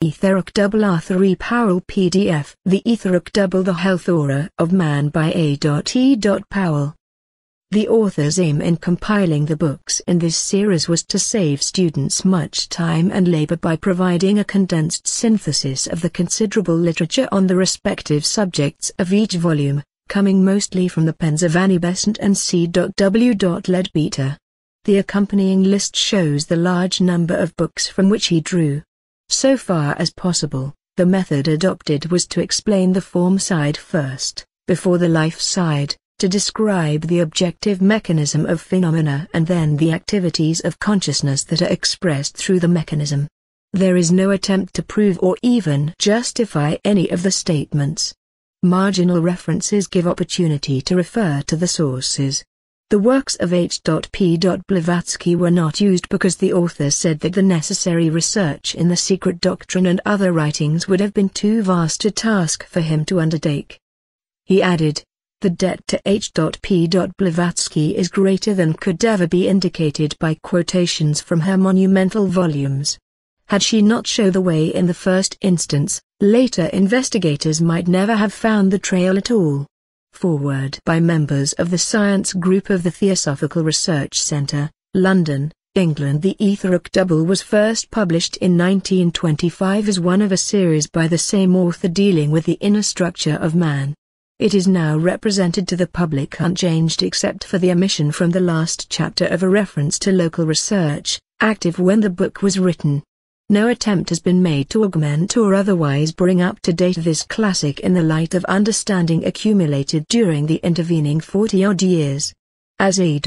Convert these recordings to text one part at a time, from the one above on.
Etheric Double Arthur E Powell PDF. The Etheric Double, The Health Aura of Man by A.E. Powell. The author's aim in compiling the books in this series was to save students much time and labor by providing a condensed synthesis of the considerable literature on the respective subjects of each volume, coming mostly from the pens of Annie Besant and C.W. Leadbeater. The accompanying list shows the large number of books from which he drew. So far as possible, the method adopted was to explain the form side first, before the life side, to describe the objective mechanism of phenomena and then the activities of consciousness that are expressed through the mechanism. There is no attempt to prove or even justify any of the statements. Marginal references give opportunity to refer to the sources. The works of H.P. Blavatsky were not used because the author said that the necessary research in the secret doctrine and other writings would have been too vast a task for him to undertake. He added, "The debt to H.P. Blavatsky is greater than could ever be indicated by quotations from her monumental volumes. Had she not shown the way in the first instance, later investigators might never have found the trail at all." Foreword by members of the Science Group of the Theosophical Research Centre, London, England. The Etheric Double was first published in 1925 as one of a series by the same author dealing with the inner structure of man. It is now represented to the public unchanged except for the omission from the last chapter of a reference to local research, active when the book was written. No attempt has been made to augment or otherwise bring up to date this classic in the light of understanding accumulated during the intervening 40-odd years. As A.E.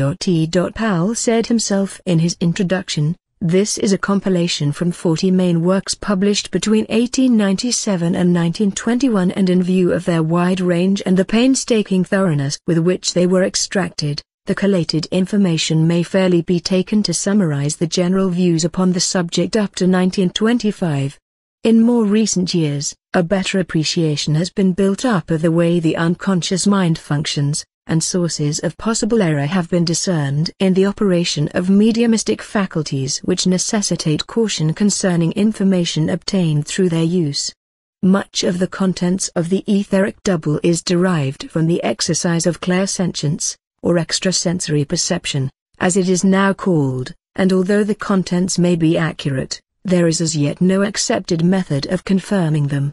Powell said himself in his introduction, this is a compilation from 40 main works published between 1897 and 1921, and in view of their wide range and the painstaking thoroughness with which they were extracted, the collated information may fairly be taken to summarize the general views upon the subject up to 1925. In more recent years, a better appreciation has been built up of the way the unconscious mind functions, and sources of possible error have been discerned in the operation of mediumistic faculties which necessitate caution concerning information obtained through their use. Much of the contents of the Etheric Double is derived from the exercise of clairsentience, or extrasensory perception, as it is now called, and although the contents may be accurate, there is as yet no accepted method of confirming them.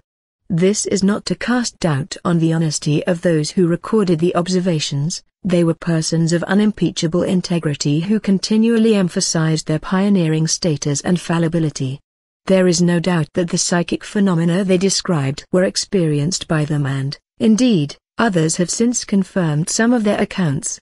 This is not to cast doubt on the honesty of those who recorded the observations. They were persons of unimpeachable integrity who continually emphasized their pioneering status and fallibility. There is no doubt that the psychic phenomena they described were experienced by them, and, indeed, others have since confirmed some of their accounts.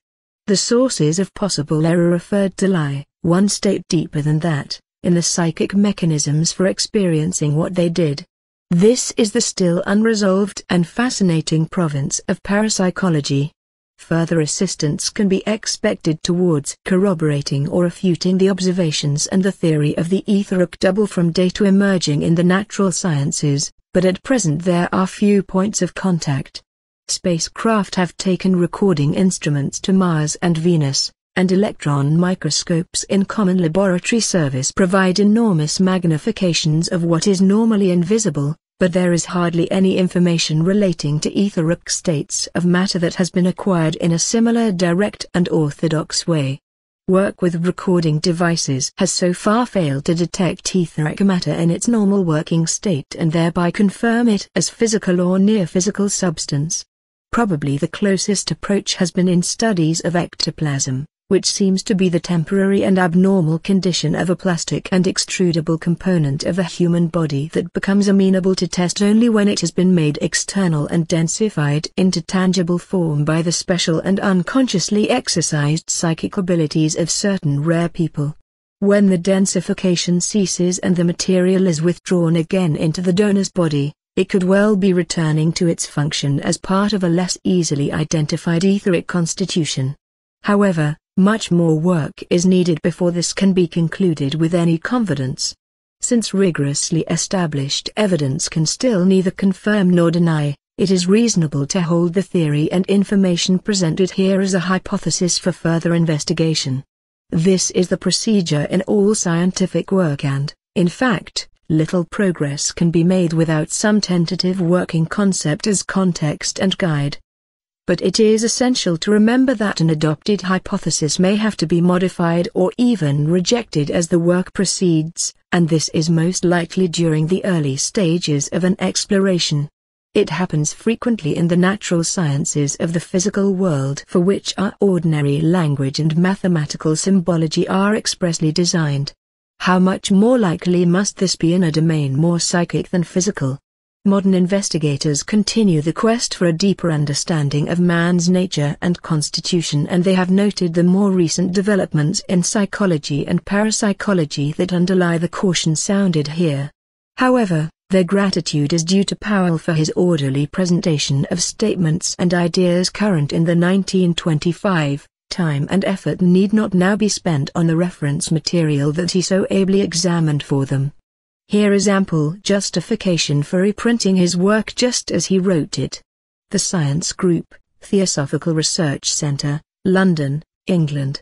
The sources of possible error referred to lie, one state deeper than that, in the psychic mechanisms for experiencing what they did. This is the still unresolved and fascinating province of parapsychology. Further assistance can be expected towards corroborating or refuting the observations and the theory of the Etheric Double from data emerging in the natural sciences, but at present there are few points of contact. Spacecraft have taken recording instruments to Mars and Venus, and electron microscopes in common laboratory service provide enormous magnifications of what is normally invisible, but there is hardly any information relating to etheric states of matter that has been acquired in a similar direct and orthodox way. Work with recording devices has so far failed to detect etheric matter in its normal working state and thereby confirm it as physical or near-physical substance. Probably the closest approach has been in studies of ectoplasm, which seems to be the temporary and abnormal condition of a plastic and extrudable component of the human body that becomes amenable to test only when it has been made external and densified into tangible form by the special and unconsciously exercised psychic abilities of certain rare people. When the densification ceases and the material is withdrawn again into the donor's body, it could well be returning to its function as part of a less easily identified etheric constitution. However, much more work is needed before this can be concluded with any confidence. Since rigorously established evidence can still neither confirm nor deny, it is reasonable to hold the theory and information presented here as a hypothesis for further investigation. This is the procedure in all scientific work and, in fact, little progress can be made without some tentative working concept as context and guide. But it is essential to remember that an adopted hypothesis may have to be modified or even rejected as the work proceeds, and this is most likely during the early stages of an exploration. It happens frequently in the natural sciences of the physical world, for which our ordinary language and mathematical symbology are expressly designed. How much more likely must this be in a domain more psychic than physical? Modern investigators continue the quest for a deeper understanding of man's nature and constitution, and they have noted the more recent developments in psychology and parapsychology that underlie the caution sounded here. However, their gratitude is due to Powell for his orderly presentation of statements and ideas current in the 1925. Time and effort need not now be spent on the reference material that he so ably examined for them. Here is ample justification for reprinting his work just as he wrote it. The Science Group, Theosophical Research Centre, London, England.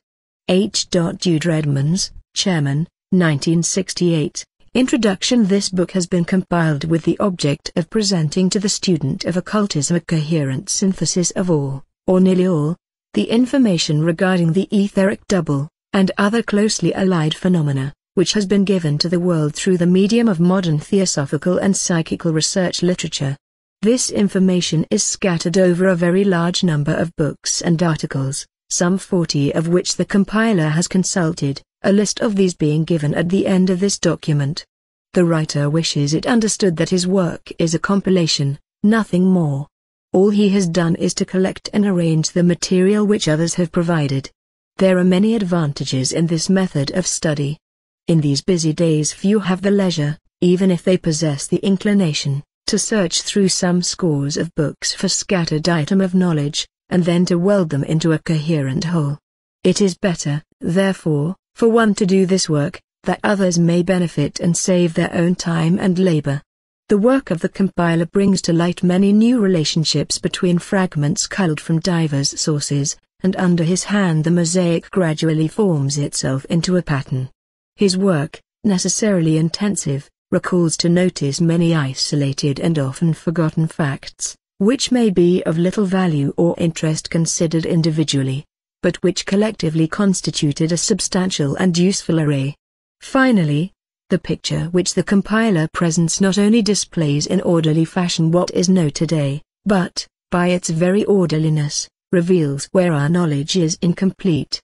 H. Jude Edmonds, Chairman, 1968. Introduction. This book has been compiled with the object of presenting to the student of occultism a coherent synthesis of all, or nearly all, the information regarding the etheric double, and other closely allied phenomena, which has been given to the world through the medium of modern theosophical and psychical research literature. This information is scattered over a very large number of books and articles, some 40 of which the compiler has consulted, a list of these being given at the end of this document. The writer wishes it understood that his work is a compilation, nothing more. All he has done is to collect and arrange the material which others have provided. There are many advantages in this method of study. In these busy days few have the leisure, even if they possess the inclination, to search through some scores of books for scattered item of knowledge, and then to weld them into a coherent whole. It is better, therefore, for one to do this work, that others may benefit and save their own time and labor. The work of the compiler brings to light many new relationships between fragments culled from diverse sources, and under his hand the mosaic gradually forms itself into a pattern. His work, necessarily intensive, recalls to notice many isolated and often forgotten facts, which may be of little value or interest considered individually, but which collectively constituted a substantial and useful array. Finally, the picture which the compiler presents not only displays in orderly fashion what is known today, but, by its very orderliness, reveals where our knowledge is incomplete.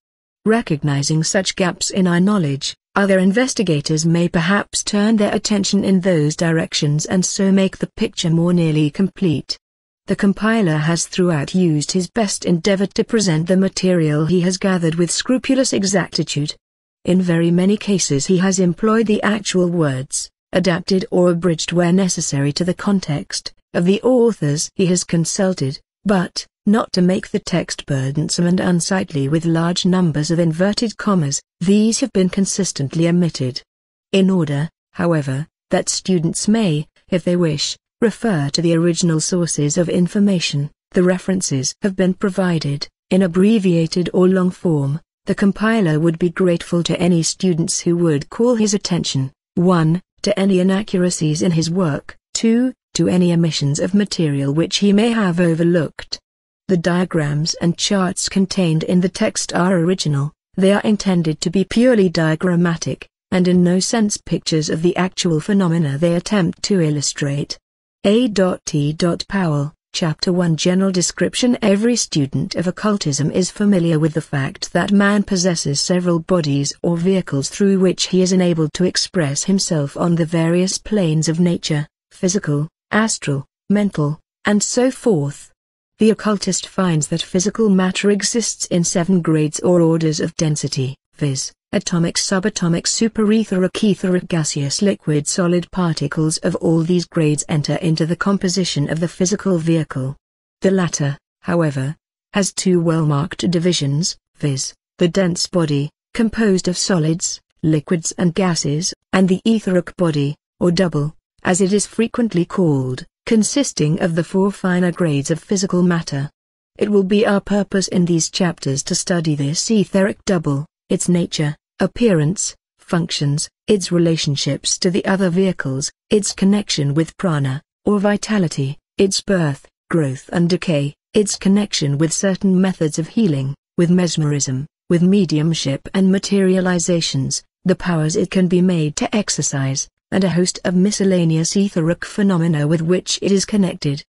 Recognizing such gaps in our knowledge, other investigators may perhaps turn their attention in those directions and so make the picture more nearly complete. The compiler has throughout used his best endeavor to present the material he has gathered with scrupulous exactitude. In very many cases he has employed the actual words, adapted or abridged where necessary to the context, of the authors he has consulted, but, not to make the text burdensome and unsightly with large numbers of inverted commas, these have been consistently omitted. In order, however, that students may, if they wish, refer to the original sources of information, the references have been provided, in abbreviated or long form. The compiler would be grateful to any students who would call his attention, 1. to any inaccuracies in his work, 2. to any omissions of material which he may have overlooked. The diagrams and charts contained in the text are original, they are intended to be purely diagrammatic, and in no sense pictures of the actual phenomena they attempt to illustrate. A.T. Powell, Chapter 1 General Description. Every student of occultism is familiar with the fact that man possesses several bodies or vehicles through which he is enabled to express himself on the various planes of nature, physical, astral, mental, and so forth. The occultist finds that physical matter exists in 7 grades or orders of density, viz., atomic, subatomic, superetheric, etheric, gaseous, liquid, solid. Particles of all these grades enter into the composition of the physical vehicle. The latter, however, has 2 well-marked divisions, viz., the dense body, composed of solids, liquids and gases, and the etheric body, or double, as it is frequently called, consisting of the 4 finer grades of physical matter. It will be our purpose in these chapters to study this etheric double, its nature, appearance, functions, its relationships to the other vehicles, its connection with prana, or vitality, its birth, growth and decay, its connection with certain methods of healing, with mesmerism, with mediumship and materializations, the powers it can be made to exercise, and a host of miscellaneous etheric phenomena with which it is connected.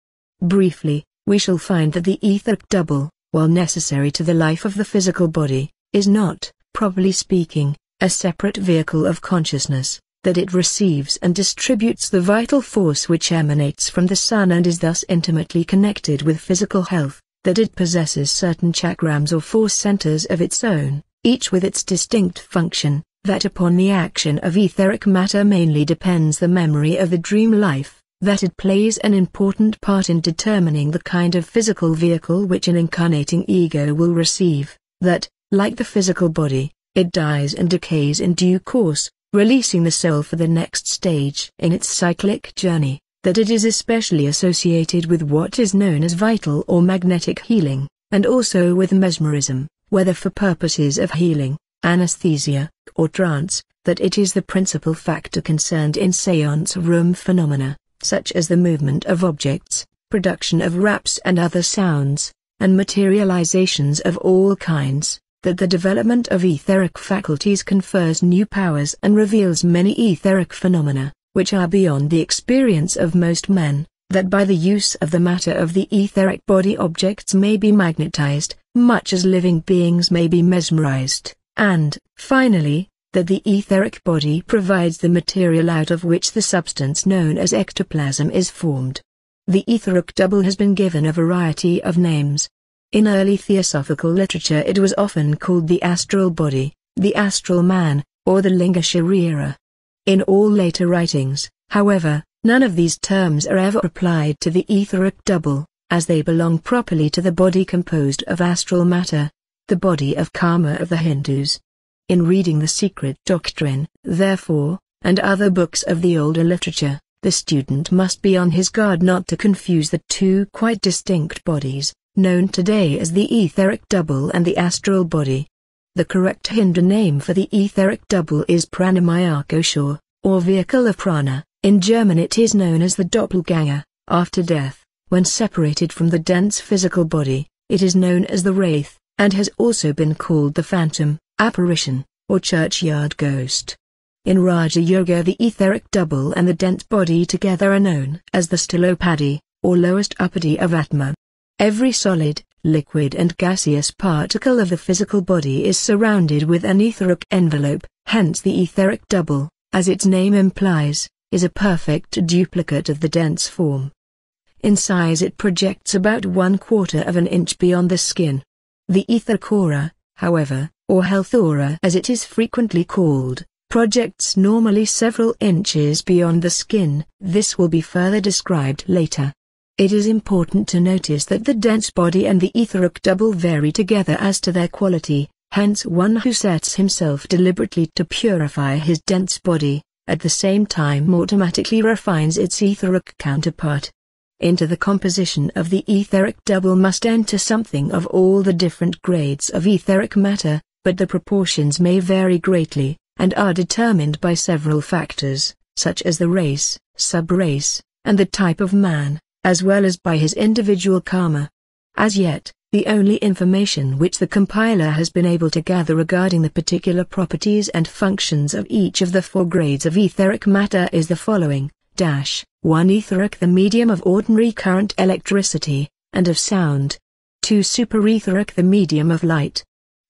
Briefly, we shall find that the etheric double, while necessary to the life of the physical body, is not, properly speaking, a separate vehicle of consciousness, that it receives and distributes the vital force which emanates from the sun and is thus intimately connected with physical health, that it possesses certain chakrams or force centers of its own, each with its distinct function, that upon the action of etheric matter mainly depends the memory of the dream life, that it plays an important part in determining the kind of physical vehicle which an incarnating ego will receive, that, like the physical body, it dies and decays in due course, releasing the soul for the next stage in its cyclic journey, that it is especially associated with what is known as vital or magnetic healing, and also with mesmerism, whether for purposes of healing, anesthesia, or trance, that it is the principal factor concerned in séance room phenomena, such as the movement of objects, production of raps and other sounds, and materializations of all kinds, that the development of etheric faculties confers new powers and reveals many etheric phenomena, which are beyond the experience of most men, that by the use of the matter of the etheric body objects may be magnetized, much as living beings may be mesmerized, and, finally, that the etheric body provides the material out of which the substance known as ectoplasm is formed. The etheric double has been given a variety of names. In early theosophical literature it was often called the astral body, the astral man, or the linga sharira. In all later writings, however, none of these terms are ever applied to the etheric double, as they belong properly to the body composed of astral matter, the body of karma of the Hindus. In reading the Secret Doctrine, therefore, and other books of the older literature, the student must be on his guard not to confuse the two quite distinct bodies, known today as the etheric double and the astral body. The correct Hindu name for the etheric double is Pranamaya, or vehicle of prana. In German it is known as the Doppelganger. After death, when separated from the dense physical body, it is known as the wraith, and has also been called the phantom, apparition, or churchyard ghost. In Raja Yoga the etheric double and the dense body together are known as the sthulopadi, or lowest uppity of Atma. Every solid, liquid and gaseous particle of the physical body is surrounded with an etheric envelope, hence the etheric double, as its name implies, is a perfect duplicate of the dense form. In size it projects about 1/4 of an inch beyond the skin. The etheric aura, however, or health aura as it is frequently called, projects normally several inches beyond the skin. This will be further described later. It is important to notice that the dense body and the etheric double vary together as to their quality, hence one who sets himself deliberately to purify his dense body, at the same time automatically refines its etheric counterpart. Into the composition of the etheric double must enter something of all the different grades of etheric matter, but the proportions may vary greatly, and are determined by several factors, such as the race, sub-race, and the type of man, as well as by his individual karma. As yet, the only information which the compiler has been able to gather regarding the particular properties and functions of each of the 4 grades of etheric matter is the following: 1 etheric, the medium of ordinary current electricity, and of sound. 2 superetheric, the medium of light.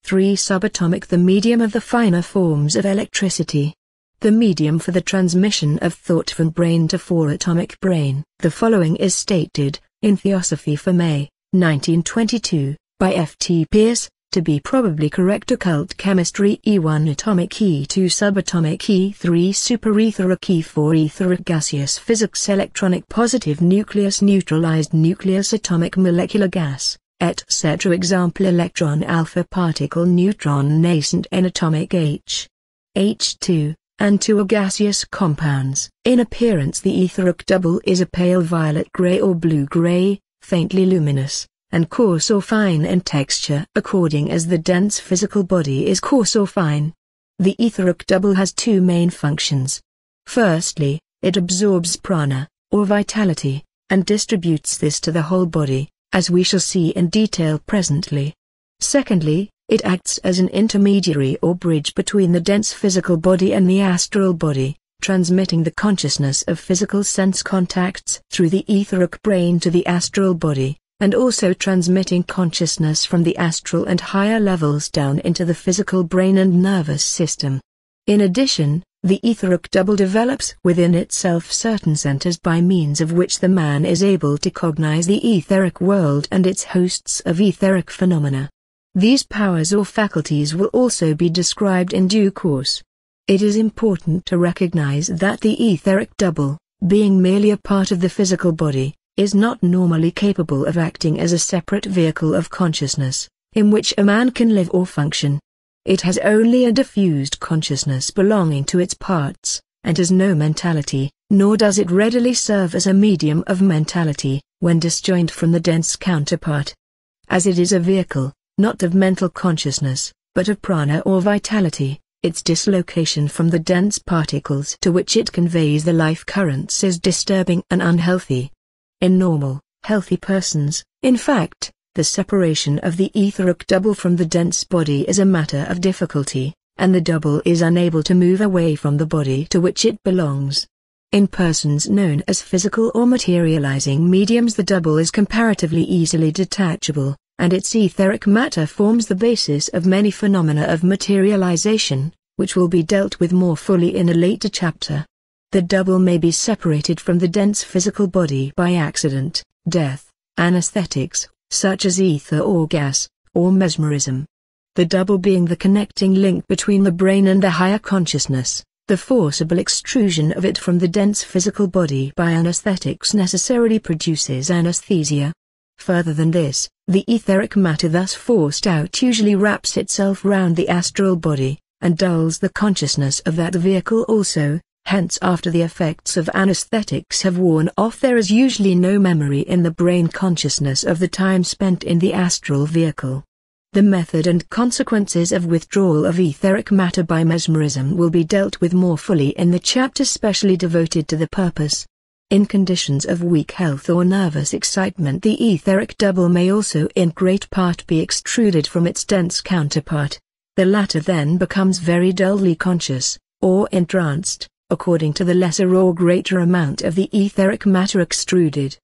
3 subatomic, the medium of the finer forms of electricity. The medium for the transmission of thought from brain to 4-atomic brain. The following is stated, in Theosophy for May, 1922, by F.T. Pierce, to be probably correct: occult chemistry E1 atomic, E2 subatomic, E3 superetheric, E4 etheric, gaseous physics, electronic positive nucleus, neutralized nucleus, atomic molecular gas, etc. Example: electron alpha particle, neutron nascent, n atomic H2, and 2 are gaseous compounds. In appearance the etheric double is a pale violet gray or blue-gray, faintly luminous, and coarse or fine in texture according as the dense physical body is coarse or fine. The etheric double has two main functions. Firstly, it absorbs prana, or vitality, and distributes this to the whole body, as we shall see in detail presently. Secondly, it acts as an intermediary or bridge between the dense physical body and the astral body, transmitting the consciousness of physical sense contacts through the etheric brain to the astral body, and also transmitting consciousness from the astral and higher levels down into the physical brain and nervous system. In addition, the etheric double develops within itself certain centers by means of which the man is able to cognize the etheric world and its hosts of etheric phenomena. These powers or faculties will also be described in due course. It is important to recognize that the etheric double, being merely a part of the physical body, is not normally capable of acting as a separate vehicle of consciousness, in which a man can live or function. It has only a diffused consciousness belonging to its parts, and has no mentality, nor does it readily serve as a medium of mentality, when disjoined from the dense counterpart. As it is a vehicle, not of mental consciousness, but of prana or vitality, its dislocation from the dense particles to which it conveys the life currents is disturbing and unhealthy. In normal, healthy persons, in fact, the separation of the etheric double from the dense body is a matter of difficulty, and the double is unable to move away from the body to which it belongs. In persons known as physical or materializing mediums, the double is comparatively easily detachable, and its etheric matter forms the basis of many phenomena of materialization, which will be dealt with more fully in a later chapter. The double may be separated from the dense physical body by accident, death, anesthetics, such as ether or gas, or mesmerism. The double being the connecting link between the brain and the higher consciousness, the forcible extrusion of it from the dense physical body by anesthetics necessarily produces anesthesia. Further than this, the etheric matter thus forced out usually wraps itself round the astral body, and dulls the consciousness of that vehicle also. Hence, after the effects of anesthetics have worn off, there is usually no memory in the brain consciousness of the time spent in the astral vehicle. The method and consequences of withdrawal of etheric matter by mesmerism will be dealt with more fully in the chapter specially devoted to the purpose. In conditions of weak health or nervous excitement, the etheric double may also in great part be extruded from its dense counterpart. The latter then becomes very dully conscious, or entranced, according to the lesser or greater amount of the etheric matter extruded.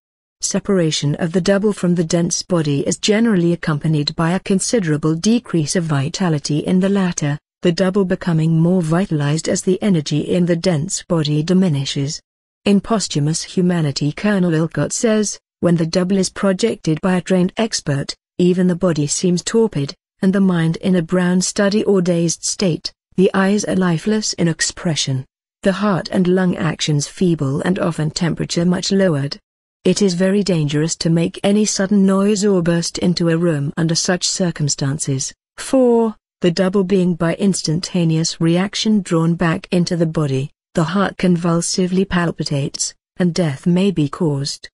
Separation of the double from the dense body is generally accompanied by a considerable decrease of vitality in the latter, the double becoming more vitalized as the energy in the dense body diminishes. In Posthumous Humanity, Colonel Olcott says, when the double is projected by a trained expert, even the body seems torpid, and the mind in a brown study or dazed state, the eyes are lifeless in expression, the heart and lung actions feeble and often temperature much lowered. It is very dangerous to make any sudden noise or burst into a room under such circumstances, for, the double being by instantaneous reaction drawn back into the body, the heart convulsively palpitates, and death may be caused.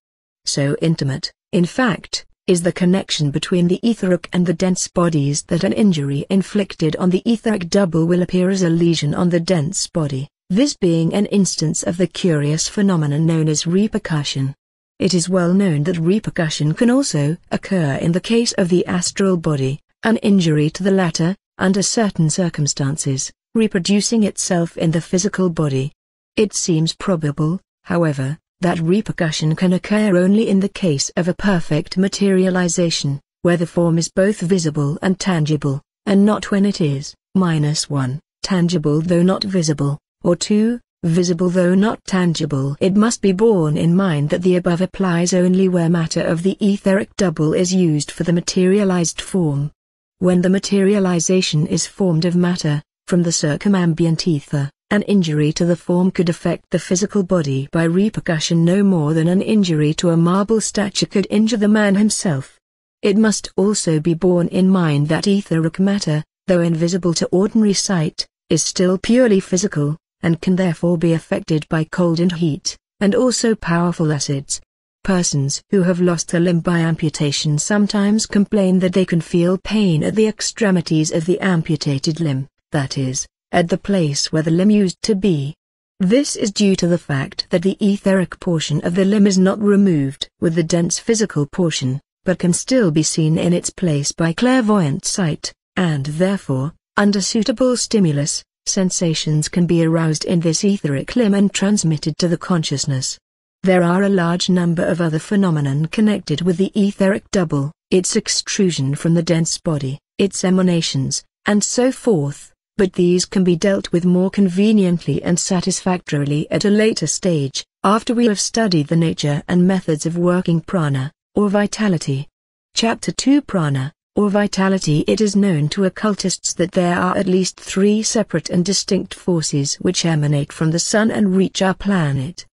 So intimate, in fact, is the connection between the etheric and the dense bodies that an injury inflicted on the etheric double will appear as a lesion on the dense body, this being an instance of the curious phenomenon known as repercussion. It is well known that repercussion can also occur in the case of the astral body, an injury to the latter, under certain circumstances, reproducing itself in the physical body. It seems probable, however, that repercussion can occur only in the case of a perfect materialization, where the form is both visible and tangible, and not when it is, -1, tangible though not visible, or 2, visible though not tangible. It must be borne in mind that the above applies only where matter of the etheric double is used for the materialized form. When the materialization is formed of matter, from the circumambient ether, an injury to the form could affect the physical body by repercussion no more than an injury to a marble statue could injure the man himself. It must also be borne in mind that etheric matter, though invisible to ordinary sight, is still purely physical, and can therefore be affected by cold and heat, and also powerful acids. Persons who have lost a limb by amputation sometimes complain that they can feel pain at the extremities of the amputated limb, that is, at the place where the limb used to be. This is due to the fact that the etheric portion of the limb is not removed with the dense physical portion, but can still be seen in its place by clairvoyant sight, and therefore, under suitable stimulus, sensations can be aroused in this etheric limb and transmitted to the consciousness. There are a large number of other phenomena connected with the etheric double, its extrusion from the dense body, its emanations, and so forth, but these can be dealt with more conveniently and satisfactorily at a later stage, after we have studied the nature and methods of working prana, or vitality. Chapter 2 Prana, or vitality. It is known to occultists that there are at least 3 separate and distinct forces which emanate from the sun and reach our planet.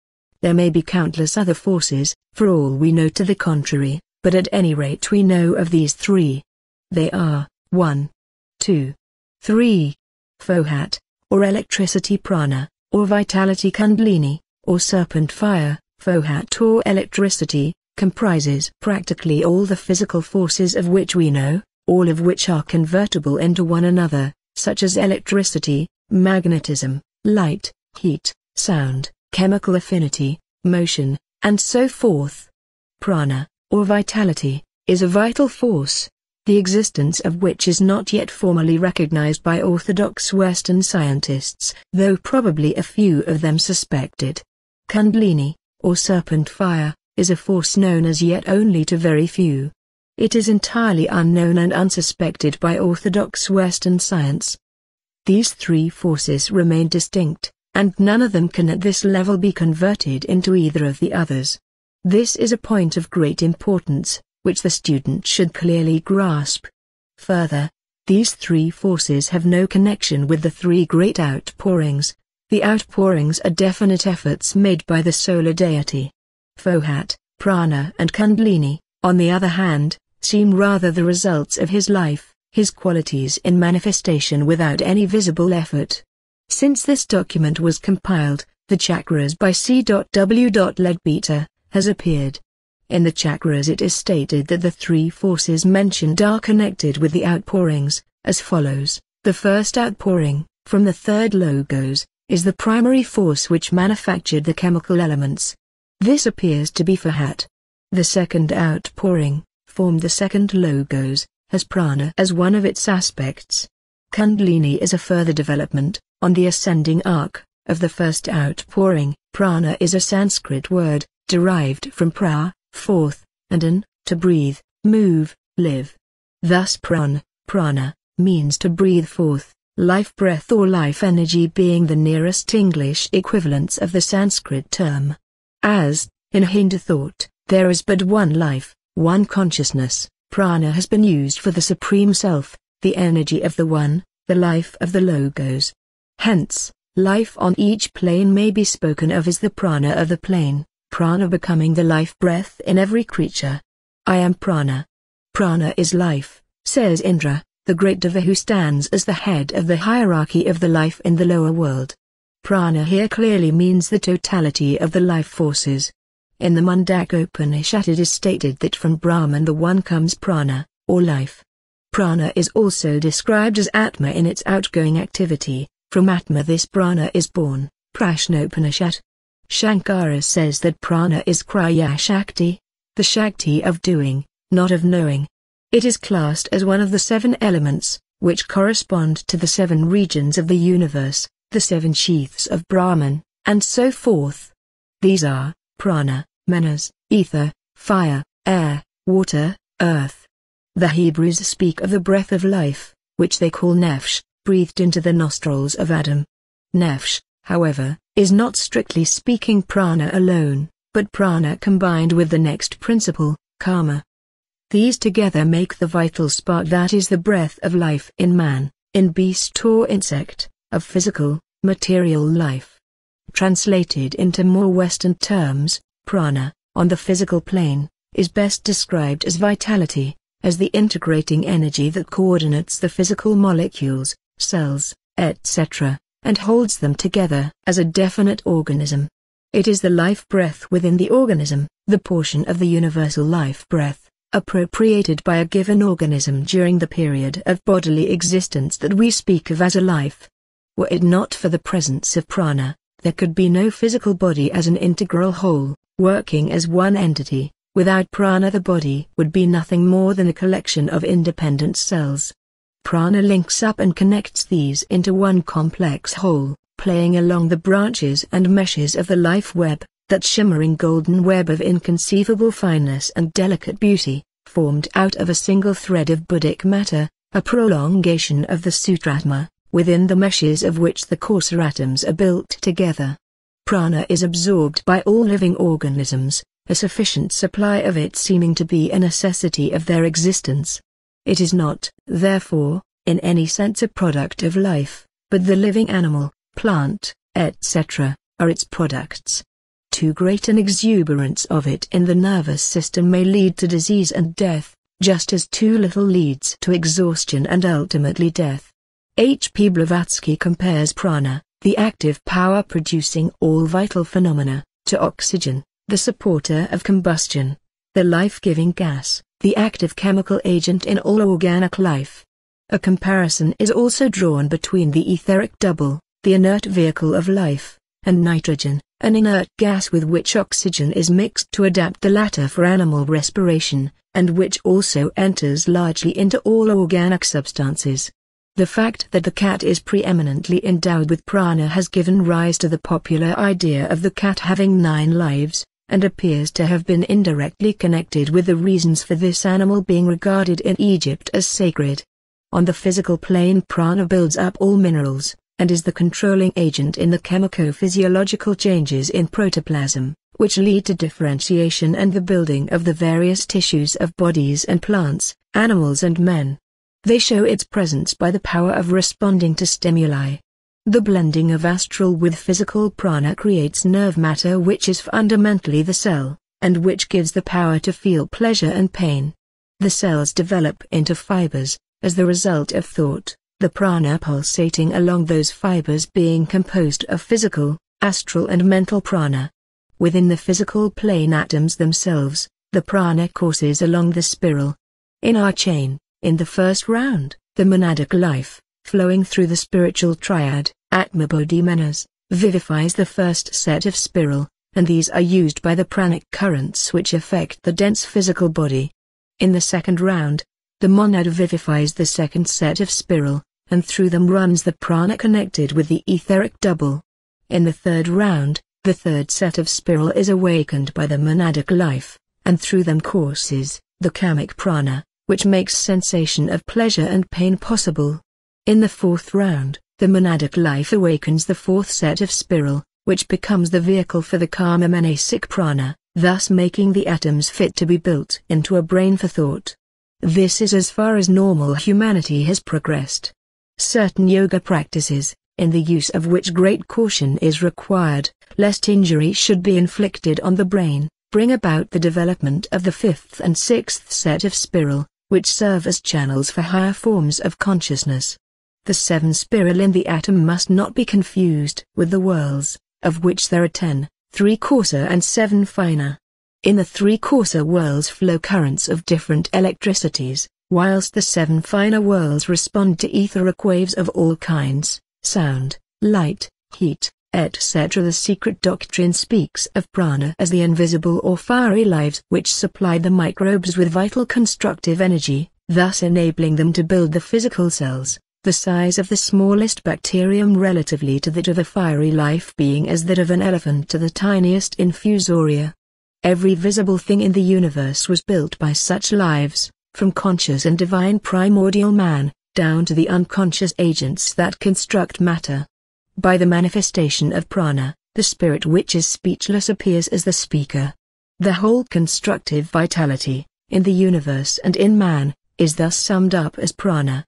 There may be countless other forces, for all we know to the contrary, but at any rate we know of these 3. They are, 1, 2, 3. Fohat, or electricity prana, or vitality kundalini, or serpent fire. Fohat or electricity, comprises practically all the physical forces of which we know, all of which are convertible into one another, such as electricity, magnetism, light, heat, sound, chemical affinity, motion, and so forth. Prana, or vitality, is a vital force, the existence of which is not yet formally recognized by orthodox Western scientists, though probably a few of them suspect it. Kundalini, or serpent fire, is a force known as yet only to very few. It is entirely unknown and unsuspected by orthodox Western science. These 3 forces remain distinct, and none of them can at this level be converted into either of the others. This is a point of great importance, which the student should clearly grasp. Further, these 3 forces have no connection with the 3 great outpourings. The outpourings are definite efforts made by the solar deity. Fohat, prana and kundalini, on the other hand, seem rather the results of his life, his qualities in manifestation without any visible effort. Since this document was compiled, the Chakras by C.W. Leadbeater, has appeared. In the Chakras it is stated that the 3 forces mentioned are connected with the outpourings, as follows. The first outpouring, from the 3rd logos, is the primary force which manufactured the chemical elements. This appears to be Fohat. The second outpouring, formed the 2nd logos, has prana as one of its aspects. Kundalini is a further development, on the ascending arc, of the first outpouring. Prana is a Sanskrit word, derived from pra, forth, and an, to breathe, move, live. Thus prana, means to breathe forth, life breath or life energy being the nearest English equivalents of the Sanskrit term. As, in Hindu thought, there is but one life, one consciousness, prana has been used for the Supreme Self, the energy of the One, the life of the Logos. Hence, life on each plane may be spoken of as the prana of the plane, prana becoming the life breath in every creature. I am prana. Prana is life, says Indra, the great Deva who stands as the head of the hierarchy of the life in the lower world. Prana here clearly means the totality of the life forces. In the Mundaka Upanishad it is stated that from Brahman the One comes prana, or life. Prana is also described as Atma in its outgoing activity. From Atma this prana is born. Prashnopanishad. Shankara says that prana is Kriya Shakti, the Shakti of doing, not of knowing. It is classed as one of the 7 elements, which correspond to the 7 regions of the universe, the 7 sheaths of Brahman, and so forth. These are, prana, manas, ether, fire, air, water, earth. The Hebrews speak of the breath of life, which they call nefesh, breathed into the nostrils of Adam. Nefesh, however, is not strictly speaking prana alone, but prana combined with the next principle, karma. These together make the vital spark that is the breath of life in man, in beast or insect, of physical, material life. Translated into more Western terms, prana, on the physical plane, is best described as vitality, as the integrating energy that coordinates the physical molecules, cells, etc., and holds them together as a definite organism. It is the life breath within the organism, the portion of the universal life breath, appropriated by a given organism during the period of bodily existence that we speak of as a life. Were it not for the presence of prana, there could be no physical body as an integral whole, working as one entity. Without prana, the body would be nothing more than a collection of independent cells. Prana links up and connects these into one complex whole, playing along the branches and meshes of the life web, that shimmering golden web of inconceivable fineness and delicate beauty, formed out of a single thread of Buddhic matter, a prolongation of the Sutratma, within the meshes of which the coarser atoms are built together. Prana is absorbed by all living organisms, a sufficient supply of it seeming to be a necessity of their existence. It is not, therefore, in any sense a product of life, but the living animal, plant, etc., are its products. Too great an exuberance of it in the nervous system may lead to disease and death, just as too little leads to exhaustion and ultimately death. H. P. Blavatsky compares prana, the active power producing all vital phenomena, to oxygen, the supporter of combustion, the life-giving gas, the active chemical agent in all organic life. A comparison is also drawn between the etheric double, the inert vehicle of life, and nitrogen, an inert gas with which oxygen is mixed to adapt the latter for animal respiration, and which also enters largely into all organic substances. The fact that the cat is preeminently endowed with prana has given rise to the popular idea of the cat having 9 lives, and appears to have been indirectly connected with the reasons for this animal being regarded in Egypt as sacred. On the physical plane, prana builds up all minerals, and is the controlling agent in the chemico-physiological changes in protoplasm, which lead to differentiation and the building of the various tissues of bodies and plants, animals and men. They show its presence by the power of responding to stimuli. The blending of astral with physical prana creates nerve matter which is fundamentally the cell, and which gives the power to feel pleasure and pain. The cells develop into fibers, as the result of thought, the prana pulsating along those fibers being composed of physical, astral and mental prana. Within the physical plane atoms themselves, the prana courses along the spiral. In our chain, in the first round, the monadic life, flowing through the spiritual triad, Atmabodhi-manas, vivifies the first set of spiral, and these are used by the pranic currents which affect the dense physical body. In the second round, the monad vivifies the second set of spiral, and through them runs the prana connected with the etheric double. In the third round, the third set of spiral is awakened by the monadic life, and through them courses the kamic prana, which makes sensation of pleasure and pain possible. In the fourth round, the monadic life awakens the fourth set of spiral, which becomes the vehicle for the kama manasic prana, thus making the atoms fit to be built into a brain for thought. This is as far as normal humanity has progressed. Certain yoga practices, in the use of which great caution is required, lest injury should be inflicted on the brain, bring about the development of the fifth and sixth set of spiral, which serve as channels for higher forms of consciousness. The 7 spiral in the atom must not be confused with the whorls, of which there are 10, 3 coarser and 7 finer. In the 3 coarser whorls flow currents of different electricities, whilst the 7 finer whorls respond to etheric waves of all kinds, sound, light, heat, etc. The secret doctrine speaks of prana as the invisible or fiery lives which supply the microbes with vital constructive energy, thus enabling them to build the physical cells, the size of the smallest bacterium relatively to that of a fiery life being as that of an elephant to the tiniest infusoria. Every visible thing in the universe was built by such lives, from conscious and divine primordial man, down to the unconscious agents that construct matter. By the manifestation of prana, the spirit which is speechless appears as the speaker. The whole constructive vitality, in the universe and in man, is thus summed up as prana.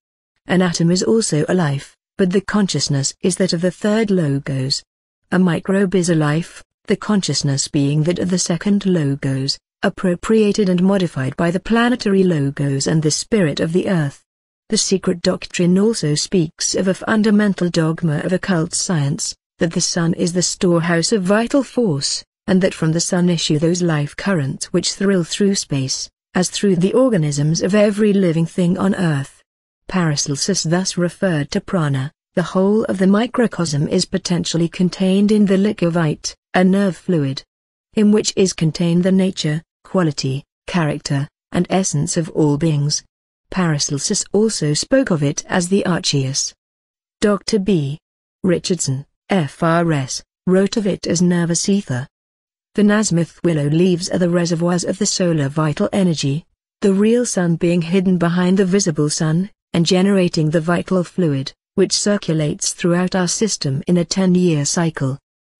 An atom is also a life, but the consciousness is that of the third logos. A microbe is a life, the consciousness being that of the second logos, appropriated and modified by the planetary logos and the spirit of the earth. The secret doctrine also speaks of a fundamental dogma of occult science, that the sun is the storehouse of vital force, and that from the sun issue those life currents which thrill through space, as through the organisms of every living thing on earth. Paracelsus thus referred to prana, The whole of the microcosm is potentially contained in the lycovite, a nerve fluid, in which is contained the nature, quality, character, and essence of all beings. Paracelsus also spoke of it as the archeus. Dr. B. Richardson, FRS, wrote of it as nervous ether. The Nasmyth willow leaves are the reservoirs of the solar vital energy, the real sun being hidden behind the visible sun, and generating the vital fluid, which circulates throughout our system in a 10-year cycle.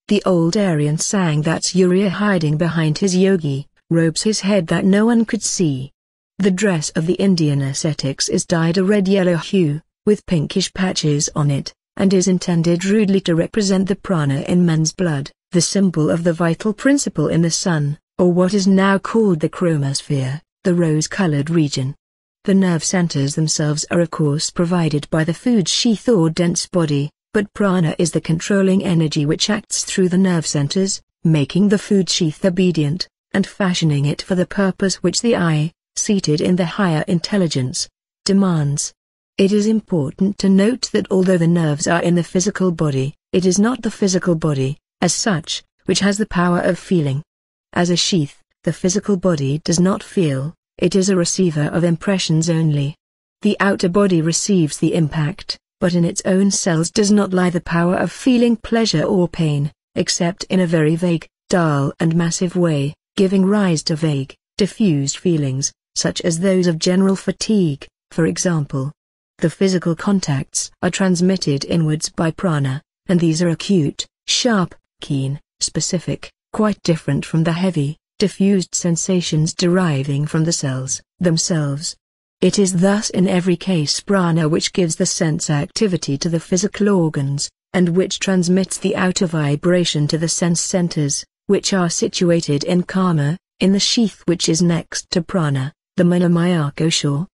The old Aryan sang that Surya hiding behind his yogi, robes his head that no one could see. The dress of the Indian ascetics is dyed a red-yellow hue, with pinkish patches on it, and is intended rudely to represent the prana in men's blood, the symbol of the vital principle in the sun, or what is now called the chromosphere, the rose-colored region. The nerve centers themselves are of course provided by the food sheath or dense body, but prana is the controlling energy which acts through the nerve centers, making the food sheath obedient, and fashioning it for the purpose which the I, seated in the higher intelligence, demands. It is important to note that although the nerves are in the physical body, it is not the physical body, as such, which has the power of feeling. As a sheath, the physical body does not feel, it is a receiver of impressions only. The outer body receives the impact, but in its own cells does not lie the power of feeling pleasure or pain, except in a very vague, dull and massive way, giving rise to vague, diffused feelings, such as those of general fatigue, for example. The physical contacts are transmitted inwards by prana, and these are acute, sharp, keen, specific, quite different from the heavy, diffused sensations deriving from the cells themselves. It is thus in every case prana which gives the sense activity to the physical organs, and which transmits the outer vibration to the sense centers, which are situated in kama, in the sheath which is next to prana, the manomaya koshor.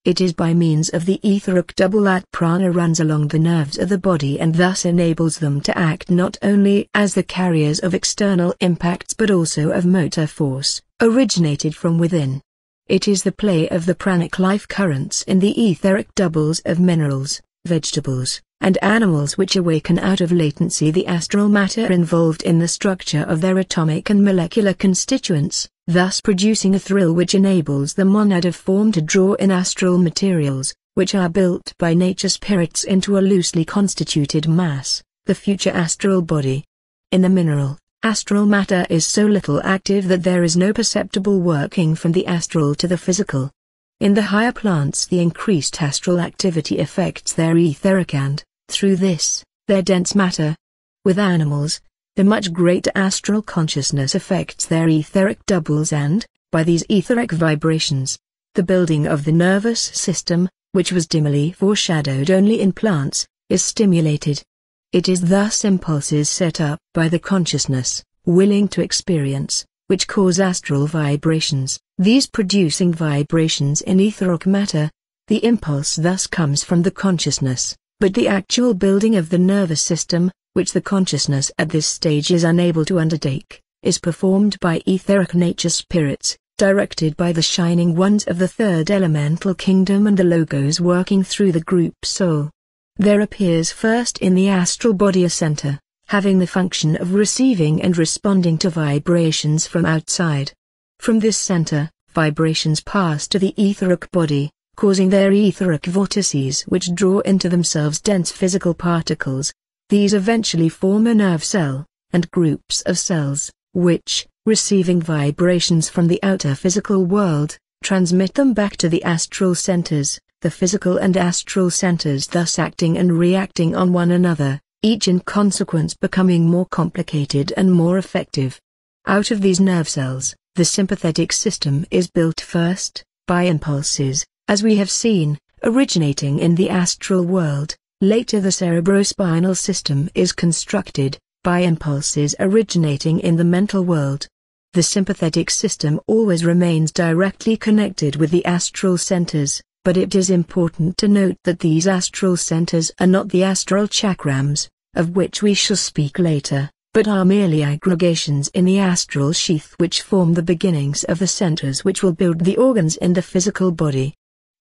It is by means of the etheric double that prana runs along the nerves of the body and thus enables them to act not only as the carriers of external impacts but also of motor force, originated from within. It is the play of the pranic life currents in the etheric doubles of minerals, vegetables, and animals which awaken out of latency the astral matter involved in the structure of their atomic and molecular constituents, thus producing a thrill which enables the monad of form to draw in astral materials, which are built by nature spirits into a loosely constituted mass, the future astral body. In the mineral, astral matter is so little active that there is no perceptible working from the astral to the physical. In the higher plants the increased astral activity affects their etheric and, through this, their dense matter. With animals, the much greater astral consciousness affects their etheric doubles and, by these etheric vibrations, the building of the nervous system, which was dimly foreshadowed only in plants, is stimulated. It is thus impulses set up by the consciousness, willing to experience, which cause astral vibrations, these producing vibrations in etheric matter. The impulse thus comes from the consciousness, but the actual building of the nervous system, which the consciousness at this stage is unable to undertake, is performed by etheric nature spirits, directed by the shining ones of the third elemental kingdom and the logos working through the group soul. There appears first in the astral body a center, having the function of receiving and responding to vibrations from outside. From this center, vibrations pass to the etheric body, causing their etheric vortices which draw into themselves dense physical particles. These eventually form a nerve cell, and groups of cells, which, receiving vibrations from the outer physical world, transmit them back to the astral centers, the physical and astral centers thus acting and reacting on one another, each in consequence becoming more complicated and more effective. Out of these nerve cells, the sympathetic system is built first, by impulses, as we have seen, originating in the astral world. Later the cerebrospinal system is constructed, by impulses originating in the mental world. The sympathetic system always remains directly connected with the astral centers, but it is important to note that these astral centers are not the astral chakrams, of which we shall speak later, but are merely aggregations in the astral sheath which form the beginnings of the centers which will build the organs in the physical body.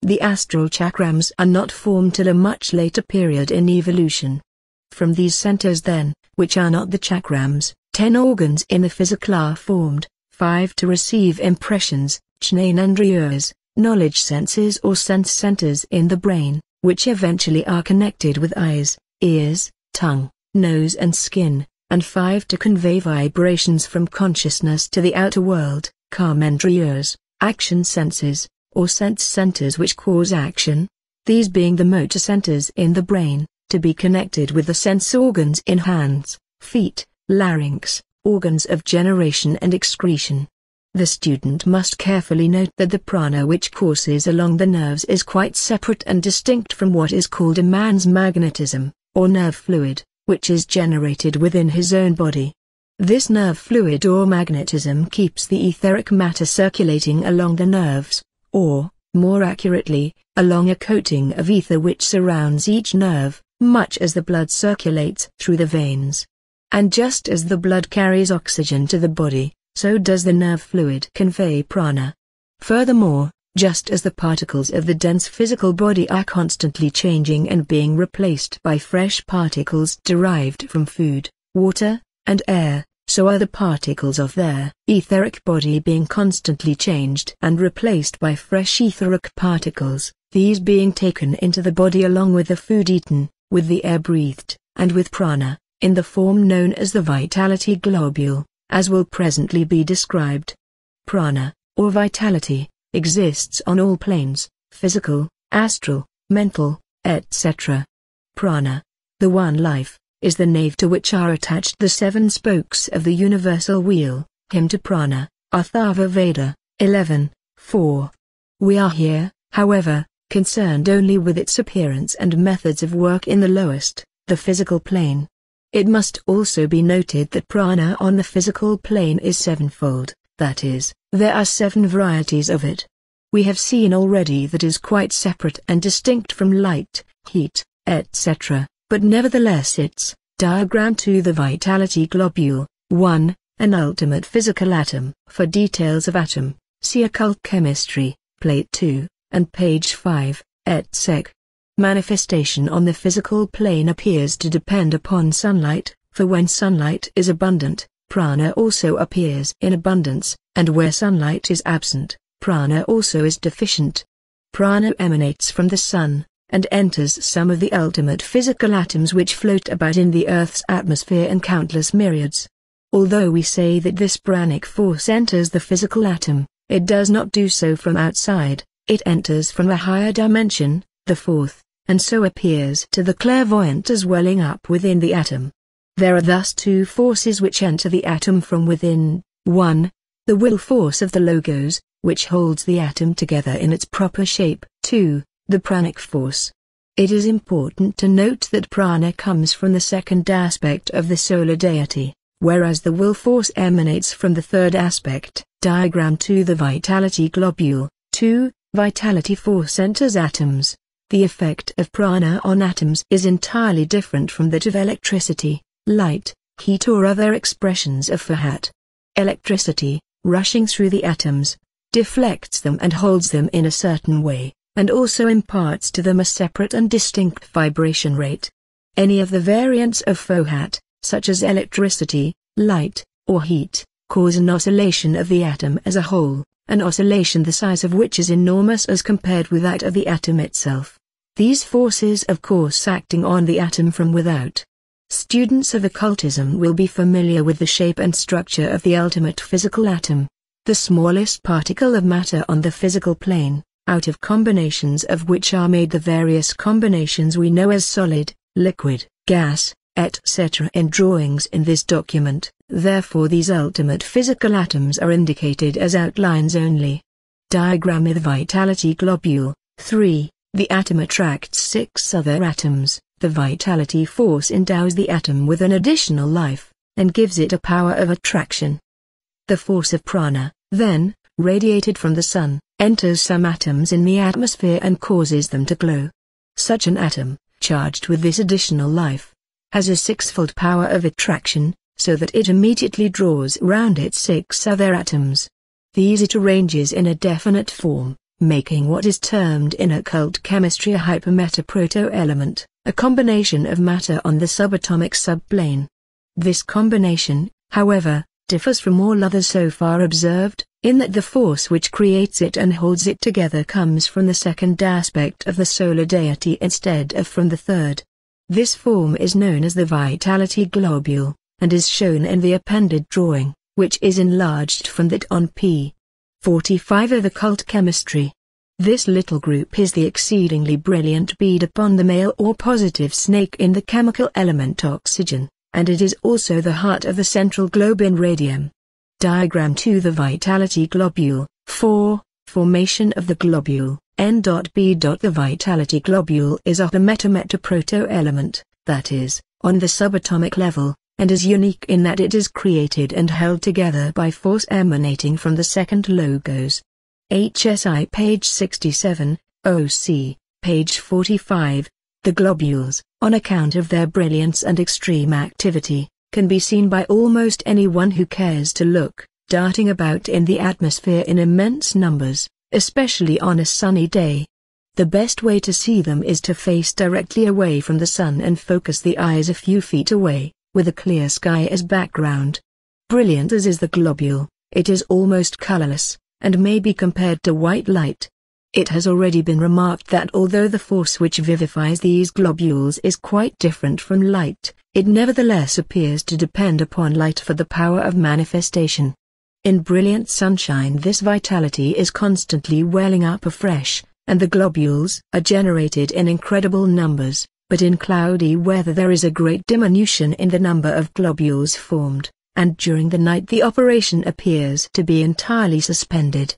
The astral chakrams are not formed till a much later period in evolution. From these centers then, which are not the chakrams, 10 organs in the physical are formed, 5 to receive impressions, jnanendriyas, knowledge senses or sense centers in the brain, which eventually are connected with eyes, ears, tongue, nose and skin, and 5 to convey vibrations from consciousness to the outer world, karmendriyas, action senses, or sense centers which cause action, these being the motor centers in the brain, to be connected with the sense organs in hands, feet, larynx, organs of generation and excretion. The student must carefully note that the prana which courses along the nerves is quite separate and distinct from what is called a man's magnetism, or nerve fluid, which is generated within his own body. This nerve fluid or magnetism keeps the etheric matter circulating along the nerves, or, more accurately, along a coating of ether which surrounds each nerve, much as the blood circulates through the veins. And just as the blood carries oxygen to the body, so does the nerve fluid convey prana. Furthermore, just as the particles of the dense physical body are constantly changing and being replaced by fresh particles derived from food, water, and air, so are the particles of their etheric body being constantly changed and replaced by fresh etheric particles, these being taken into the body along with the food eaten, with the air breathed, and with prana, in the form known as the vitality globule, as will presently be described. Prana, or vitality, exists on all planes, physical, astral, mental, etc. Prana, the one life, is the nave to which are attached the 7 spokes of the universal wheel, him to prana, Atharva Veda, 11:4. We are here, however, concerned only with its appearance and methods of work in the lowest, the physical plane. It must also be noted that prana on the physical plane is 7-fold, that is, there are 7 varieties of it. We have seen already that it is quite separate and distinct from light, heat, etc., but nevertheless its diagram to the vitality globule, 1, an ultimate physical atom. For details of atom, see Occult Chemistry, Plate 2, and page 5, etc. Manifestation on the physical plane appears to depend upon sunlight, for when sunlight is abundant, prana also appears in abundance, and where sunlight is absent, prana also is deficient. Prana emanates from the sun, and enters some of the ultimate physical atoms which float about in the Earth's atmosphere in countless myriads. Although we say that this pranic force enters the physical atom, it does not do so from outside, it enters from a higher dimension, the 4th, and so appears to the clairvoyant as welling up within the atom. There are thus 2 forces which enter the atom from within, 1, the will force of the logos, which holds the atom together in its proper shape, 2, the pranic force. It is important to note that prana comes from the 2nd aspect of the solar deity, whereas the will force emanates from the 3rd aspect. Diagram to the vitality globule, 2, vitality force enters atoms. The effect of prana on atoms is entirely different from that of electricity, light, heat or other expressions of Fahat. Electricity, rushing through the atoms, deflects them and holds them in a certain way, and also imparts to them a separate and distinct vibration rate. Any of the variants of Fahat, such as electricity, light, or heat, cause an oscillation of the atom as a whole, an oscillation the size of which is enormous as compared with that of the atom itself. These forces of course acting on the atom from without. Students of occultism will be familiar with the shape and structure of the ultimate physical atom, the smallest particle of matter on the physical plane, out of combinations of which are made the various combinations we know as solid, liquid, gas, etc. in drawings in this document. Therefore these ultimate physical atoms are indicated as outlines only. Diagram of the vitality globule, 3. The atom attracts 6 other atoms. The vitality force endows the atom with an additional life, and gives it a power of attraction. The force of prana, then, radiated from the sun, enters some atoms in the atmosphere and causes them to glow. Such an atom, charged with this additional life, has a 6-fold power of attraction, so that it immediately draws round it 6 other atoms. These it arranges in a definite form, making what is termed in occult chemistry a hypermatter proto-element, a combination of matter on the subatomic subplane. This combination, however, differs from all others so far observed, in that the force which creates it and holds it together comes from the second aspect of the solar deity instead of from the third. This form is known as the vitality globule, and is shown in the appended drawing, which is enlarged from that on p. 45 of occult chemistry. This little group is the exceedingly brilliant bead upon the male or positive snake in the chemical element oxygen, and it is also the heart of the central globe in radium. Diagram 2. The vitality globule. 4. Formation of the globule. N.B. The vitality globule is a hypermatter proto-element, that is, on the subatomic level, and is unique in that it is created and held together by force emanating from the second logos. HSI page 67, OC, page 45. The globules, on account of their brilliance and extreme activity, can be seen by almost anyone who cares to look, darting about in the atmosphere in immense numbers, especially on a sunny day. The best way to see them is to face directly away from the sun and focus the eyes a few feet away, with a clear sky as background. Brilliant as is the globule, it is almost colorless, and may be compared to white light. It has already been remarked that although the force which vivifies these globules is quite different from light, it nevertheless appears to depend upon light for the power of manifestation. In brilliant sunshine this vitality is constantly welling up afresh, and the globules are generated in incredible numbers, but in cloudy weather there is a great diminution in the number of globules formed, and during the night the operation appears to be entirely suspended.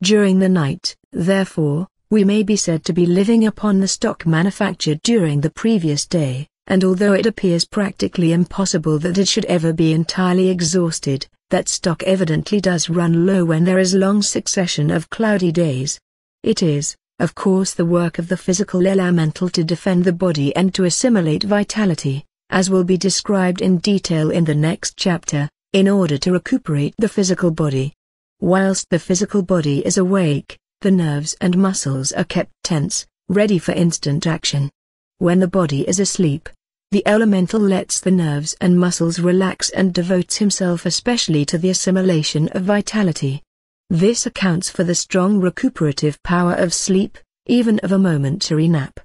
During the night, therefore, we may be said to be living upon the stock manufactured during the previous day, and although it appears practically impossible that it should ever be entirely exhausted, that stock evidently does run low when there is long succession of cloudy days. It is, of course, the work of the physical elemental to defend the body and to assimilate vitality, as will be described in detail in the next chapter, in order to recuperate the physical body. Whilst the physical body is awake, the nerves and muscles are kept tense, ready for instant action. When the body is asleep, the elemental lets the nerves and muscles relax and devotes himself especially to the assimilation of vitality. This accounts for the strong recuperative power of sleep, even of a momentary nap.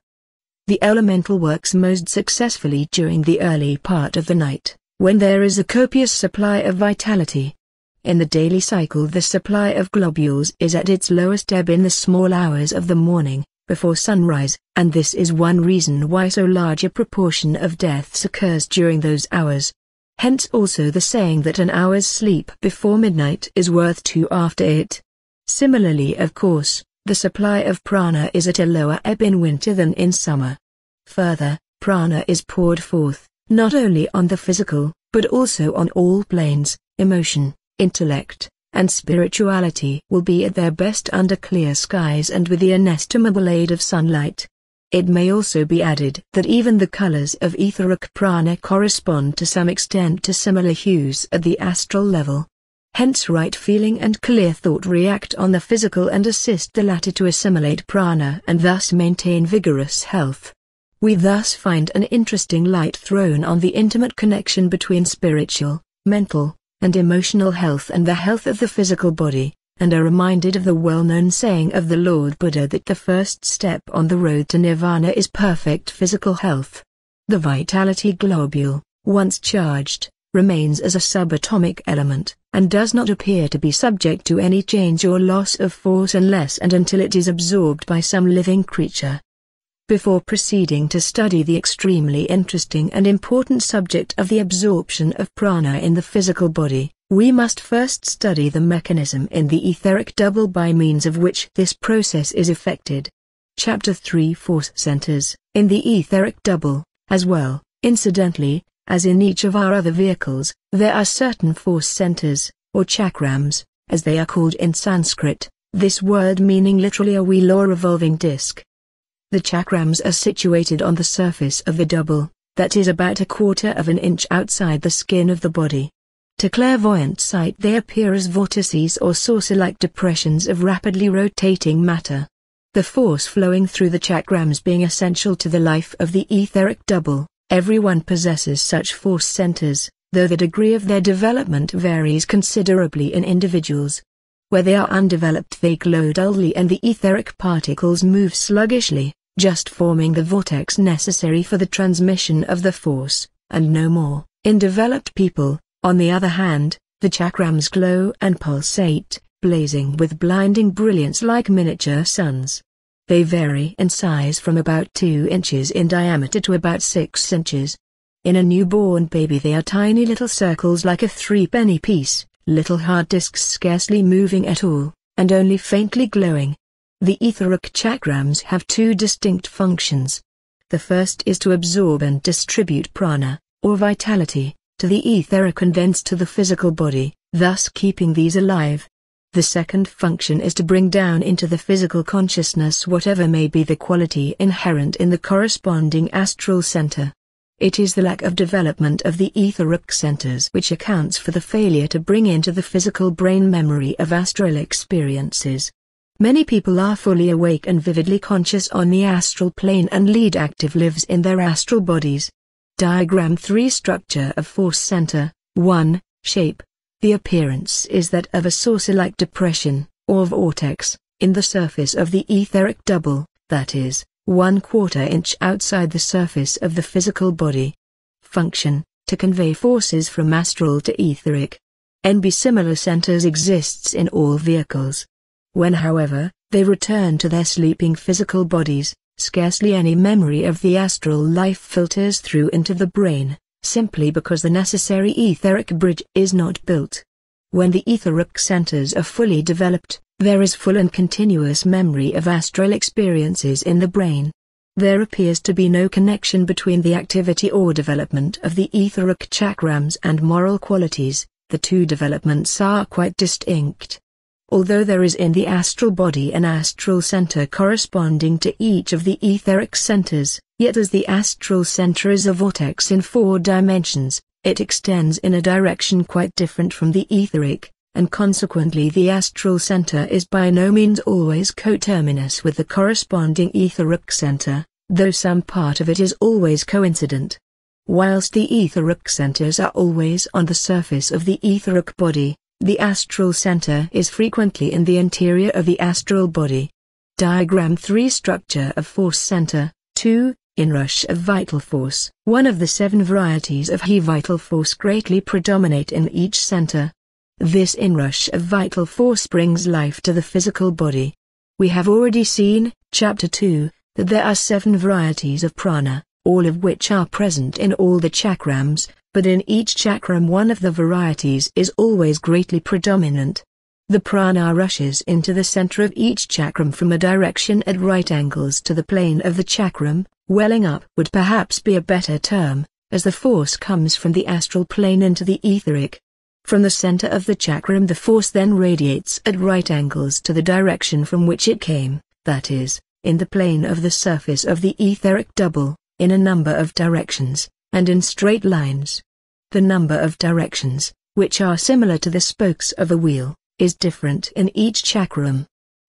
The elemental works most successfully during the early part of the night, when there is a copious supply of vitality. In the daily cycle the supply of globules is at its lowest ebb in the small hours of the morning, before sunrise, and this is one reason why so large a proportion of deaths occurs during those hours. Hence also the saying that an hour's sleep before midnight is worth 2 after it. Similarly, of course, the supply of prana is at a lower ebb in winter than in summer. Further, prana is poured forth, not only on the physical, but also on all planes. Emotion, intellect, and spirituality will be at their best under clear skies and with the inestimable aid of sunlight. It may also be added that even the colors of etheric prana correspond to some extent to similar hues at the astral level. Hence right feeling and clear thought react on the physical and assist the latter to assimilate prana and thus maintain vigorous health. We thus find an interesting light thrown on the intimate connection between spiritual, mental, and emotional health and the health of the physical body, and are reminded of the well-known saying of the Lord Buddha that the first step on the road to nirvana is perfect physical health. The vitality globule, once charged, remains as a subatomic element, and does not appear to be subject to any change or loss of force unless and until it is absorbed by some living creature. Before proceeding to study the extremely interesting and important subject of the absorption of prana in the physical body, we must first study the mechanism in the etheric double by means of which this process is effected. Chapter 3 Force Centers. In the etheric double, as well, incidentally, as in each of our other vehicles, there are certain force centers, or chakrams, as they are called in Sanskrit, this word meaning literally a wheel or revolving disc. The chakrams are situated on the surface of the double, that is about 1/4 of an inch outside the skin of the body. To clairvoyant sight they appear as vortices or saucer-like depressions of rapidly rotating matter. The force flowing through the chakrams being essential to the life of the etheric double, everyone possesses such force centers, though the degree of their development varies considerably in individuals. Where they are undeveloped they glow dully and the etheric particles move sluggishly, just forming the vortex necessary for the transmission of the force, and no more. In developed people, on the other hand, the chakrams glow and pulsate, blazing with blinding brilliance like miniature suns. They vary in size from about 2 inches in diameter to about 6 inches. In a newborn baby they are tiny little circles like a 3-penny piece, little hard discs scarcely moving at all, and only faintly glowing. The etheric chakrams have 2 distinct functions. The first is to absorb and distribute prana, or vitality, to the etheric and thence to the physical body, thus keeping these alive. The second function is to bring down into the physical consciousness whatever may be the quality inherent in the corresponding astral center. It is the lack of development of the etheric centers which accounts for the failure to bring into the physical brain memory of astral experiences. Many people are fully awake and vividly conscious on the astral plane and lead active lives in their astral bodies. Diagram 3 Structure of Force Center. 1. Shape. The appearance is that of a saucer-like depression, or vortex, in the surface of the etheric double, that is, 1/4 inch outside the surface of the physical body. Function, to convey forces from astral to etheric. NB similar centers exists in all vehicles. When however, they return to their sleeping physical bodies, scarcely any memory of the astral life filters through into the brain, simply because the necessary etheric bridge is not built. When the etheric centers are fully developed, there is full and continuous memory of astral experiences in the brain. There appears to be no connection between the activity or development of the etheric chakrams and moral qualities. The 2 developments are quite distinct. Although there is in the astral body an astral center corresponding to each of the etheric centers, yet as the astral center is a vortex in 4 dimensions, it extends in a direction quite different from the etheric, and consequently the astral center is by no means always coterminous with the corresponding etheric center, though some part of it is always coincident. Whilst the etheric centers are always on the surface of the etheric body, the astral center is frequently in the interior of the astral body. Diagram 3 Structure of Force Center. 2. Inrush of vital force. One of the 7 varieties of He vital force greatly predominate in each center. This inrush of vital force brings life to the physical body. We have already seen, Chapter 2, that there are 7 varieties of prana, all of which are present in all the chakrams, but in each chakram one of the varieties is always greatly predominant. The prana rushes into the center of each chakram from a direction at right angles to the plane of the chakram. Welling up would perhaps be a better term, as the force comes from the astral plane into the etheric. From the center of the chakram the force then radiates at right angles to the direction from which it came, that is, in the plane of the surface of the etheric double, in a number of directions, and in straight lines. The number of directions, which are similar to the spokes of a wheel, is different in each chakram.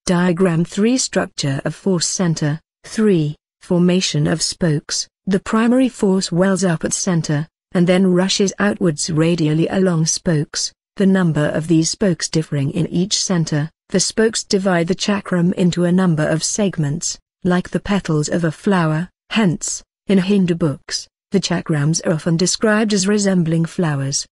Diagram 3 Structure of Force Center. 3. Formation of spokes. The primary force wells up at center, and then rushes outwards radially along spokes, the number of these spokes differing in each center. The spokes divide the chakram into a number of segments, like the petals of a flower. Hence, in Hindu books, the chakrams are often described as resembling flowers.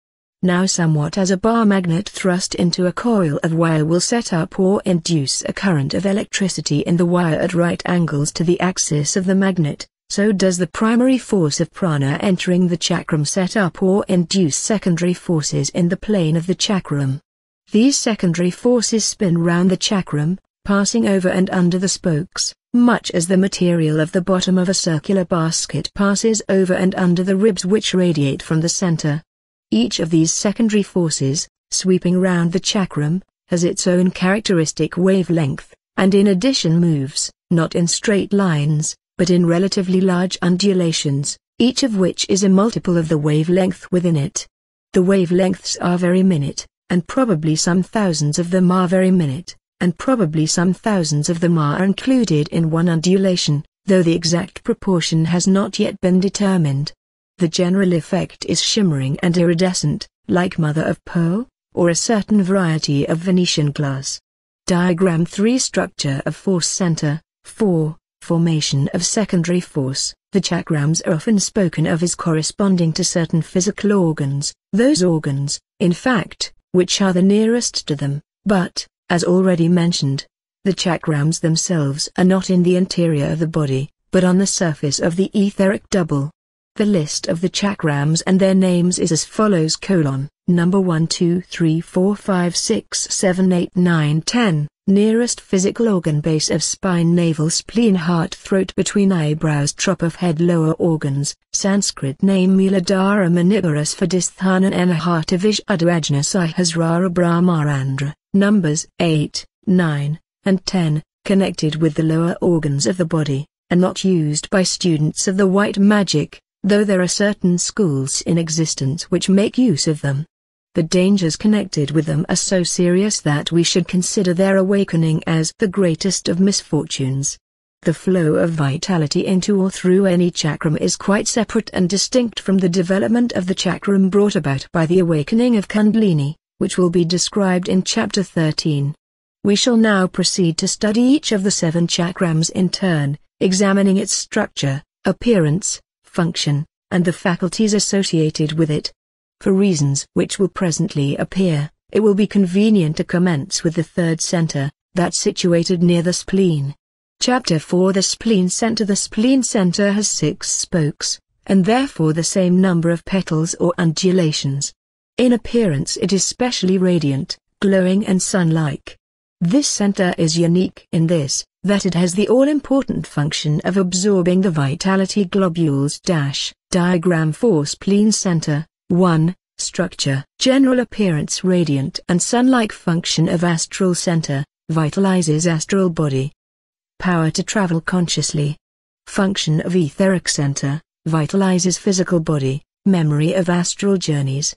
Now somewhat as a bar magnet thrust into a coil of wire will set up or induce a current of electricity in the wire at right angles to the axis of the magnet, so does the primary force of prana entering the chakram set up or induce secondary forces in the plane of the chakram. These secondary forces spin round the chakram, passing over and under the spokes, much as the material of the bottom of a circular basket passes over and under the ribs which radiate from the center. Each of these secondary forces, sweeping round the chakram, has its own characteristic wavelength, and in addition moves, not in straight lines, but in relatively large undulations, each of which is a multiple of the wavelength within it. The wavelengths are very minute, and probably some thousands of them are very minute, and probably some thousands of them are included in one undulation, though the exact proportion has not yet been determined. The general effect is shimmering and iridescent, like mother of pearl, or a certain variety of Venetian glass. Diagram 3. Structure of force center. 4. Formation of secondary force. The chakrams are often spoken of as corresponding to certain physical organs, those organs, in fact, which are the nearest to them, but, as already mentioned, the chakrams themselves are not in the interior of the body, but on the surface of the etheric double. The list of the chakrams and their names is as follows: number 1 2 3 4 5 6 7 8 9 10. Nearest physical organ: base of spine, navel, spleen, heart, throat, between eyebrows, top of head, lower organs. Sanskrit name Muladhara Manipura Svadhisthana Anahata Vishudda Ajna Sahasrara Brahmarandra. Numbers 8, 9, and 10, connected with the lower organs of the body, are not used by students of the white magic, though there are certain schools in existence which make use of them. The dangers connected with them are so serious that we should consider their awakening as the greatest of misfortunes. The flow of vitality into or through any chakram is quite separate and distinct from the development of the chakram brought about by the awakening of Kundalini, which will be described in Chapter 13. We shall now proceed to study each of the 7 chakrams in turn, examining its structure, appearance, function, and the faculties associated with it. For reasons which will presently appear, it will be convenient to commence with the 3rd center, that situated near the spleen. Chapter 4. The spleen center. The spleen center has 6 spokes, and therefore the same number of petals or undulations. In appearance it is specially radiant, glowing and sun-like. This center is unique in this, that it has the all-important function of absorbing the vitality globules. Diagram 4. Spleen center. 1. Structure. General appearance: radiant and sun-like. Function of astral center: vitalizes astral body. Power to travel consciously. Function of etheric center: vitalizes physical body, memory of astral journeys.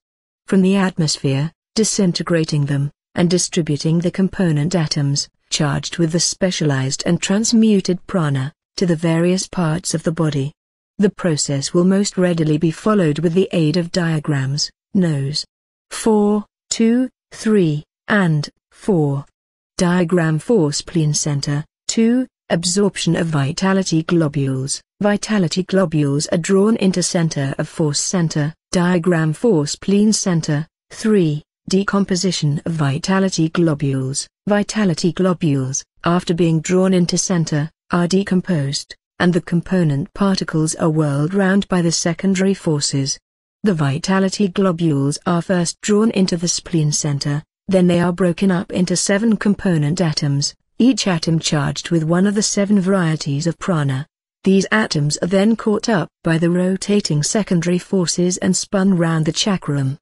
From the atmosphere, disintegrating them, and distributing the component atoms, charged with the specialized and transmuted prana, to the various parts of the body. The process will most readily be followed with the aid of diagrams, nose. 4, 2, 3, and 4. Diagram 4. Spleen center. 2. Absorption of vitality globules. Vitality globules are drawn into center of force center. Diagram 4. Spleen center. 3. Decomposition of vitality globules. Vitality globules, after being drawn into center, are decomposed, and the component particles are whirled round by the secondary forces. The vitality globules are first drawn into the spleen center, then they are broken up into 7 component atoms, each atom charged with one of the 7 varieties of prana. These atoms are then caught up by the rotating secondary forces and spun round the chakram.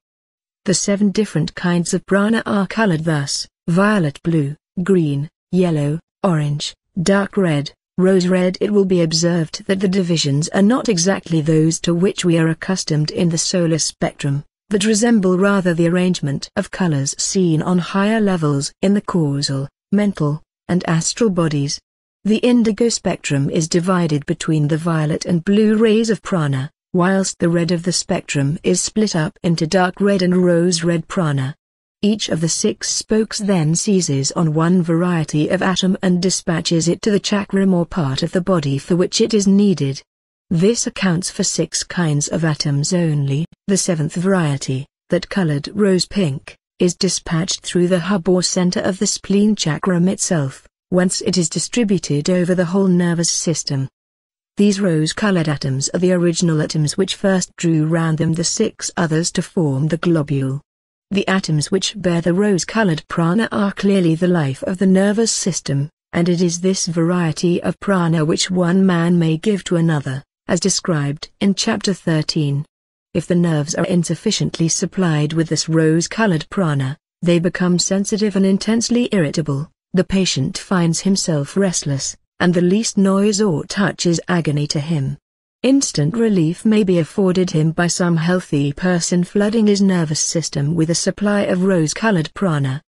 The 7 different kinds of prana are colored thus: violet, blue, green, yellow, orange, dark red, rose red. It will be observed that the divisions are not exactly those to which we are accustomed in the solar spectrum, but resemble rather the arrangement of colors seen on higher levels in the causal, mental, and astral bodies. The indigo spectrum is divided between the violet and blue rays of prana, whilst the red of the spectrum is split up into dark red and rose red prana. Each of the 6 spokes then seizes on one variety of atom and dispatches it to the chakram or part of the body for which it is needed. This accounts for 6 kinds of atoms only. The 7th variety, that colored rose pink, is dispatched through the hub or center of the spleen chakram itself, whence it is distributed over the whole nervous system. These rose-colored atoms are the original atoms which first drew round them the 6 others to form the globule. The atoms which bear the rose-colored prana are clearly the life of the nervous system, and it is this variety of prana which one man may give to another, as described in Chapter 13. If the nerves are insufficiently supplied with this rose-colored prana, they become sensitive and intensely irritable. The patient finds himself restless, and the least noise or touch is agony to him. Instant relief may be afforded him by some healthy person flooding his nervous system with a supply of rose-colored prana.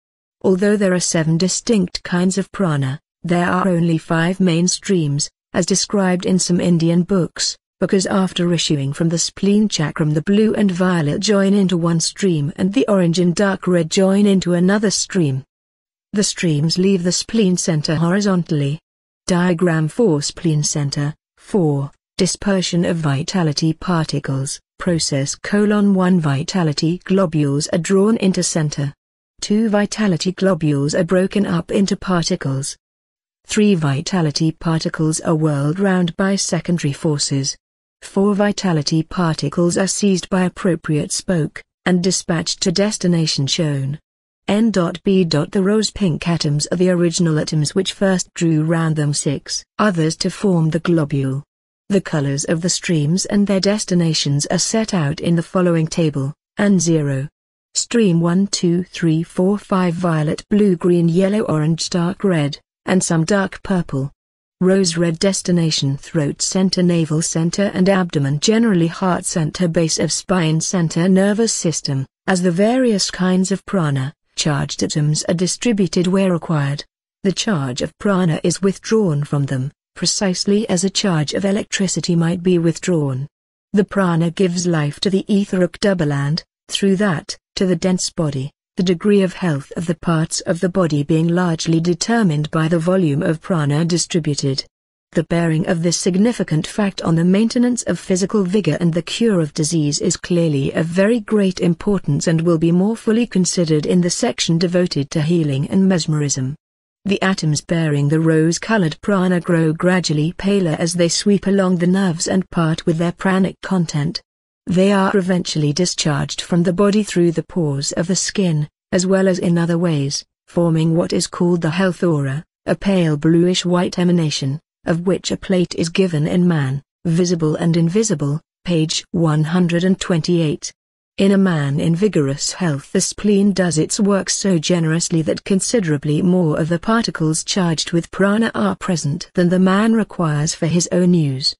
Although there are 7 distinct kinds of prana, there are only 5 main streams, as described in some Indian books, because after issuing from the spleen chakram the blue and violet join into one stream and the orange and dark red join into another stream. The streams leave the spleen center horizontally. Diagram for spleen center. 4. Dispersion of vitality particles. Process: 1 Vitality globules are drawn into center. 2 Vitality globules are broken up into particles. 3 Vitality particles are whirled round by secondary forces. 4 Vitality particles are seized by appropriate spoke, and dispatched to destination shown. N.B. The rose-pink atoms are the original atoms which first drew round them 6 others to form the globule. The colors of the streams and their destinations are set out in the following table, and 0. Stream 1 2 3 4 5 violet, blue, green, yellow, orange, dark red, and some dark purple. Rose red destination: throat center, navel center and abdomen, generally heart center, base of spine center, nervous system. As the various kinds of prana, charged atoms are distributed where required. The charge of prana is withdrawn from them, precisely as a charge of electricity might be withdrawn. The prana gives life to the etheric double and, through that, to the dense body, the degree of health of the parts of the body being largely determined by the volume of prana distributed. The bearing of this significant fact on the maintenance of physical vigor and the cure of disease is clearly of very great importance and will be more fully considered in the section devoted to healing and mesmerism. The atoms bearing the rose-colored prana grow gradually paler as they sweep along the nerves and part with their pranic content. They are eventually discharged from the body through the pores of the skin, as well as in other ways, forming what is called the health aura, a pale bluish-white emanation, of which a plate is given in Man, Visible and Invisible, page 128. In a man in vigorous health the spleen does its work so generously that considerably more of the particles charged with prana are present than the man requires for his own use.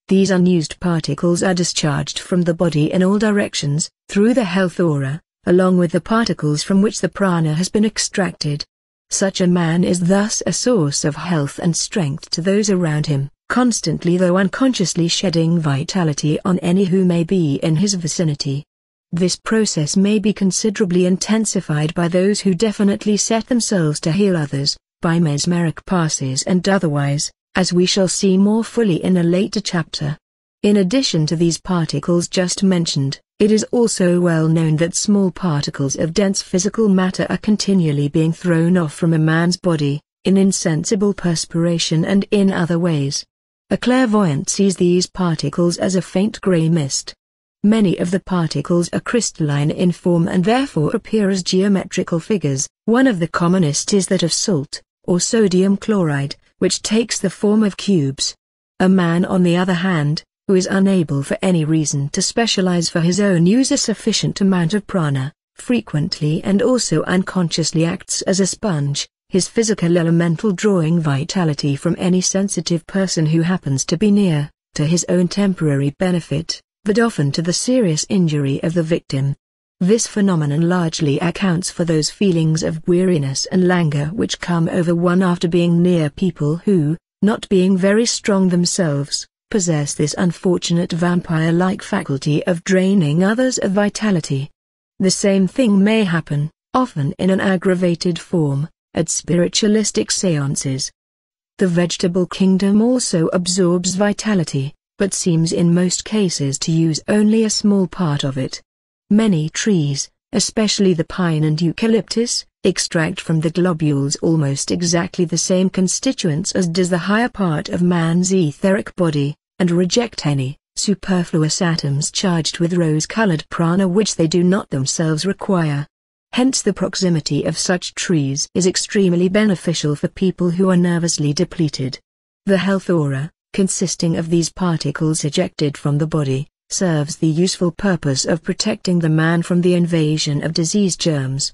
These unused particles are discharged from the body in all directions, through the health aura, along with the particles from which the prana has been extracted. Such a man is thus a source of health and strength to those around him, constantly though unconsciously shedding vitality on any who may be in his vicinity. This process may be considerably intensified by those who definitely set themselves to heal others, by mesmeric passes and otherwise, as we shall see more fully in a later chapter. In addition to these particles just mentioned, it is also well known that small particles of dense physical matter are continually being thrown off from a man's body, in insensible perspiration and in other ways. A clairvoyant sees these particles as a faint grey mist. Many of the particles are crystalline in form and therefore appear as geometrical figures. One of the commonest is that of salt, or sodium chloride, which takes the form of cubes. A man, on the other hand, who is unable for any reason to specialize for his own use a sufficient amount of prana, frequently and also unconsciously acts as a sponge, his physical elemental drawing vitality from any sensitive person who happens to be near, to his own temporary benefit, but often to the serious injury of the victim. This phenomenon largely accounts for those feelings of weariness and languor which come over one after being near people who, not being very strong themselves, possess this unfortunate vampire-like faculty of draining others of vitality. The same thing may happen, often in an aggravated form, at spiritualistic seances. The vegetable kingdom also absorbs vitality, but seems in most cases to use only a small part of it. Many trees, especially the pine and eucalyptus, extract from the globules almost exactly the same constituents as does the higher part of man's etheric body, and reject any superfluous atoms charged with rose-colored prana which they do not themselves require. Hence the proximity of such trees is extremely beneficial for people who are nervously depleted. The health aura, consisting of these particles ejected from the body, serves the useful purpose of protecting the man from the invasion of disease germs.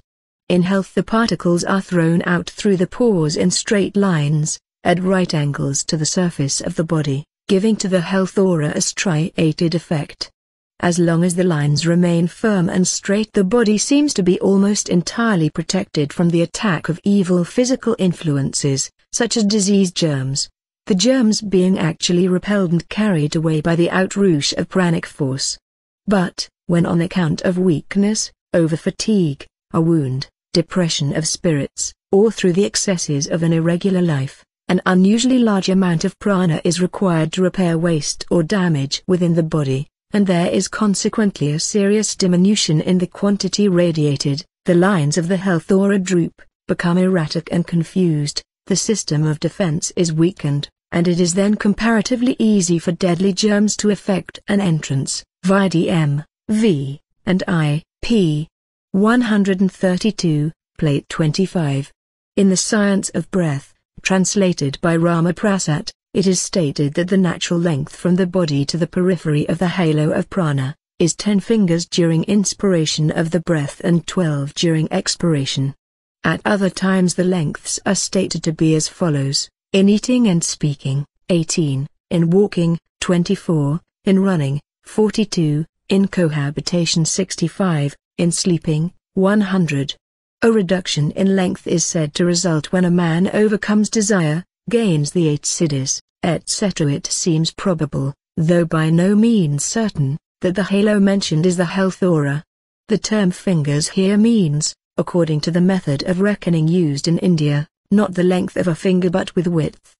In health the particles are thrown out through the pores in straight lines, at right angles to the surface of the body, giving to the health aura a striated effect. As long as the lines remain firm and straight, the body seems to be almost entirely protected from the attack of evil physical influences, such as disease germs. The germs being actually repelled and carried away by the outrush of pranic force. But, when on account of weakness, over-fatigue, a wound, depression of spirits, or through the excesses of an irregular life, an unusually large amount of prana is required to repair waste or damage within the body, and there is consequently a serious diminution in the quantity radiated, the lines of the health aura droop, become erratic and confused, the system of defense is weakened, and it is then comparatively easy for deadly germs to effect an entrance, vide M, V, and I, p. 132, plate 25. In The Science of Breath, translated by Rama Prasad, it is stated that the natural length from the body to the periphery of the halo of prana is 10 fingers during inspiration of the breath and 12 during expiration. At other times the lengths are stated to be as follows: in eating and speaking, 18, in walking, 24, in running, 42, in cohabitation, 65, in sleeping, 100. A reduction in length is said to result when a man overcomes desire, gains the 8 siddhis, etc. It seems probable, though by no means certain, that the halo mentioned is the health aura. The term fingers here means, according to the method of reckoning used in India, not the length of a finger but with width.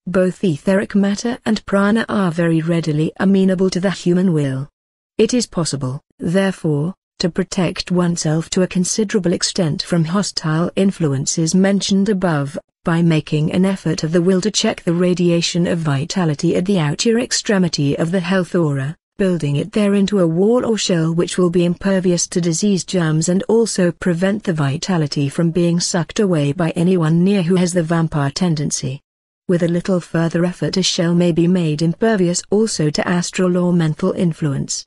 Both etheric matter and prana are very readily amenable to the human will. It is possible, therefore, to protect oneself to a considerable extent from hostile influences mentioned above, by making an effort of the will to check the radiation of vitality at the outer extremity of the health aura, building it there into a wall or shell which will be impervious to disease germs and also prevent the vitality from being sucked away by anyone near who has the vampire tendency. With a little further effort a shell may be made impervious also to astral or mental influence.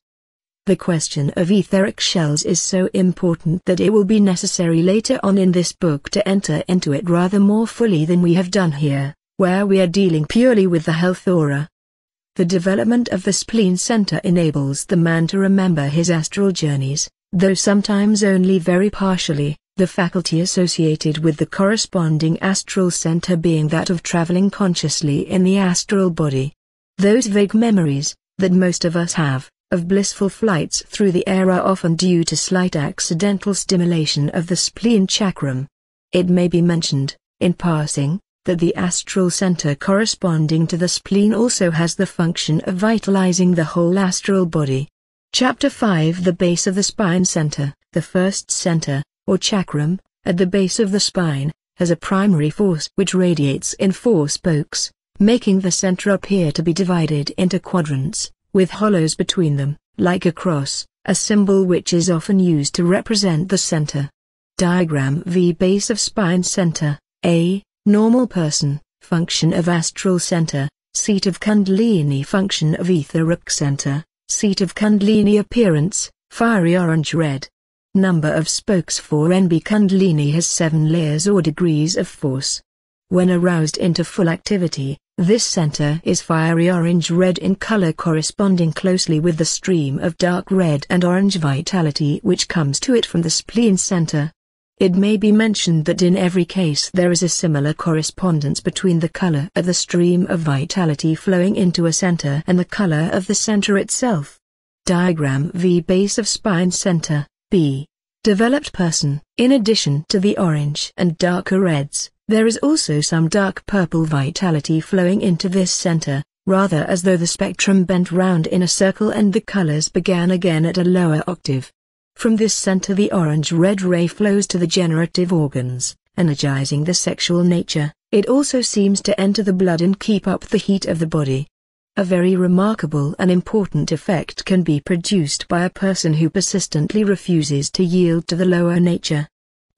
The question of etheric shells is so important that it will be necessary later on in this book to enter into it rather more fully than we have done here, where we are dealing purely with the health aura. The development of the spleen center enables the man to remember his astral journeys, though sometimes only very partially, the faculty associated with the corresponding astral center being that of traveling consciously in the astral body. Those vague memories, that most of us have, of blissful flights through the air are often due to slight accidental stimulation of the spleen chakram. It may be mentioned, in passing, that the astral center corresponding to the spleen also has the function of vitalizing the whole astral body. Chapter 5. The base of the spine center, the first center, or chakram, at the base of the spine, has a primary force which radiates in 4 spokes, making the center appear to be divided into quadrants, with hollows between them, like a cross, a symbol which is often used to represent the center. Diagram V. Base of spine center, A. Normal person, function of astral center, seat of Kundalini, function of etheric center, seat of Kundalini, appearance, fiery orange-red. Number of spokes 4. NB Kundalini has 7 layers or degrees of force. When aroused into full activity, this center is fiery orange-red in color, corresponding closely with the stream of dark red and orange vitality which comes to it from the spleen center. It may be mentioned that in every case there is a similar correspondence between the color of the stream of vitality flowing into a center and the color of the center itself. Diagram V. Base of spine center, B. Developed person. In addition to the orange and darker reds, there is also some dark purple vitality flowing into this center, rather as though the spectrum bent round in a circle and the colors began again at a lower octave. From this center the orange-red ray flows to the generative organs, energizing the sexual nature. It also seems to enter the blood and keep up the heat of the body. A very remarkable and important effect can be produced by a person who persistently refuses to yield to the lower nature.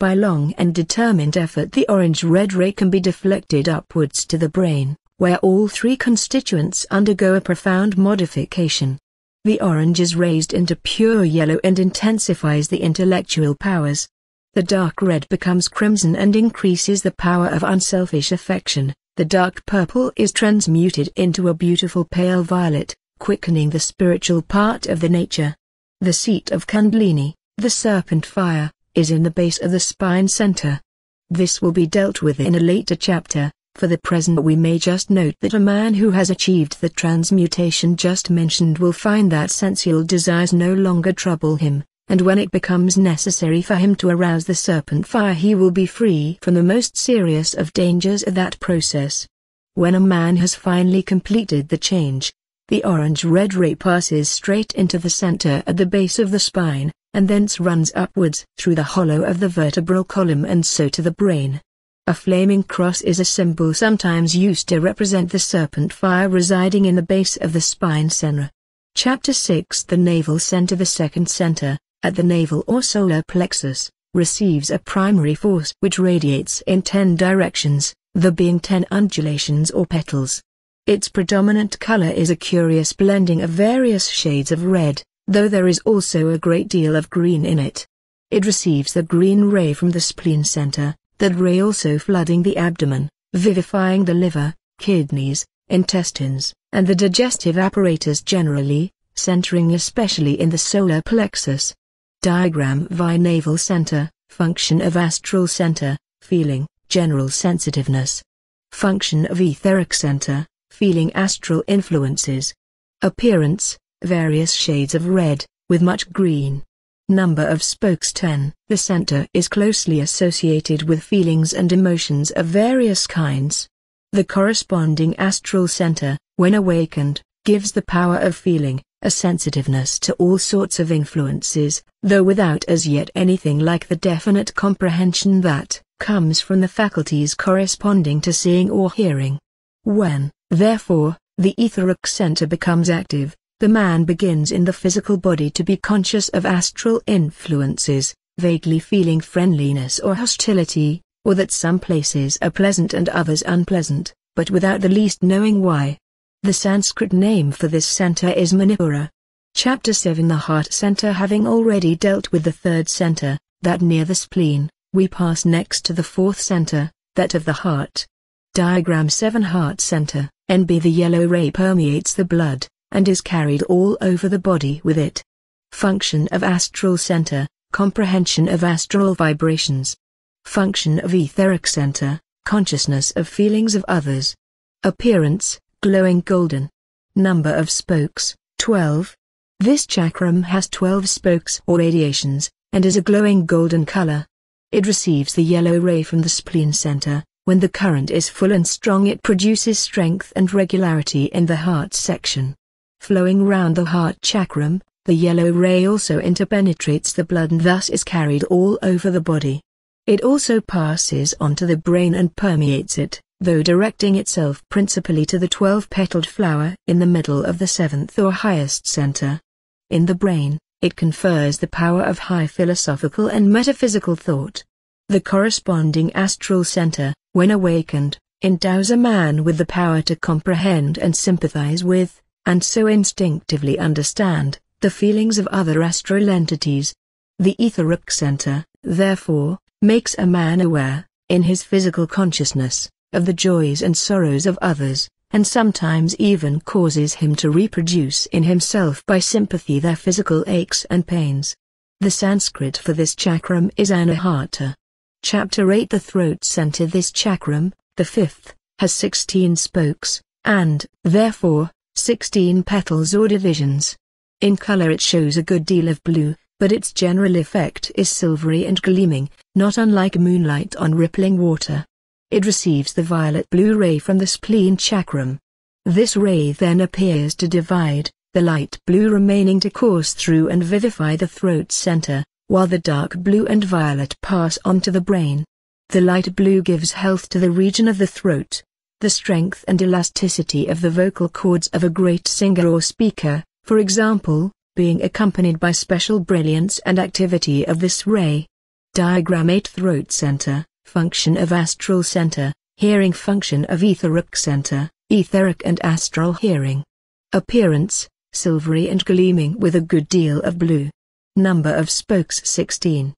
By long and determined effort the orange-red ray can be deflected upwards to the brain, where all 3 constituents undergo a profound modification. The orange is raised into pure yellow and intensifies the intellectual powers. The dark red becomes crimson and increases the power of unselfish affection, The dark purple is transmuted into a beautiful pale violet, quickening the spiritual part of the nature. The seat of Kundalini, the serpent fire, is in the base of the spine center. This will be dealt with in a later chapter. For the present we may just note that a man who has achieved the transmutation just mentioned will find that sensual desires no longer trouble him, and when it becomes necessary for him to arouse the serpent fire he will be free from the most serious of dangers of that process. When a man has finally completed the change, the orange-red ray passes straight into the center at the base of the spine, and thence runs upwards through the hollow of the vertebral column and so to the brain. A flaming cross is a symbol sometimes used to represent the serpent fire residing in the base of the spine center. Chapter 6. The navel center. The second center, at the navel or solar plexus, receives a primary force which radiates in 10 directions, there being 10 undulations or petals. Its predominant color is a curious blending of various shades of red, though there is also a great deal of green in it. It receives the green ray from the spleen center, that ray also flooding the abdomen, vivifying the liver, kidneys, intestines, and the digestive apparatus generally, centering especially in the solar plexus. Diagram VI. Navel center, function of astral center, feeling, general sensitiveness. Function of etheric center, feeling astral influences. Appearance, various shades of red, with much green. Number of spokes 10. The center is closely associated with feelings and emotions of various kinds. The corresponding astral center, when awakened, gives the power of feeling, a sensitiveness to all sorts of influences, though without as yet anything like the definite comprehension that comes from the faculties corresponding to seeing or hearing. When, therefore, the etheric center becomes active, the man begins in the physical body to be conscious of astral influences, vaguely feeling friendliness or hostility, or that some places are pleasant and others unpleasant, but without the least knowing why. The Sanskrit name for this center is Manipura. Chapter 7. The heart center. Having already dealt with the third center, that near the spleen, we pass next to the fourth center, that of the heart. Diagram 7. Heart center, NB. The yellow ray permeates the blood, and is carried all over the body with it. Function of astral center, comprehension of astral vibrations. Function of etheric center, consciousness of feelings of others. Appearance, glowing golden. Number of spokes, 12. This chakram has 12 spokes or radiations, and is a glowing golden color. It receives the yellow ray from the spleen center. When the current is full and strong it produces strength and regularity in the heart section. Flowing round the heart chakram, the yellow ray also interpenetrates the blood and thus is carried all over the body. It also passes onto the brain and permeates it, though directing itself principally to the 12-petaled flower in the middle of the seventh or highest center. In the brain, it confers the power of high philosophical and metaphysical thought. The corresponding astral center, when awakened, endows a man with the power to comprehend and sympathize with, and so instinctively understand, the feelings of other astral entities. The etheric center, therefore, makes a man aware, in his physical consciousness, of the joys and sorrows of others, and sometimes even causes him to reproduce in himself by sympathy their physical aches and pains. The Sanskrit for this chakram is Anahata. Chapter 8. The throat center. This chakram, the fifth, has 16 spokes, and, therefore, 16 petals or divisions. In color it shows a good deal of blue, but its general effect is silvery and gleaming, not unlike moonlight on rippling water. It receives the violet blue ray from the spleen chakram. This ray then appears to divide, the light blue remaining to course through and vivify the throat center, while the dark blue and violet pass on to the brain. The light blue gives health to the region of the throat, the strength and elasticity of the vocal cords of a great singer or speaker, for example, being accompanied by special brilliance and activity of this ray. Diagram 8. Throat center, function of astral center, hearing function of etheric center, etheric and astral hearing. Appearance, silvery and gleaming with a good deal of blue. Number of spokes 16.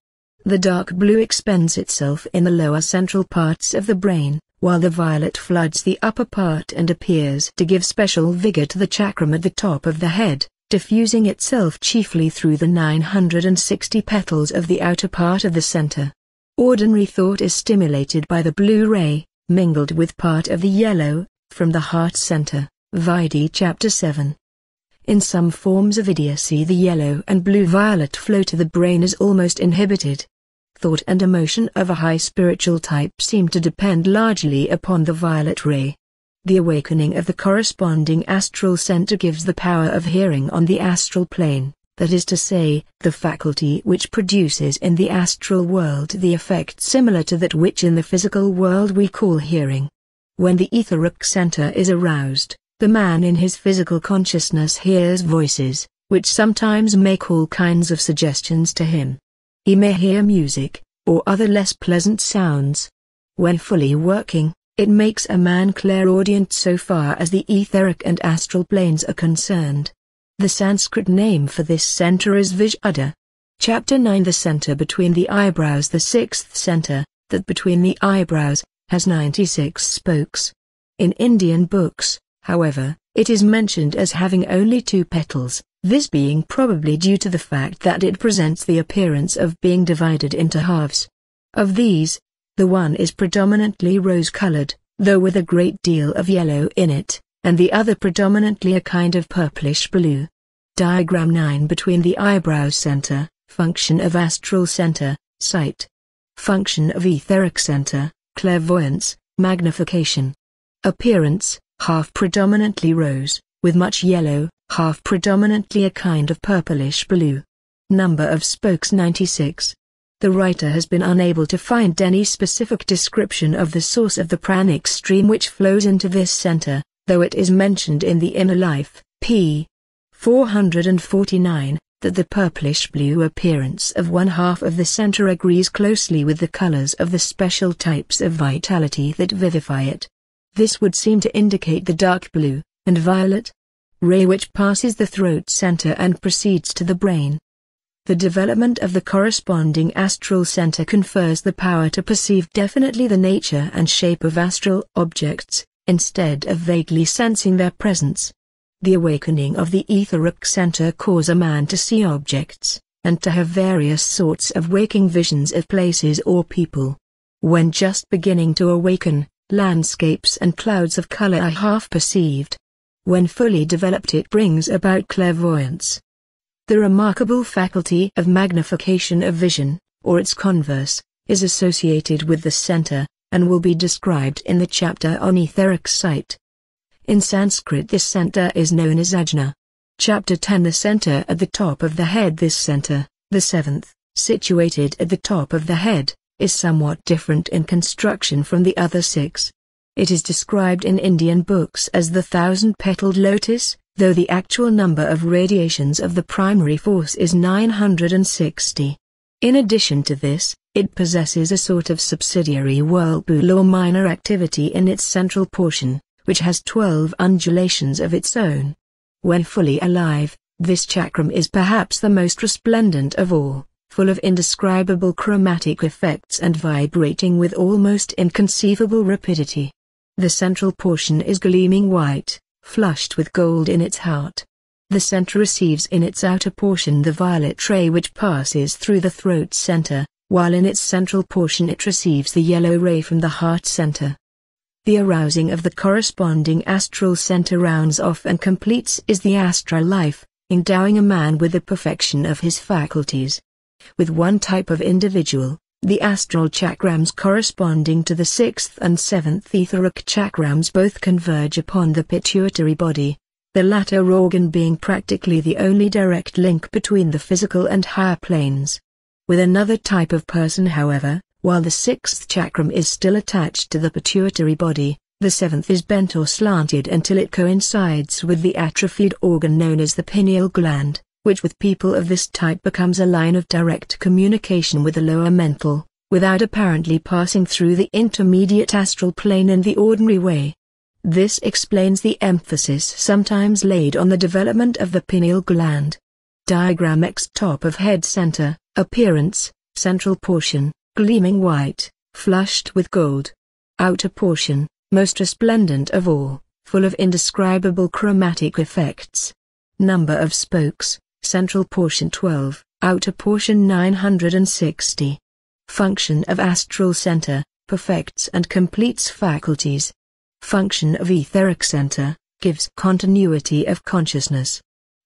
The dark blue expends itself in the lower central parts of the brain, while the violet floods the upper part and appears to give special vigor to the chakram at the top of the head, diffusing itself chiefly through the 960 petals of the outer part of the center. Ordinary thought is stimulated by the blue ray, mingled with part of the yellow, from the heart center, Vidi Chapter 7. In some forms of idiocy the yellow and blue-violet flow to the brain is almost inhibited. Thought and emotion of a high spiritual type seem to depend largely upon the violet ray. The awakening of the corresponding astral center gives the power of hearing on the astral plane, that is to say, the faculty which produces in the astral world the effect similar to that which in the physical world we call hearing. When the etheric center is aroused, the man in his physical consciousness hears voices, which sometimes make all kinds of suggestions to him. He may hear music, or other less pleasant sounds. When fully working, it makes a man clairaudient so far as the etheric and astral planes are concerned. The Sanskrit name for this center is Vishuddha. Chapter 9. The center between the eyebrows. The sixth center, that between the eyebrows, has 96 spokes. In Indian books, however, it is mentioned as having only 2 petals, this being probably due to the fact that it presents the appearance of being divided into halves. Of these, the one is predominantly rose-colored, though with a great deal of yellow in it, and the other predominantly a kind of purplish blue. Diagram 9. Between the eyebrows center, function of astral center, sight. Function of etheric center, clairvoyance, magnification. Appearance, half predominantly rose, with much yellow, half predominantly a kind of purplish blue. Number of spokes 96. The writer has been unable to find any specific description of the source of the pranic stream which flows into this center, though it is mentioned in the Inner Life, p. 449, that the purplish-blue appearance of one half of the center agrees closely with the colors of the special types of vitality that vivify it. This would seem to indicate the dark blue, and violet ray which passes the throat center and proceeds to the brain. The development of the corresponding astral center confers the power to perceive definitely the nature and shape of astral objects, instead of vaguely sensing their presence. The awakening of the etheric center causes a man to see objects, and to have various sorts of waking visions of places or people. When just beginning to awaken, landscapes and clouds of color are half perceived. When fully developed it brings about clairvoyance. The remarkable faculty of magnification of vision, or its converse, is associated with the center, and will be described in the chapter on etheric sight. In Sanskrit this center is known as ajna. Chapter 10. The center at the top of the head. This center, the seventh, situated at the top of the head, is somewhat different in construction from the other 6. It is described in Indian books as the 1,000-petaled lotus, though the actual number of radiations of the primary force is 960. In addition to this, it possesses a sort of subsidiary whirlpool or minor activity in its central portion, which has 12 undulations of its own. When fully alive, this chakram is perhaps the most resplendent of all, full of indescribable chromatic effects and vibrating with almost inconceivable rapidity. The central portion is gleaming white, flushed with gold in its heart. The center receives in its outer portion the violet ray which passes through the throat center, while in its central portion it receives the yellow ray from the heart center. The arousing of the corresponding astral center rounds off and completes is the astral life, endowing a man with the perfection of his faculties. With one type of individual, the astral chakrams corresponding to the 6th and 7th etheric chakrams both converge upon the pituitary body, the latter organ being practically the only direct link between the physical and higher planes. With another type of person, however, while the 6th chakram is still attached to the pituitary body, the 7th is bent or slanted until it coincides with the atrophied organ known as the pineal gland, which with people of this type becomes a line of direct communication with the lower mental, without apparently passing through the intermediate astral plane in the ordinary way. This explains the emphasis sometimes laid on the development of the pineal gland. Diagram X. Top of head center, appearance, Central portion, gleaming white, flushed with gold. Outer portion, most resplendent of all, full of indescribable chromatic effects. Number of spokes, central portion 12, outer portion 960. Function of astral center, perfects and completes faculties. Function of etheric center, gives continuity of consciousness.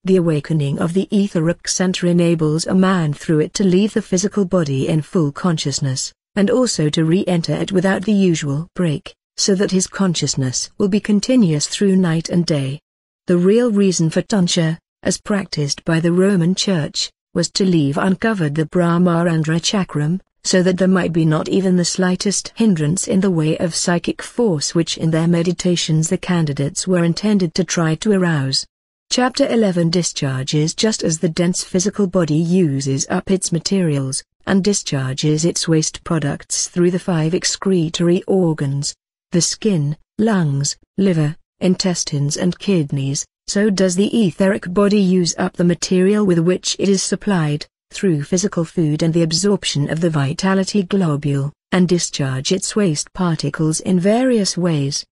The awakening of the etheric center enables a man through it to leave the physical body in full consciousness, and also to re-enter it without the usual break, so that his consciousness will be continuous through night and day. The real reason for tonsure, as practiced by the Roman Church, was to leave uncovered the Brahmarandra chakram, so that there might be not even the slightest hindrance in the way of psychic force which in their meditations the candidates were intended to try to arouse. Chapter 11 discharges. Just as the dense physical body uses up its materials, and discharges its waste products through the 5 excretory organs, the skin, lungs, liver, intestines and kidneys, so does the etheric body use up the material with which it is supplied, through physical food and the absorption of the vitality globule, and discharge its waste particles in various ways.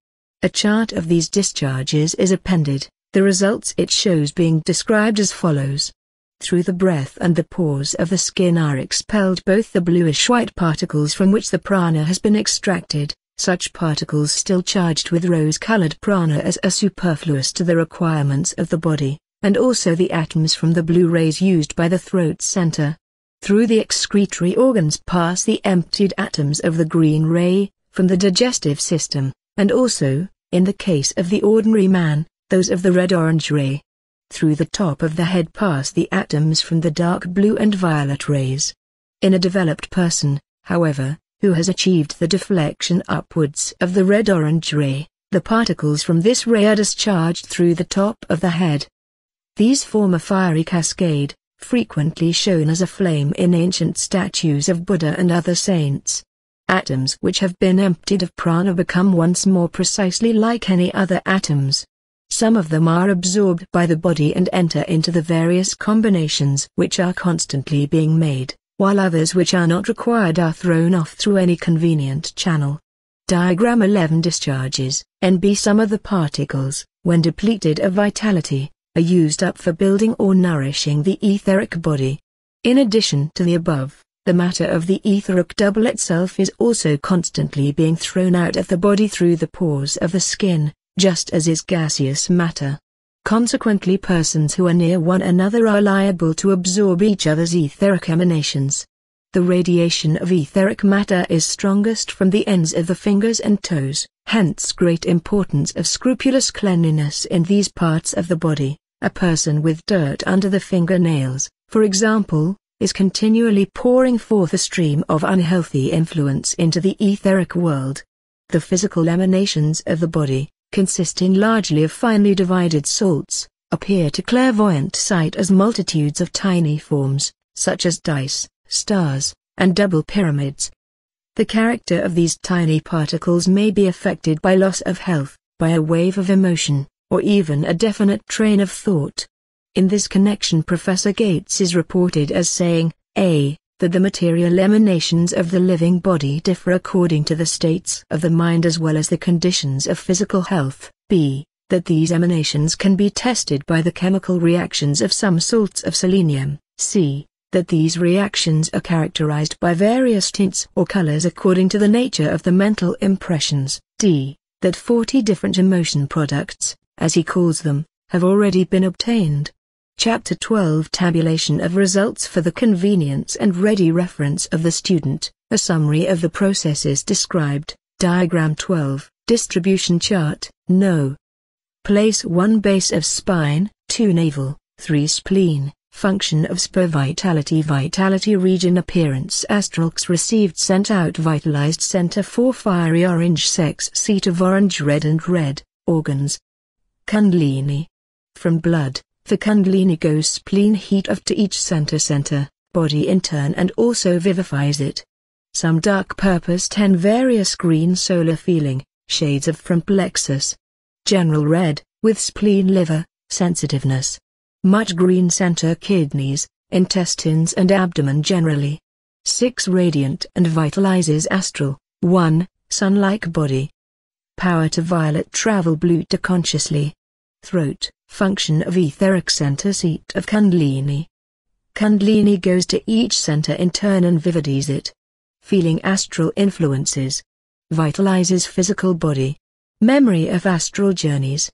A chart of these discharges is appended, the results it shows being described as follows. Through the breath and the pores of the skin are expelled both the bluish-white particles from which the prana has been extracted, such particles still charged with rose-colored prana as are superfluous to the requirements of the body, and also the atoms from the blue rays used by the throat center. Through the excretory organs pass the emptied atoms of the green ray, from the digestive system, and also, in the case of the ordinary man, those of the red-orange ray. Through the top of the head pass the atoms from the dark blue and violet rays. In a developed person, however, who has achieved the deflection upwards of the red-orange ray, the particles from this ray are discharged through the top of the head. These form a fiery cascade, frequently shown as a flame in ancient statues of Buddha and other saints. Atoms which have been emptied of prana become once more precisely like any other atoms. Some of them are absorbed by the body and enter into the various combinations which are constantly being made, while others which are not required are thrown off through any convenient channel. Diagram 11 discharges, NB. Some of the particles, when depleted of vitality, are used up for building or nourishing the etheric body. In addition to the above, the matter of the etheric double itself is also constantly being thrown out of the body through the pores of the skin, just as is gaseous matter. Consequently, persons who are near one another are liable to absorb each other's etheric emanations. The radiation of etheric matter is strongest from the ends of the fingers and toes, hence great importance of scrupulous cleanliness in these parts of the body. A person with dirt under the fingernails, for example, is continually pouring forth a stream of unhealthy influence into the etheric world. The physical emanations of the body, consisting largely of finely divided salts, appear to clairvoyant sight as multitudes of tiny forms, such as dice, stars, and double pyramids. The character of these tiny particles may be affected by loss of health, by a wave of emotion, or even a definite train of thought. In this connection, Professor Gates is reported as saying, a. that the material emanations of the living body differ according to the states of the mind as well as the conditions of physical health, b. that these emanations can be tested by the chemical reactions of some salts of selenium, c. that these reactions are characterized by various tints or colors according to the nature of the mental impressions, d. that 40 different emotion products, as he calls them, have already been obtained. Chapter 12 Tabulation of results for the convenience and ready reference of the student, a summary of the processes described, Diagram 12, Distribution Chart, No. Place 1 Base of spine, 2 Navel, 3 Spleen, Function of spur Vitality region Appearance Astralx received sent out Vitalized center 4 Fiery orange sex seat of orange red and red, organs. Kundalini. From blood. For Kundalini goes spleen heat of to each center, body in turn and also vivifies it. Some dark purpose 10 various green solar feeling, shades of front plexus. General red, with spleen liver, sensitiveness. Much green center kidneys, intestines and abdomen generally. 6. Radiant and vitalizes astral. 1. Sun-like body. Power to violet travel blue to consciously. Throat, function of etheric center seat of Kundalini. Kundalini goes to each center in turn and vividies it. Feeling astral influences. Vitalizes physical body. Memory of astral journeys.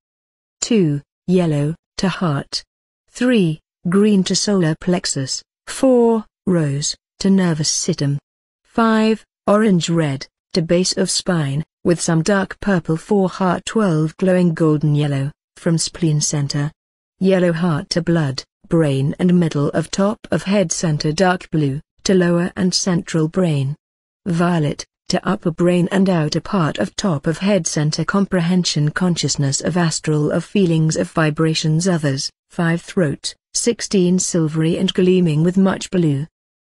2. Yellow, to heart. 3. Green to solar plexus. 4. Rose, to nervous system. 5. Orange-red, to base of spine, with some dark purple for heart. 12. Glowing golden yellow, from spleen center. Yellow heart to blood, brain and middle of top of head center. Dark blue, to lower and central brain. Violet, to upper brain and outer part of top of head center. Comprehension, consciousness of astral, of feelings, of vibrations. Others. 5. Throat, 16. Silvery and gleaming with much blue.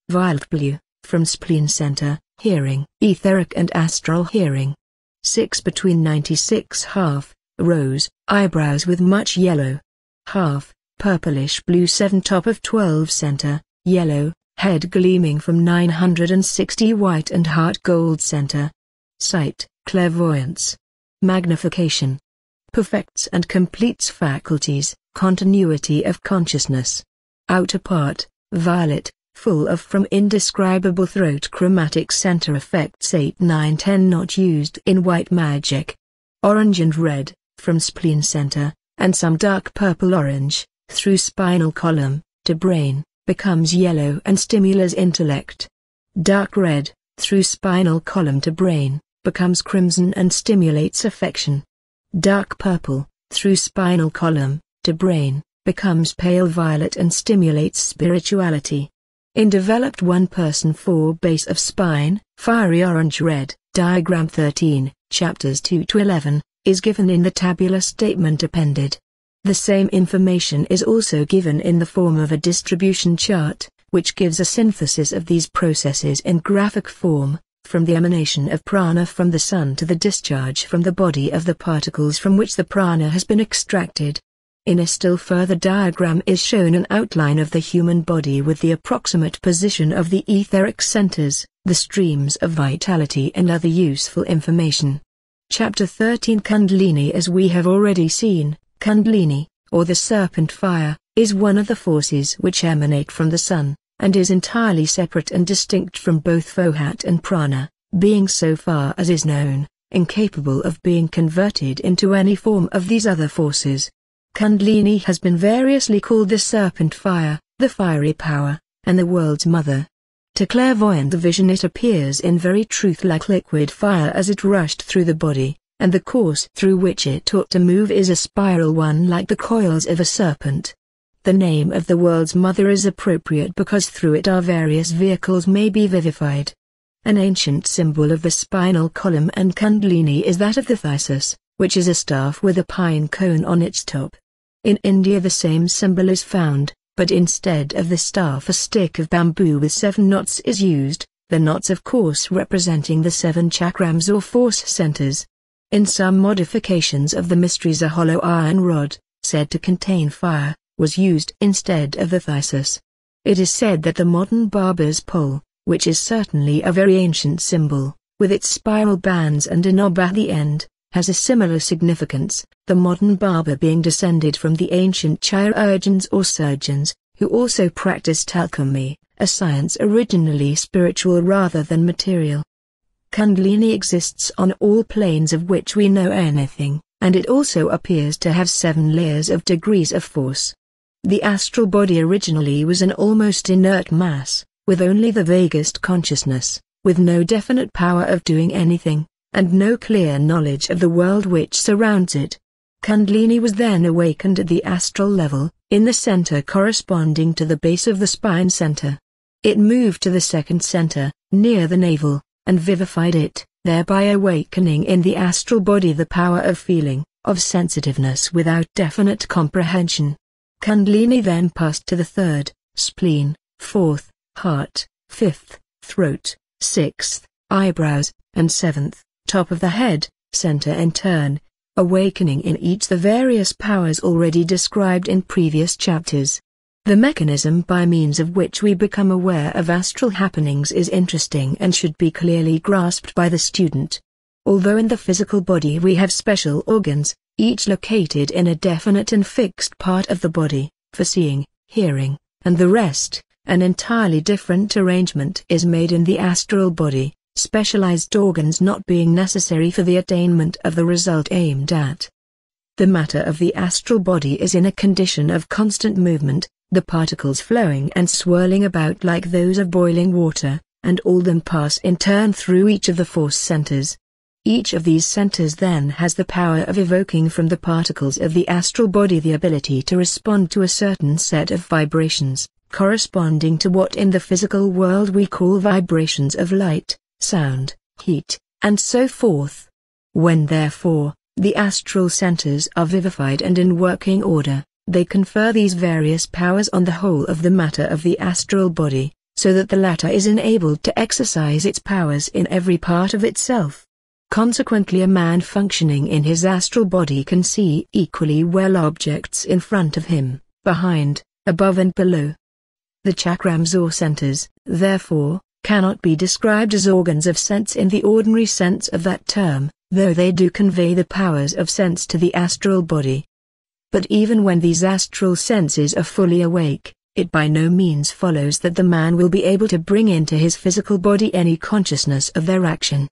Violet blue, from spleen center, hearing. Etheric and astral hearing. 6. Between 96. Half, rose, eyebrows with much yellow. Half, purplish blue. 7. Top of 12 center, yellow, head gleaming from 960. White and heart gold center. Sight, clairvoyance. Magnification. Perfects and completes faculties, continuity of consciousness. Outer part, violet, full of from indescribable. Throat, chromatic center effects. 8, 9, 10. Not used in white magic. Orange and red, from spleen center, and some dark purple orange, through spinal column, to brain, becomes yellow and stimulates intellect. Dark red, through spinal column to brain, becomes crimson and stimulates affection. Dark purple, through spinal column, to brain, becomes pale violet and stimulates spirituality. In developed 1 person 4 base of spine, fiery orange-red. Diagram 13, chapters 2 to 11, is given in the tabular statement appended. The same information is also given in the form of a distribution chart, which gives a synthesis of these processes in graphic form, from the emanation of prana from the sun to the discharge from the body of the particles from which the prana has been extracted. In a still further diagram is shown an outline of the human body with the approximate position of the etheric centers, the streams of vitality and other useful information. Chapter 13. Kundalini. As we have already seen, Kundalini, or the serpent fire, is one of the forces which emanate from the sun, and is entirely separate and distinct from both Fohat and Prana, being so far as is known, incapable of being converted into any form of these other forces. Kundalini has been variously called the serpent fire, the fiery power, and the world's mother. To clairvoyant vision it appears in very truth like liquid fire as it rushed through the body, and the course through which it ought to move is a spiral one like the coils of a serpent. The name of the world's mother is appropriate because through it our various vehicles may be vivified. An ancient symbol of the spinal column and Kundalini is that of the thysus, which is a staff with a pine cone on its top. In India the same symbol is found, but instead of the staff a stick of bamboo with 7 knots is used, the knots of course representing the 7 chakrams or force centers. In some modifications of the mysteries a hollow iron rod, said to contain fire, was used instead of the thysus. It is said that the modern barber's pole, which is certainly a very ancient symbol, with its spiral bands and a knob at the end, has a similar significance, the modern barber being descended from the ancient chirurgeons or surgeons, who also practiced alchemy, a science originally spiritual rather than material. Kundalini exists on all planes of which we know anything, and it also appears to have 7 layers of degrees of force. The astral body originally was an almost inert mass, with only the vaguest consciousness, with no definite power of doing anything, and no clear knowledge of the world which surrounds it. Kundalini was then awakened at the astral level, in the center corresponding to the base of the spine center. It moved to the second center, near the navel, and vivified it, thereby awakening in the astral body the power of feeling, of sensitiveness without definite comprehension. Kundalini then passed to the 3rd, spleen, 4th, heart, 5th, throat, 6th, eyebrows, and 7th, top of the head, center in turn, awakening in each the various powers already described in previous chapters. The mechanism by means of which we become aware of astral happenings is interesting and should be clearly grasped by the student. Although in the physical body we have special organs, each located in a definite and fixed part of the body, for seeing, hearing, and the rest, an entirely different arrangement is made in the astral body, specialized organs not being necessary for the attainment of the result aimed at. The matter of the astral body is in a condition of constant movement, the particles flowing and swirling about like those of boiling water, and all them pass in turn through each of the force centers. Each of these centers then has the power of evoking from the particles of the astral body the ability to respond to a certain set of vibrations, corresponding to what in the physical world we call vibrations of light, sound, heat, and so forth. When therefore, the astral centers are vivified and in working order, they confer these various powers on the whole of the matter of the astral body, so that the latter is enabled to exercise its powers in every part of itself. Consequently, a man functioning in his astral body can see equally well objects in front of him, behind, above and below. The chakrams or centers, therefore, cannot be described as organs of sense in the ordinary sense of that term, though they do convey the powers of sense to the astral body. But even when these astral senses are fully awake, it by no means follows that the man will be able to bring into his physical body any consciousness of their action.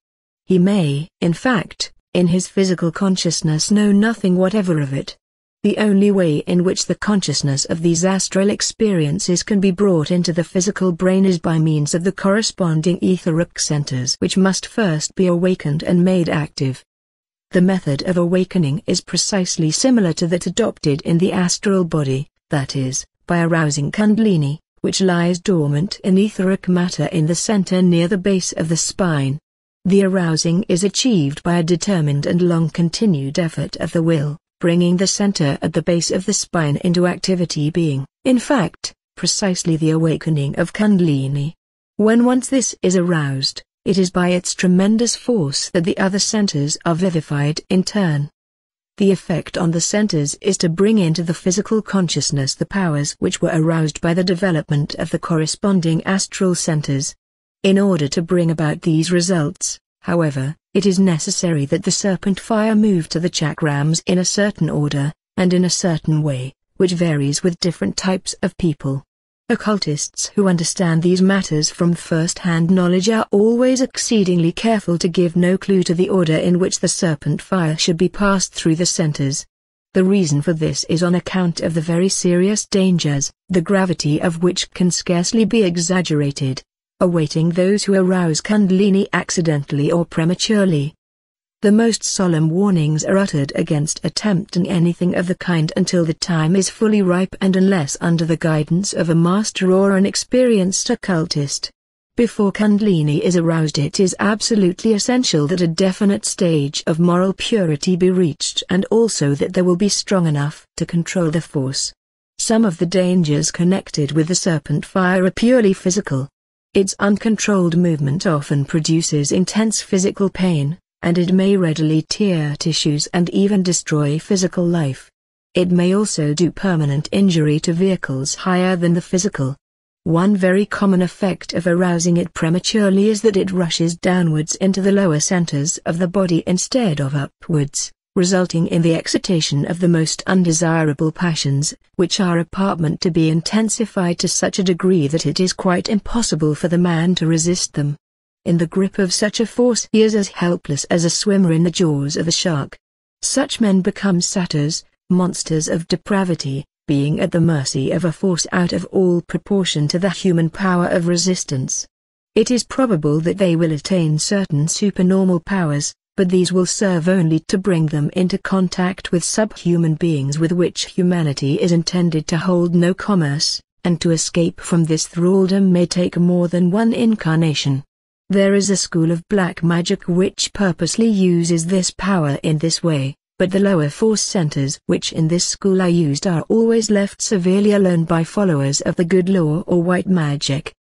He may, in fact, in his physical consciousness know nothing whatever of it. The only way in which the consciousness of these astral experiences can be brought into the physical brain is by means of the corresponding etheric centers, which must first be awakened and made active. The method of awakening is precisely similar to that adopted in the astral body, that is, by arousing Kundalini, which lies dormant in etheric matter in the center near the base of the spine. The arousing is achieved by a determined and long-continued effort of the will, bringing the center at the base of the spine into activity, being, in fact, precisely the awakening of Kundalini. When once this is aroused, it is by its tremendous force that the other centers are vivified in turn. The effect on the centers is to bring into the physical consciousness the powers which were aroused by the development of the corresponding astral centers. In order to bring about these results, however, it is necessary that the serpent fire move to the chakrams in a certain order, and in a certain way, which varies with different types of people. Occultists who understand these matters from first-hand knowledge are always exceedingly careful to give no clue to the order in which the serpent fire should be passed through the centers. The reason for this is on account of the very serious dangers, the gravity of which can scarcely be exaggerated, awaiting those who arouse Kundalini accidentally or prematurely. The most solemn warnings are uttered against attempting anything of the kind until the time is fully ripe, and unless under the guidance of a master or an experienced occultist. Before Kundalini is aroused, it is absolutely essential that a definite stage of moral purity be reached, and also that there will be strong enough to control the force. Some of the dangers connected with the serpent fire are purely physical. Its uncontrolled movement often produces intense physical pain, and it may readily tear tissues and even destroy physical life. It may also do permanent injury to vehicles higher than the physical. One very common effect of arousing it prematurely is that it rushes downwards into the lower centers of the body instead of upwards, resulting in the excitation of the most undesirable passions, which are apartment to be intensified to such a degree that it is quite impossible for the man to resist them. In the grip of such a force he is as helpless as a swimmer in the jaws of a shark. Such men become satyrs, monsters of depravity, being at the mercy of a force out of all proportion to the human power of resistance. It is probable that they will attain certain supernormal powers, but these will serve only to bring them into contact with subhuman beings with which humanity is intended to hold no commerce, and to escape from this thraldom may take more than one incarnation. There is a school of black magic which purposely uses this power in this way, but the lower force centers which in this school are used are always left severely alone by followers of the good law or white magic.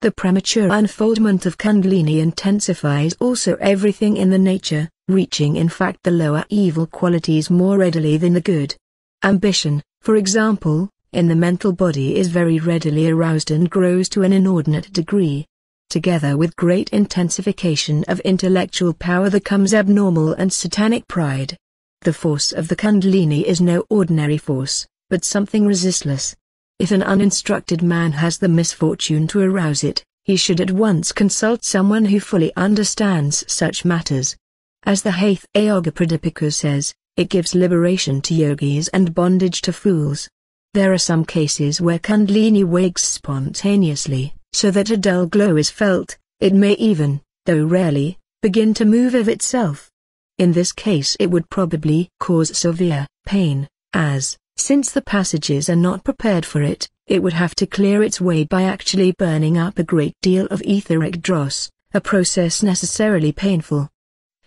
The premature unfoldment of Kundalini intensifies also everything in the nature, reaching in fact the lower evil qualities more readily than the good. Ambition, for example, in the mental body is very readily aroused and grows to an inordinate degree. Together with great intensification of intellectual power there comes abnormal and satanic pride. The force of the Kundalini is no ordinary force, but something resistless. If an uninstructed man has the misfortune to arouse it, he should at once consult someone who fully understands such matters. As the Hatha Yoga Pradipika says, it gives liberation to yogis and bondage to fools. There are some cases where Kundalini wakes spontaneously, so that a dull glow is felt. It may even, though rarely, begin to move of itself. In this case it would probably cause severe pain, as, since the passages are not prepared for it, it would have to clear its way by actually burning up a great deal of etheric dross, a process necessarily painful.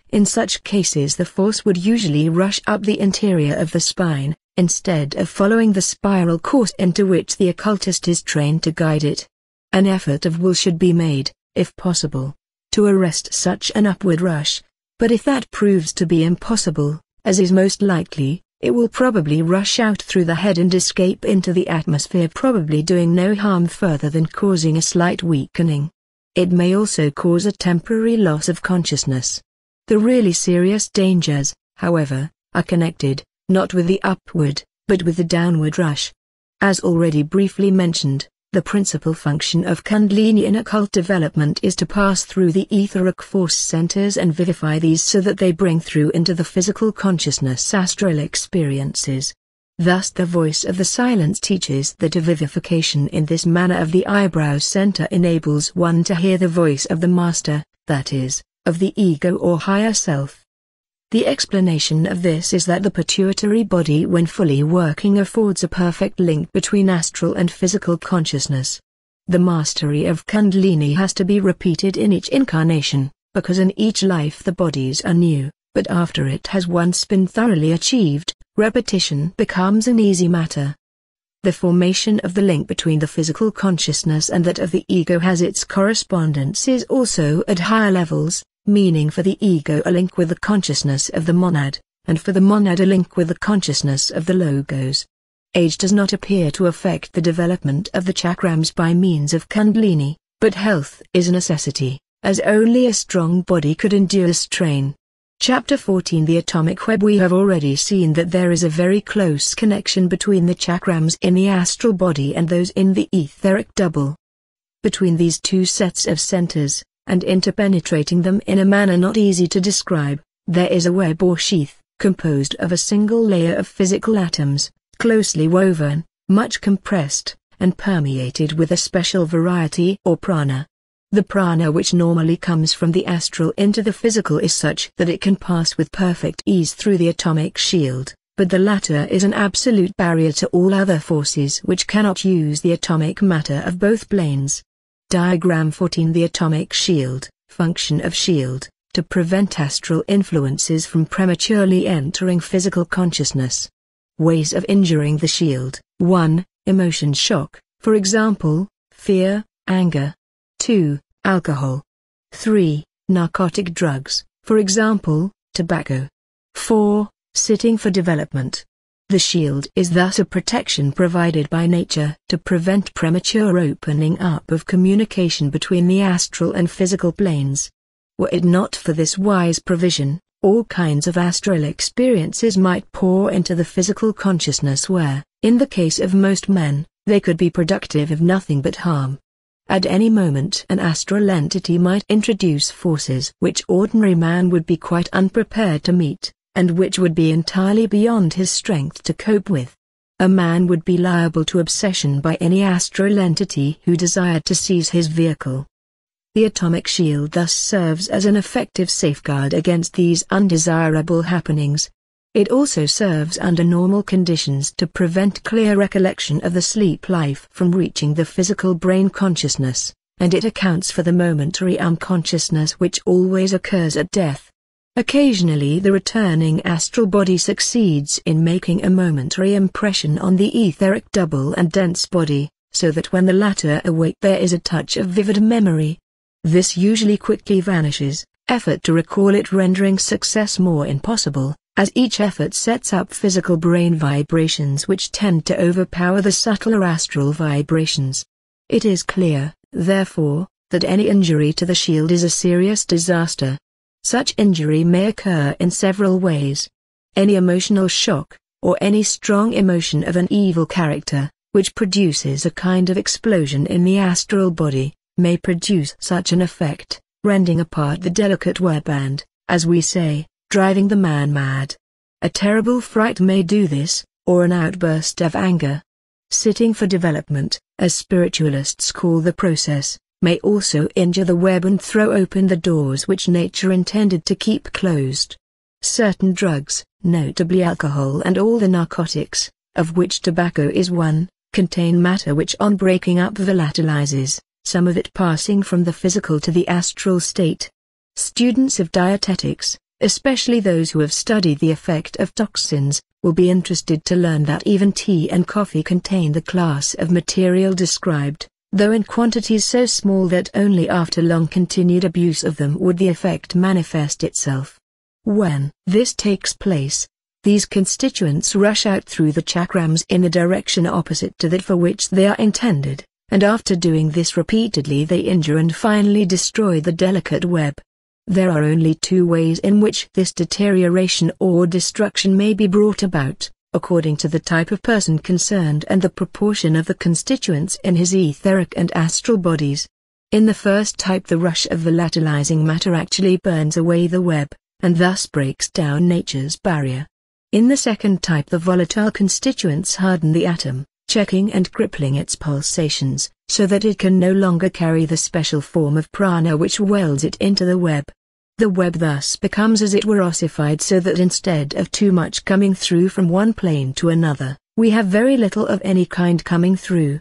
In such cases the force would usually rush up the interior of the spine, instead of following the spiral course into which the occultist is trained to guide it. An effort of will should be made, if possible, to arrest such an upward rush, but if that proves to be impossible, as is most likely, it will probably rush out through the head and escape into the atmosphere, probably doing no harm further than causing a slight weakening. It may also cause a temporary loss of consciousness. The really serious dangers, however, are connected, not with the upward, but with the downward rush. As already briefly mentioned, the principal function of Kundalini in occult development is to pass through the etheric force centers and vivify these so that they bring through into the physical consciousness astral experiences. Thus the voice of the silence teaches that a vivification in this manner of the eyebrow center enables one to hear the voice of the master, that is, of the ego or higher self. The explanation of this is that the pituitary body when fully working affords a perfect link between astral and physical consciousness. The mastery of Kundalini has to be repeated in each incarnation, because in each life the bodies are new, but after it has once been thoroughly achieved, repetition becomes an easy matter. The formation of the link between the physical consciousness and that of the ego has its correspondences also at higher levels, meaning for the ego a link with the consciousness of the monad, and for the monad a link with the consciousness of the logos. Age does not appear to affect the development of the chakrams by means of Kundalini, but health is a necessity, as only a strong body could endure strain. Chapter 14 The Atomic Web. We have already seen that there is a very close connection between the chakrams in the astral body and those in the etheric double. Between these two sets of centers, and interpenetrating them in a manner not easy to describe, there is a web or sheath, composed of a single layer of physical atoms, closely woven, much compressed, and permeated with a special variety or prana. The prana which normally comes from the astral into the physical is such that it can pass with perfect ease through the atomic shield, but the latter is an absolute barrier to all other forces which cannot use the atomic matter of both planes. Diagram 14 The atomic shield. Function of shield, to prevent astral influences from prematurely entering physical consciousness. Ways of injuring the shield. 1. Emotion shock, for example, fear, anger. 2. Alcohol. 3. Narcotic drugs, for example, tobacco. 4. Sitting for development. The shield is thus a protection provided by nature to prevent premature opening up of communication between the astral and physical planes. Were it not for this wise provision, all kinds of astral experiences might pour into the physical consciousness where, in the case of most men, they could be productive of nothing but harm. At any moment an astral entity might introduce forces which ordinary man would be quite unprepared to meet, and which would be entirely beyond his strength to cope with. A man would be liable to obsession by any astral entity who desired to seize his vehicle. The atomic shield thus serves as an effective safeguard against these undesirable happenings. It also serves under normal conditions to prevent clear recollection of the sleep life from reaching the physical brain consciousness, and it accounts for the momentary unconsciousness which always occurs at death. Occasionally the returning astral body succeeds in making a momentary impression on the etheric double and dense body, so that when the latter awake there is a touch of vivid memory. This usually quickly vanishes, effort to recall it rendering success more impossible, as each effort sets up physical brain vibrations which tend to overpower the subtler astral vibrations. It is clear, therefore, that any injury to the shield is a serious disaster. Such injury may occur in several ways. Any emotional shock, or any strong emotion of an evil character, which produces a kind of explosion in the astral body, may produce such an effect, rending apart the delicate web and, as we say, driving the man mad. A terrible fright may do this, or an outburst of anger. Sitting for development, as spiritualists call the process, may also injure the web and throw open the doors which nature intended to keep closed. Certain drugs, notably alcohol and all the narcotics, of which tobacco is one, contain matter which on breaking up volatilizes, some of it passing from the physical to the astral state. Students of dietetics, especially those who have studied the effect of toxins, will be interested to learn that even tea and coffee contain the class of material described, though in quantities so small that only after long continued abuse of them would the effect manifest itself. When this takes place, these constituents rush out through the chakrams in the direction opposite to that for which they are intended, and after doing this repeatedly they injure and finally destroy the delicate web. There are only two ways in which this deterioration or destruction may be brought about, according to the type of person concerned and the proportion of the constituents in his etheric and astral bodies. In the first type the rush of volatilizing matter actually burns away the web, and thus breaks down nature's barrier. In the second type the volatile constituents harden the atom, checking and crippling its pulsations, so that it can no longer carry the special form of prana which welds it into the web. The web thus becomes as it were ossified so that instead of too much coming through from one plane to another, we have very little of any kind coming through.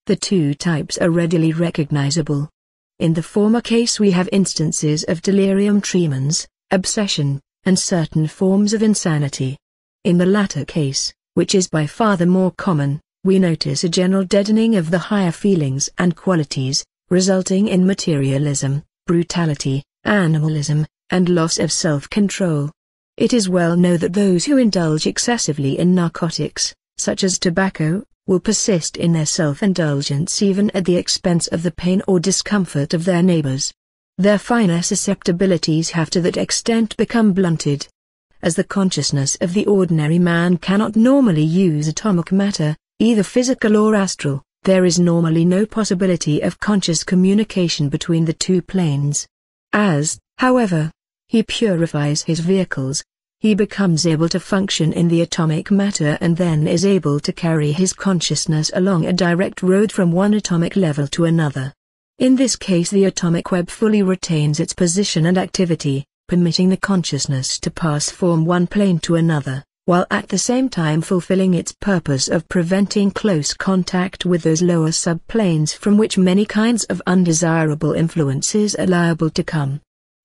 The two types are readily recognizable. In the former case we have instances of delirium tremens, obsession, and certain forms of insanity. In the latter case, which is by far the more common, we notice a general deadening of the higher feelings and qualities, resulting in materialism, brutality, animalism, and loss of self-control. It is well known that those who indulge excessively in narcotics, such as tobacco, will persist in their self-indulgence even at the expense of the pain or discomfort of their neighbors. Their finer susceptibilities have to that extent become blunted. As the consciousness of the ordinary man cannot normally use atomic matter, either physical or astral, there is normally no possibility of conscious communication between the two planes. As, however, he purifies his vehicles, he becomes able to function in the atomic matter and then is able to carry his consciousness along a direct road from one atomic level to another. In this case the atomic web fully retains its position and activity, permitting the consciousness to pass from one plane to another, while at the same time fulfilling its purpose of preventing close contact with those lower subplanes from which many kinds of undesirable influences are liable to come.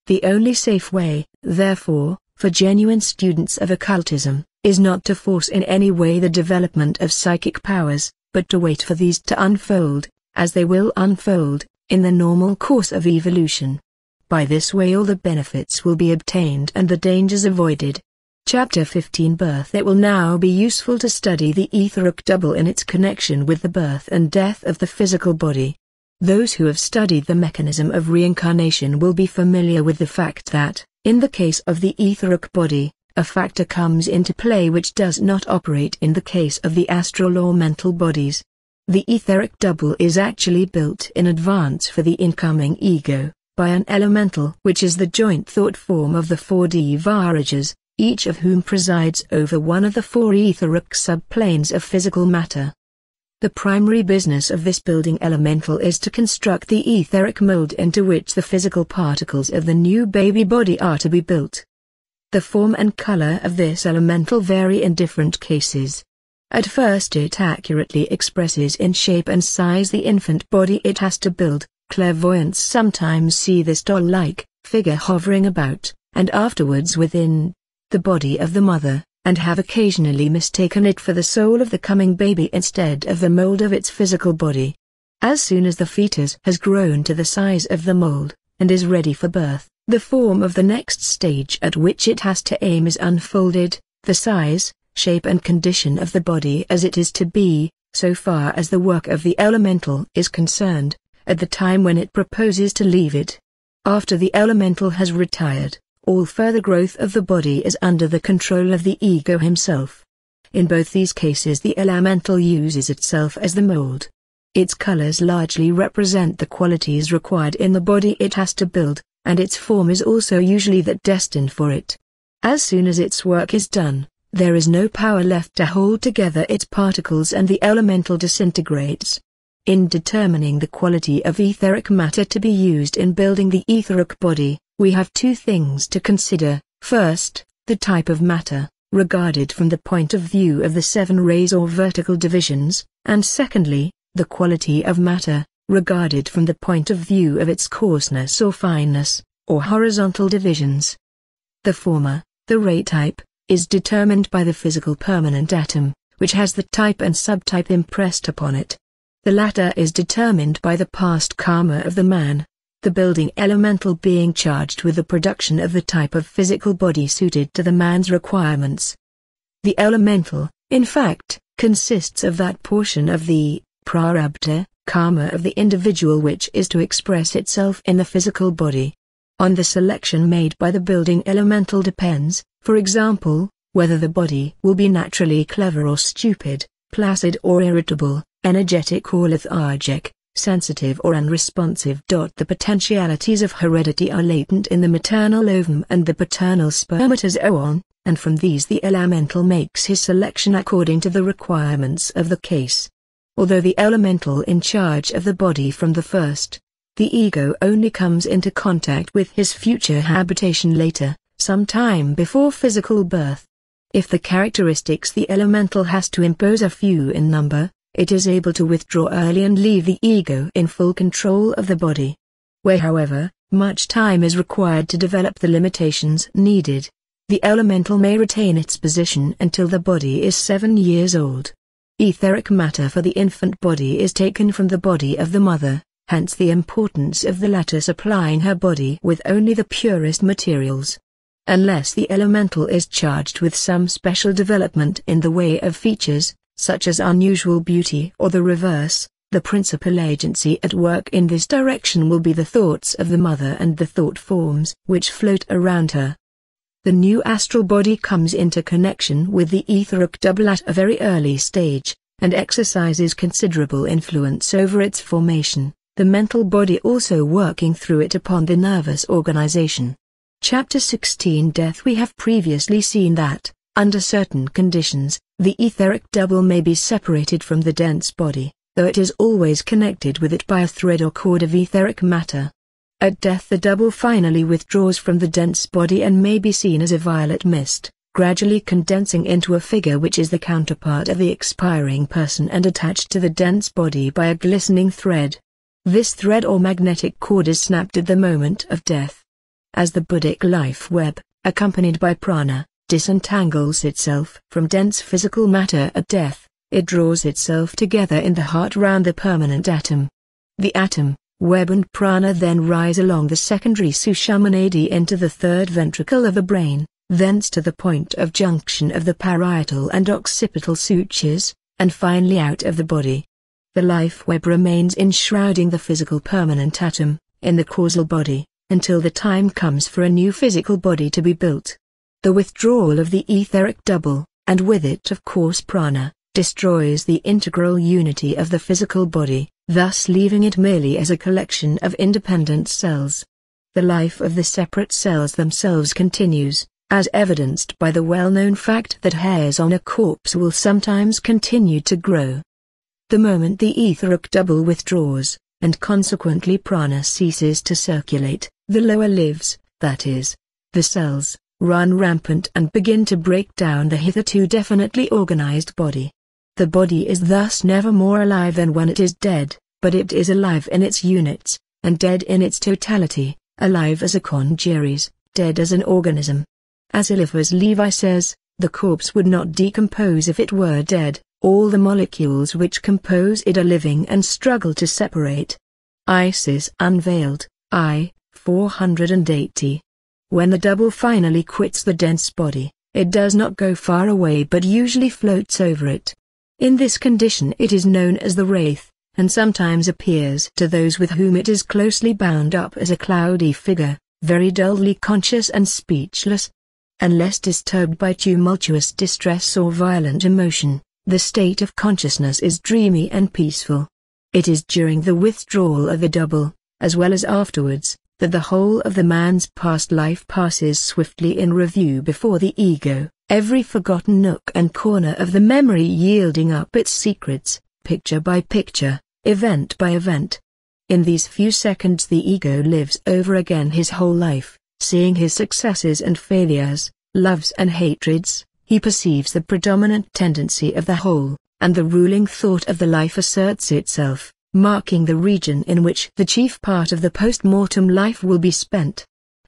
The only safe way, therefore, for genuine students of occultism, is not to force in any way the development of psychic powers, but to wait for these to unfold, as they will unfold, in the normal course of evolution. By this way all the benefits will be obtained and the dangers avoided. Chapter 15 Birth. It will now be useful to study the etheric double in its connection with the birth and death of the physical body. Those who have studied the mechanism of reincarnation will be familiar with the fact that, in the case of the etheric body, a factor comes into play which does not operate in the case of the astral or mental bodies. The etheric double is actually built in advance for the incoming ego, by an elemental which is the joint thought form of the 4D Virajas, each of whom presides over one of the four etheric subplanes of physical matter. The primary business of this building elemental is to construct the etheric mold into which the physical particles of the new baby body are to be built. The form and color of this elemental vary in different cases. At first it accurately expresses in shape and size the infant body it has to build. Clairvoyants sometimes see this doll-like figure hovering about, and afterwards within the body of the mother, and have occasionally mistaken it for the soul of the coming baby instead of the mold of its physical body. As soon as the fetus has grown to the size of the mold, and is ready for birth, The form of the next stage at which it has to aim is unfolded, the size, shape and condition of the body as it is to be, so far as the work of the elemental is concerned, at the time when it proposes to leave it. After the elemental has retired, all further growth of the body is under the control of the ego himself. In both these cases the elemental uses itself as the mold. Its colors largely represent the qualities required in the body it has to build, and its form is also usually that destined for it. As soon as its work is done, there is no power left to hold together its particles and the elemental disintegrates. In determining the quality of etheric matter to be used in building the etheric body, we have two things to consider. First, the type of matter, regarded from the point of view of the 7 rays or vertical divisions, and secondly, the quality of matter, regarded from the point of view of its coarseness or fineness, or horizontal divisions. The former, the ray type, is determined by the physical permanent atom, which has the type and subtype impressed upon it. The latter is determined by the past karma of the man, the building elemental being charged with the production of the type of physical body suited to the man's requirements. The elemental, in fact, consists of that portion of the prarabdha karma of the individual which is to express itself in the physical body. On the selection made by the building elemental depends, for example, whether the body will be naturally clever or stupid, placid or irritable, energetic or lethargic, sensitive or unresponsive. The potentialities of heredity are latent in the maternal ovum and the paternal spermatozoon, and from these the elemental makes his selection according to the requirements of the case. Although the elemental in charge of the body from the first, the ego only comes into contact with his future habitation later, some time before physical birth. If the characteristics the elemental has to impose are few in number, it is able to withdraw early and leave the ego in full control of the body. Where however, much time is required to develop the limitations needed, the elemental may retain its position until the body is 7 years old. Etheric matter for the infant body is taken from the body of the mother, hence the importance of the latter supplying her body with only the purest materials. Unless the elemental is charged with some special development in the way of features, such as unusual beauty or the reverse, the principal agency at work in this direction will be the thoughts of the mother and the thought forms which float around her. The new astral body comes into connection with the etheric double at a very early stage, and exercises considerable influence over its formation, the mental body also working through it upon the nervous organization. Chapter 16 Death. We have previously seen that, under certain conditions, the etheric double may be separated from the dense body, though it is always connected with it by a thread or cord of etheric matter. At death the double finally withdraws from the dense body and may be seen as a violet mist, gradually condensing into a figure which is the counterpart of the expiring person and attached to the dense body by a glistening thread. This thread or magnetic cord is snapped at the moment of death. As the Buddhic life web, accompanied by prana, disentangles itself from dense physical matter at death, it draws itself together in the heart round the permanent atom. The atom, web and prana then rise along the secondary sushumna nadi into the third ventricle of the brain, thence to the point of junction of the parietal and occipital sutures, and finally out of the body. The life web remains enshrouding the physical permanent atom, in the causal body, until the time comes for a new physical body to be built. The withdrawal of the etheric double, and with it of course prana, destroys the integral unity of the physical body, thus leaving it merely as a collection of independent cells. The life of the separate cells themselves continues, as evidenced by the well-known fact that hairs on a corpse will sometimes continue to grow. The moment the etheric double withdraws, and consequently prana ceases to circulate, the lower lives, that is, the cells, run rampant and begin to break down the hitherto definitely organized body. The body is thus never more alive than when it is dead, but it is alive in its units, and dead in its totality, alive as a congeries, dead as an organism. As Eliphas Levi says, the corpse would not decompose if it were dead, all the molecules which compose it are living and struggle to separate. Isis Unveiled, I, 480. When the double finally quits the dense body, it does not go far away but usually floats over it. In this condition it is known as the wraith, and sometimes appears to those with whom it is closely bound up as a cloudy figure, very dully conscious and speechless. Unless disturbed by tumultuous distress or violent emotion, the state of consciousness is dreamy and peaceful. It is during the withdrawal of the double, as well as afterwards, that the whole of the man's past life passes swiftly in review before the ego, every forgotten nook and corner of the memory yielding up its secrets, picture by picture, event by event. In these few seconds the ego lives over again his whole life, seeing his successes and failures, loves and hatreds. He perceives the predominant tendency of the whole, and the ruling thought of the life asserts itself, marking the region in which the chief part of the post-mortem life will be spent.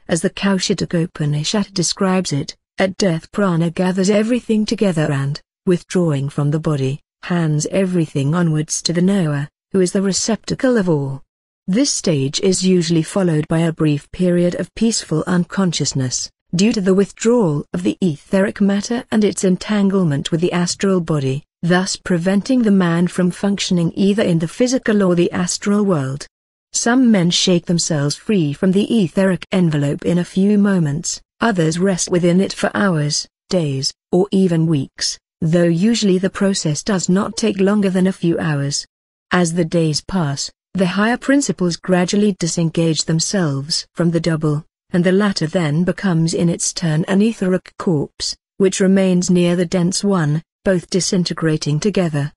As the Kaushitaka describes it, at death prana gathers everything together and, withdrawing from the body, hands everything onwards to the knower, who is the receptacle of all. This stage is usually followed by a brief period of peaceful unconsciousness, due to the withdrawal of the etheric matter and its entanglement with the astral body, thus preventing the man from functioning either in the physical or the astral world. Some men shake themselves free from the etheric envelope in a few moments, others rest within it for hours, days, or even weeks, though usually the process does not take longer than a few hours. As the days pass, the higher principles gradually disengage themselves from the double, and the latter then becomes in its turn an etheric corpse, which remains near the dense one, both disintegrating together.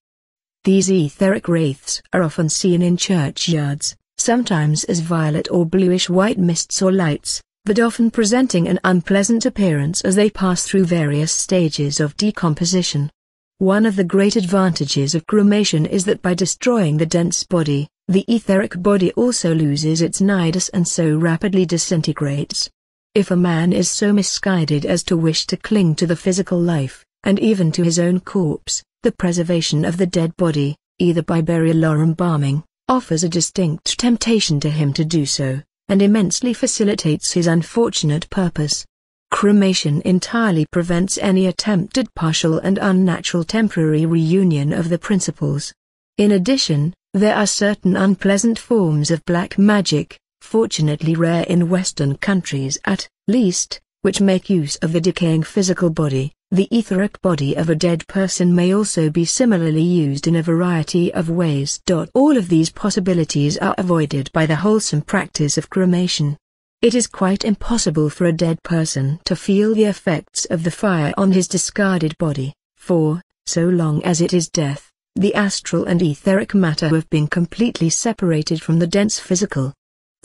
These etheric wraiths are often seen in churchyards, sometimes as violet or bluish-white mists or lights, but often presenting an unpleasant appearance as they pass through various stages of decomposition. One of the great advantages of cremation is that by destroying the dense body, the etheric body also loses its nidus and so rapidly disintegrates. If a man is so misguided as to wish to cling to the physical life, and even to his own corpse, the preservation of the dead body, either by burial or embalming, offers a distinct temptation to him to do so, and immensely facilitates his unfortunate purpose. Cremation entirely prevents any attempted partial and unnatural temporary reunion of the principles. In addition, there are certain unpleasant forms of black magic, fortunately rare in Western countries at least, which make use of the decaying physical body. The etheric body of a dead person may also be similarly used in a variety of ways. All of these possibilities are avoided by the wholesome practice of cremation. It is quite impossible for a dead person to feel the effects of the fire on his discarded body, for, so long as it is death, the astral and etheric matter have been completely separated from the dense physical.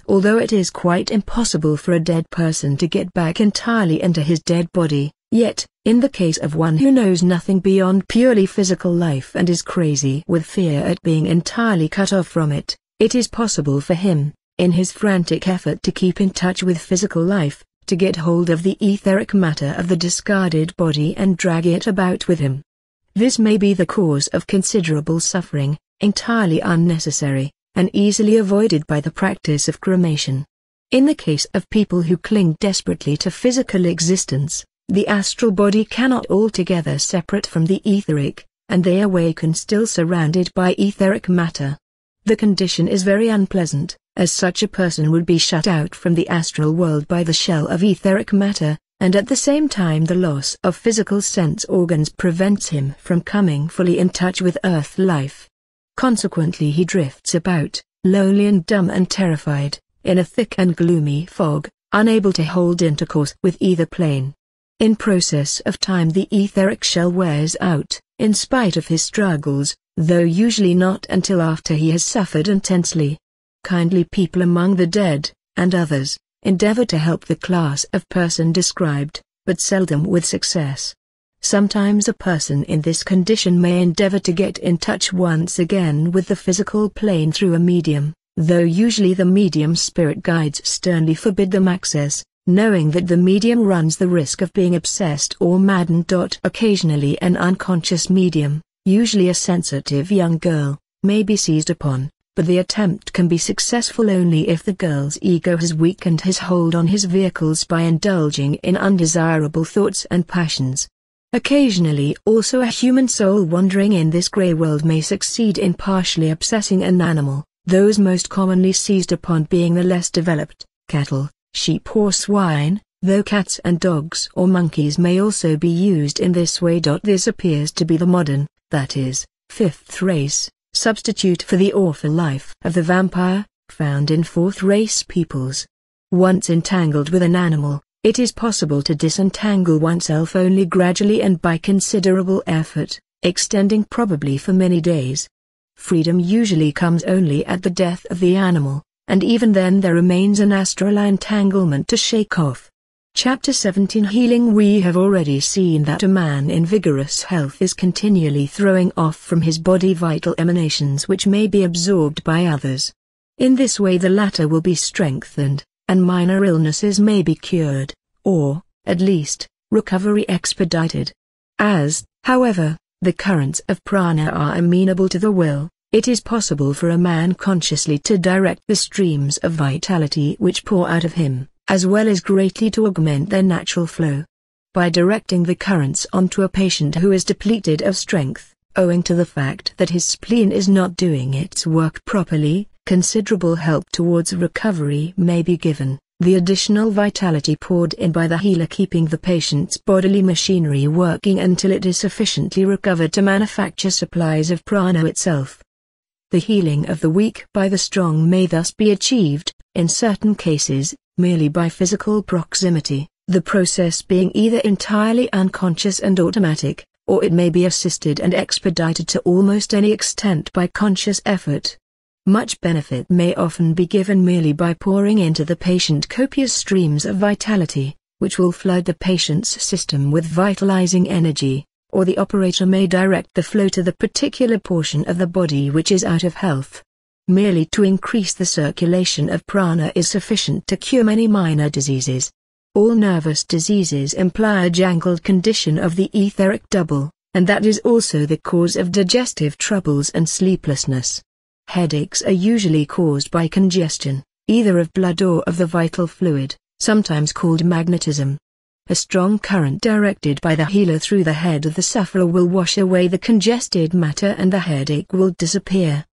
Although it is quite impossible for a dead person to get back entirely into his dead body, yet, in the case of one who knows nothing beyond purely physical life and is crazy with fear at being entirely cut off from it, it is possible for him, in his frantic effort to keep in touch with physical life, to get hold of the etheric matter of the discarded body and drag it about with him. This may be the cause of considerable suffering, entirely unnecessary, and easily avoided by the practice of cremation. In the case of people who cling desperately to physical existence, the astral body cannot altogether separate from the etheric, and they awaken still surrounded by etheric matter. The condition is very unpleasant, as such a person would be shut out from the astral world by the shell of etheric matter, and at the same time the loss of physical sense organs prevents him from coming fully in touch with earth life. Consequently he drifts about, lonely and dumb and terrified, in a thick and gloomy fog, unable to hold intercourse with either plane. In process of time the etheric shell wears out, in spite of his struggles, though usually not until after he has suffered intensely. Kindly people among the dead, and others, endeavor to help the class of person described, but seldom with success. Sometimes a person in this condition may endeavor to get in touch once again with the physical plane through a medium, though usually the medium's spirit guides sternly forbid them access, knowing that the medium runs the risk of being obsessed or maddened. Occasionally an unconscious medium, usually a sensitive young girl, may be seized upon, but the attempt can be successful only if the girl's ego has weakened his hold on his vehicles by indulging in undesirable thoughts and passions. Occasionally also a human soul wandering in this grey world may succeed in partially obsessing an animal, those most commonly seized upon being the less developed, cattle, sheep or swine, though cats and dogs or monkeys may also be used in this way. This appears to be the modern, that is, fifth race, substitute for the awful life of the vampire, found in fourth race peoples. Once entangled with an animal, it is possible to disentangle oneself only gradually and by considerable effort, extending probably for many days. Freedom usually comes only at the death of the animal, and even then there remains an astral entanglement to shake off. Chapter 17 Healing. We have already seen that a man in vigorous health is continually throwing off from his body vital emanations which may be absorbed by others. In this way the latter will be strengthened, and minor illnesses may be cured, or, at least, recovery expedited. As, however, the currents of prana are amenable to the will, it is possible for a man consciously to direct the streams of vitality which pour out of him, as well as greatly to augment their natural flow. By directing the currents onto a patient who is depleted of strength, owing to the fact that his spleen is not doing its work properly, considerable help towards recovery may be given, the additional vitality poured in by the healer keeping the patient's bodily machinery working until it is sufficiently recovered to manufacture supplies of prana itself. The healing of the weak by the strong may thus be achieved, in certain cases, merely by physical proximity, the process being either entirely unconscious and automatic, or it may be assisted and expedited to almost any extent by conscious effort. Much benefit may often be given merely by pouring into the patient copious streams of vitality, which will flood the patient's system with vitalizing energy, or the operator may direct the flow to the particular portion of the body which is out of health. Merely to increase the circulation of prana is sufficient to cure many minor diseases. All nervous diseases imply a jangled condition of the etheric double, and that is also the cause of digestive troubles and sleeplessness. Headaches are usually caused by congestion, either of blood or of the vital fluid, sometimes called magnetism. A strong current directed by the healer through the head of the sufferer will wash away the congested matter and the headache will disappear.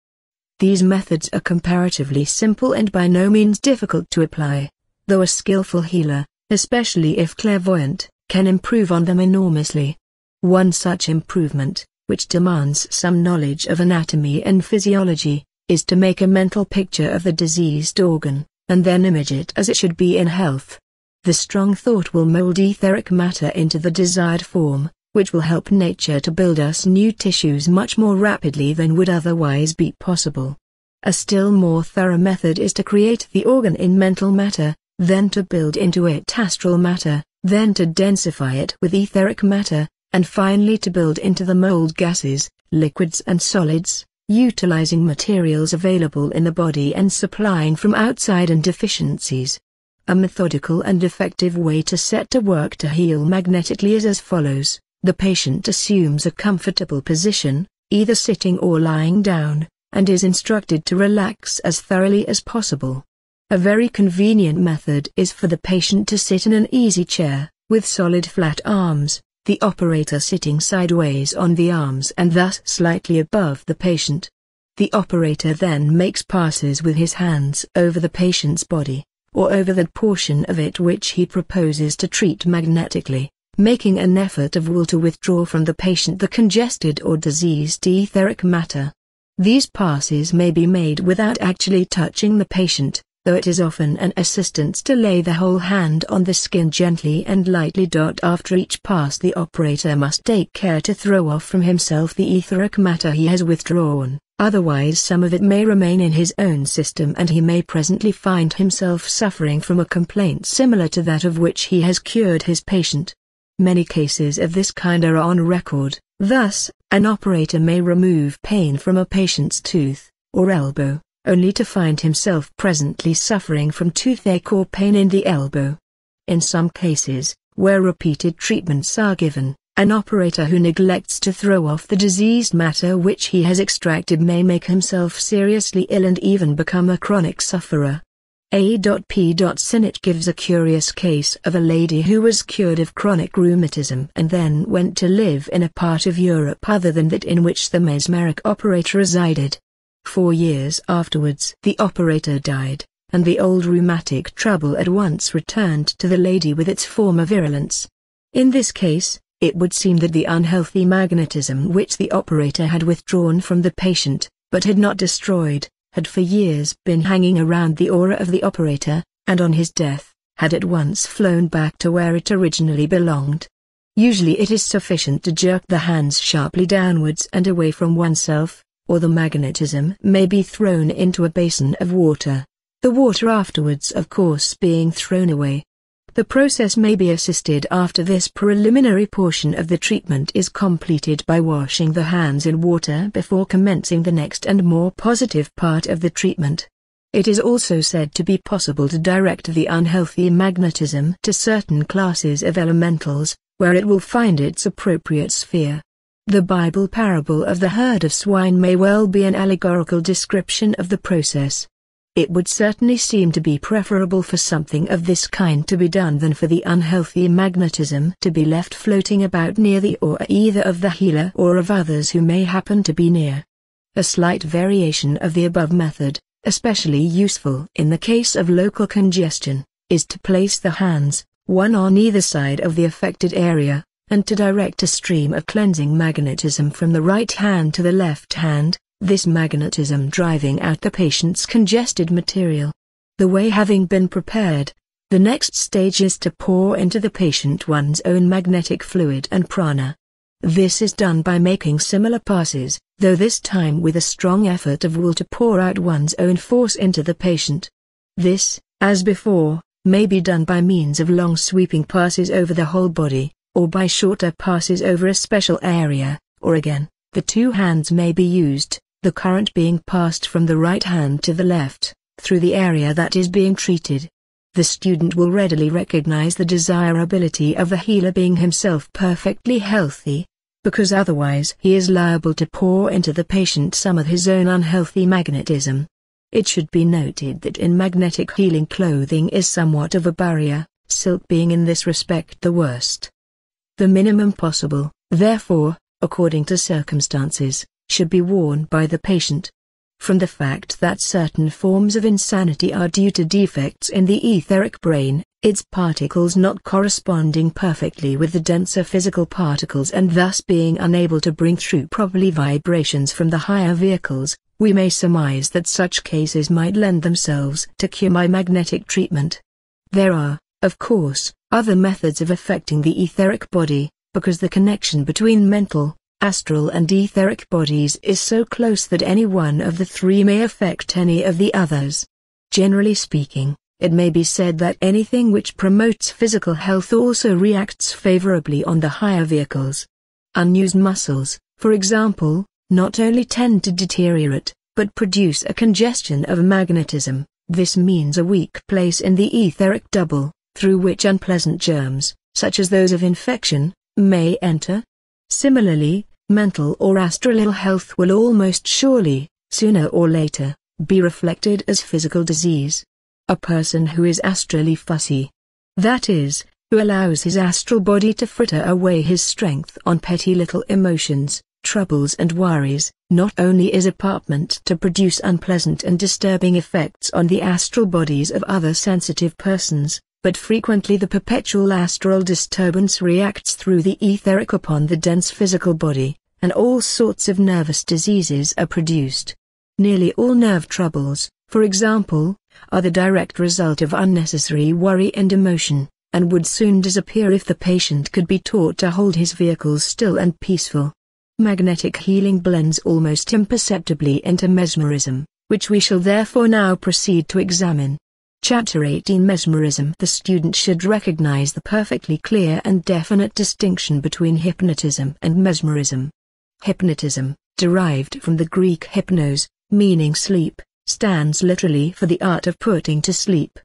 These methods are comparatively simple and by no means difficult to apply, though a skillful healer, especially if clairvoyant, can improve on them enormously. One such improvement, which demands some knowledge of anatomy and physiology, is to make a mental picture of the diseased organ, and then image it as it should be in health. The strong thought will mold etheric matter into the desired form, which will help nature to build us new tissues much more rapidly than would otherwise be possible. A still more thorough method is to create the organ in mental matter, then to build into it astral matter, then to densify it with etheric matter, and finally to build into the mold gases, liquids and solids, utilizing materials available in the body and supplying from outside and deficiencies. A methodical and effective way to set to work to heal magnetically is as follows. The patient assumes a comfortable position, either sitting or lying down, and is instructed to relax as thoroughly as possible. A very convenient method is for the patient to sit in an easy chair, with solid flat arms, the operator sitting sideways on the arms and thus slightly above the patient. The operator then makes passes with his hands over the patient's body, or over that portion of it which he proposes to treat magnetically, making an effort of will to withdraw from the patient the congested or diseased etheric matter. These passes may be made without actually touching the patient, though it is often an assistance to lay the whole hand on the skin gently and lightly. After each pass the operator must take care to throw off from himself the etheric matter he has withdrawn, otherwise some of it may remain in his own system and he may presently find himself suffering from a complaint similar to that of which he has cured his patient. Many cases of this kind are on record. Thus, an operator may remove pain from a patient's tooth, or elbow, only to find himself presently suffering from toothache or pain in the elbow. In some cases, where repeated treatments are given, An operator who neglects to throw off the diseased matter which he has extracted may make himself seriously ill and even become a chronic sufferer. A.P. Sinnett gives a curious case of a lady who was cured of chronic rheumatism and then went to live in a part of Europe other than that in which the mesmeric operator resided. 4 years afterwards the operator died, and the old rheumatic trouble at once returned to the lady with its former virulence. In this case, it would seem that the unhealthy magnetism which the operator had withdrawn from the patient, but had not destroyed, had for years been hanging around the aura of the operator, and on his death, had at once flown back to where it originally belonged. Usually it is sufficient to jerk the hands sharply downwards and away from oneself, or the magnetism may be thrown into a basin of water, the water afterwards of course being thrown away. The process may be assisted after this preliminary portion of the treatment is completed by washing the hands in water before commencing the next and more positive part of the treatment. It is also said to be possible to direct the unhealthy magnetism to certain classes of elementals, where it will find its appropriate sphere. The Bible parable of the herd of swine may well be an allegorical description of the process. It would certainly seem to be preferable for something of this kind to be done than for the unhealthy magnetism to be left floating about near the aura either of the healer or of others who may happen to be near. A slight variation of the above method, especially useful in the case of local congestion, is to place the hands, one on either side of the affected area, and to direct a stream of cleansing magnetism from the right hand to the left hand, this magnetism driving out the patient's congested material. The way having been prepared, the next stage is to pour into the patient one's own magnetic fluid and prana. This is done by making similar passes, though this time with a strong effort of will to pour out one's own force into the patient. This, as before, may be done by means of long sweeping passes over the whole body, or by shorter passes over a special area, or again, the two hands may be used, the current being passed from the right hand to the left, through the area that is being treated. The student will readily recognize the desirability of the healer being himself perfectly healthy, because otherwise he is liable to pour into the patient some of his own unhealthy magnetism. It should be noted that in magnetic healing clothing is somewhat of a barrier, silk being in this respect the worst. The minimum possible, therefore, according to circumstances, should be worn by the patient. From the fact that certain forms of insanity are due to defects in the etheric brain, its particles not corresponding perfectly with the denser physical particles and thus being unable to bring through properly vibrations from the higher vehicles, we may surmise that such cases might lend themselves to chemomagnetic treatment. There are, of course, other methods of affecting the etheric body, because the connection between mental, astral and etheric bodies is so close that any one of the three may affect any of the others. Generally speaking, it may be said that anything which promotes physical health also reacts favorably on the higher vehicles. Unused muscles, for example, not only tend to deteriorate, but produce a congestion of magnetism. This means a weak place in the etheric double, through which unpleasant germs, such as those of infection, may enter. Similarly, mental or astral ill health will almost surely, sooner or later, be reflected as physical disease. A person who is astrally fussy, that is, who allows his astral body to fritter away his strength on petty little emotions, troubles and worries, not only is apartment to produce unpleasant and disturbing effects on the astral bodies of other sensitive persons, but frequently the perpetual astral disturbance reacts through the etheric upon the dense physical body, and all sorts of nervous diseases are produced. Nearly all nerve troubles, for example, are the direct result of unnecessary worry and emotion, and would soon disappear if the patient could be taught to hold his vehicles still and peaceful. Magnetic healing blends almost imperceptibly into mesmerism, which we shall therefore now proceed to examine. Chapter 18 Mesmerism. The student should recognize the perfectly clear and definite distinction between hypnotism and mesmerism. Hypnotism, derived from the Greek hypnos, meaning sleep, stands literally for the art of putting to sleep.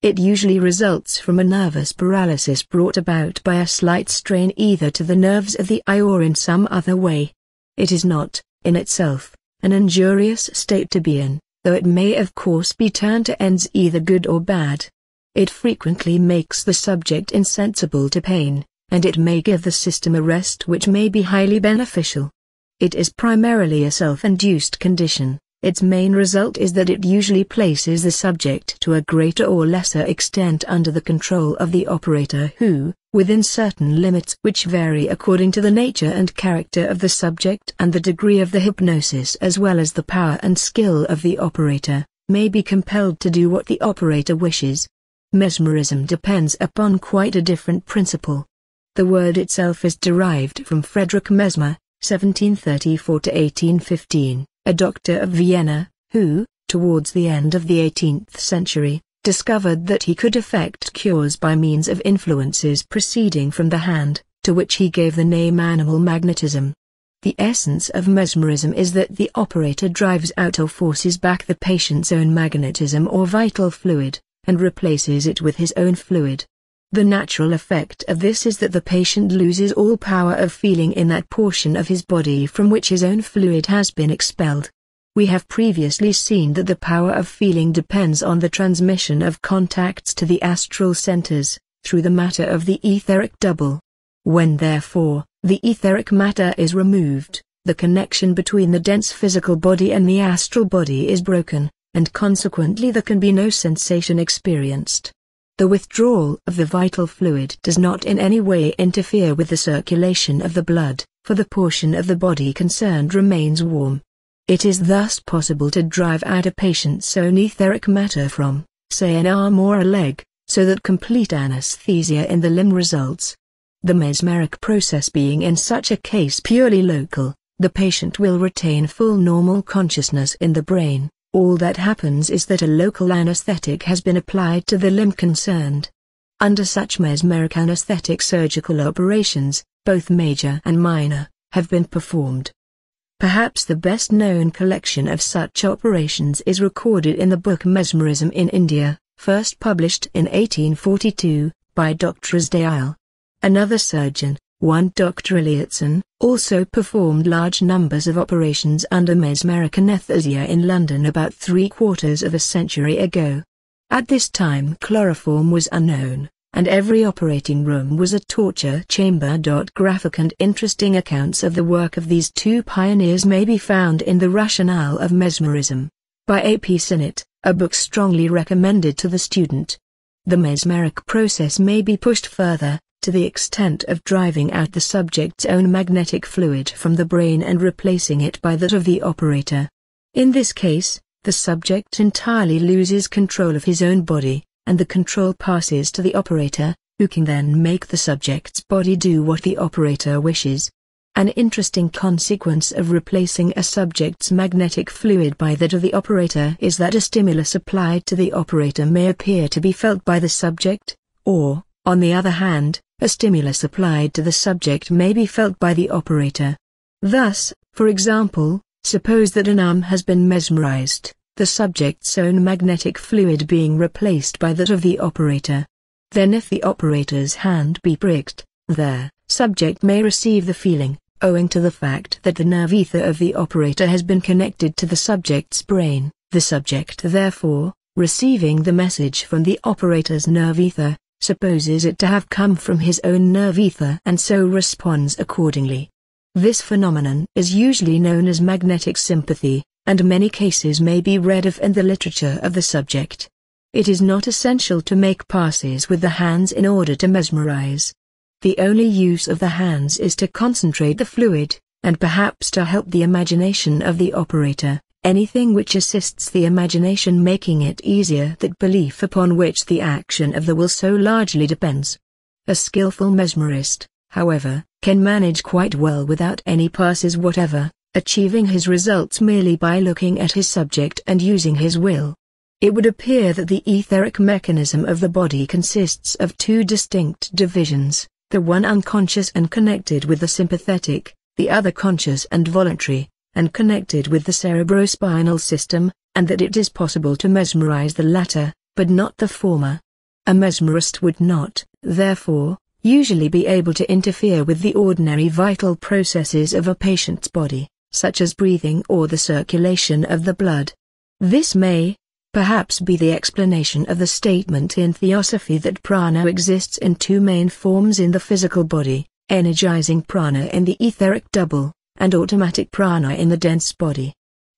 It usually results from a nervous paralysis brought about by a slight strain either to the nerves of the eye or in some other way. It is not, in itself, an injurious state to be in, though it may of course be turned to ends either good or bad. It frequently makes the subject insensible to pain, and it may give the system a rest which may be highly beneficial. It is primarily a self-induced condition. Its main result is that it usually places the subject to a greater or lesser extent under the control of the operator who, within certain limits which vary according to the nature and character of the subject and the degree of the hypnosis as well as the power and skill of the operator, may be compelled to do what the operator wishes. Mesmerism depends upon quite a different principle. The word itself is derived from Frederick Mesmer, 1734 to 1815. A doctor of Vienna, who, towards the end of the 18th century, discovered that he could effect cures by means of influences proceeding from the hand, to which he gave the name animal magnetism. The essence of mesmerism is that the operator drives out or forces back the patient's own magnetism or vital fluid, and replaces it with his own fluid. The natural effect of this is that the patient loses all power of feeling in that portion of his body from which his own fluid has been expelled. We have previously seen that the power of feeling depends on the transmission of contacts to the astral centers, through the matter of the etheric double. When therefore, the etheric matter is removed, the connection between the dense physical body and the astral body is broken, and consequently there can be no sensation experienced. The withdrawal of the vital fluid does not in any way interfere with the circulation of the blood, for the portion of the body concerned remains warm. It is thus possible to drive out a patient's own etheric matter from, say, an arm or a leg, so that complete anesthesia in the limb results. The mesmeric process being in such a case purely local, the patient will retain full normal consciousness in the brain. All that happens is that a local anesthetic has been applied to the limb concerned. Under such mesmeric anesthetic surgical operations, both major and minor, have been performed. Perhaps the best known collection of such operations is recorded in the book Mesmerism in India, first published in 1842, by Dr. Asdale. Another surgeon, one Dr. Eliotson, also performed large numbers of operations under mesmeric anesthesia in London about 3/4 of a century ago. At this time chloroform was unknown, and every operating room was a torture chamber. Graphic and interesting accounts of the work of these two pioneers may be found in The Rationale of Mesmerism, by A. P. Sinnett, a book strongly recommended to the student. The mesmeric process may be pushed further, to the extent of driving out the subject's own magnetic fluid from the brain and replacing it by that of the operator. In this case, the subject entirely loses control of his own body, and the control passes to the operator, who can then make the subject's body do what the operator wishes. An interesting consequence of replacing a subject's magnetic fluid by that of the operator is that a stimulus applied to the operator may appear to be felt by the subject, or, on the other hand, a stimulus applied to the subject may be felt by the operator. Thus, for example, suppose that an arm has been mesmerized, the subject's own magnetic fluid being replaced by that of the operator. Then if the operator's hand be pricked, the subject may receive the feeling, owing to the fact that the nerve ether of the operator has been connected to the subject's brain. The subject therefore, receiving the message from the operator's nerve ether, supposes it to have come from his own nerve ether and so responds accordingly. This phenomenon is usually known as magnetic sympathy, and many cases may be read of in the literature of the subject. It is not essential to make passes with the hands in order to mesmerize. The only use of the hands is to concentrate the fluid, and perhaps to help the imagination of the operator. Anything which assists the imagination, making it easier, that belief upon which the action of the will so largely depends. A skillful mesmerist, however, can manage quite well without any passes whatever, achieving his results merely by looking at his subject and using his will. It would appear that the etheric mechanism of the body consists of two distinct divisions, the one unconscious and connected with the sympathetic, the other conscious and voluntary, and connected with the cerebrospinal system, and that it is possible to mesmerize the latter, but not the former. A mesmerist would not, therefore, usually be able to interfere with the ordinary vital processes of a patient's body, such as breathing or the circulation of the blood. This may, perhaps, be the explanation of the statement in Theosophy that prana exists in two main forms in the physical body: energizing prana in the etheric double, and automatic prana in the dense body.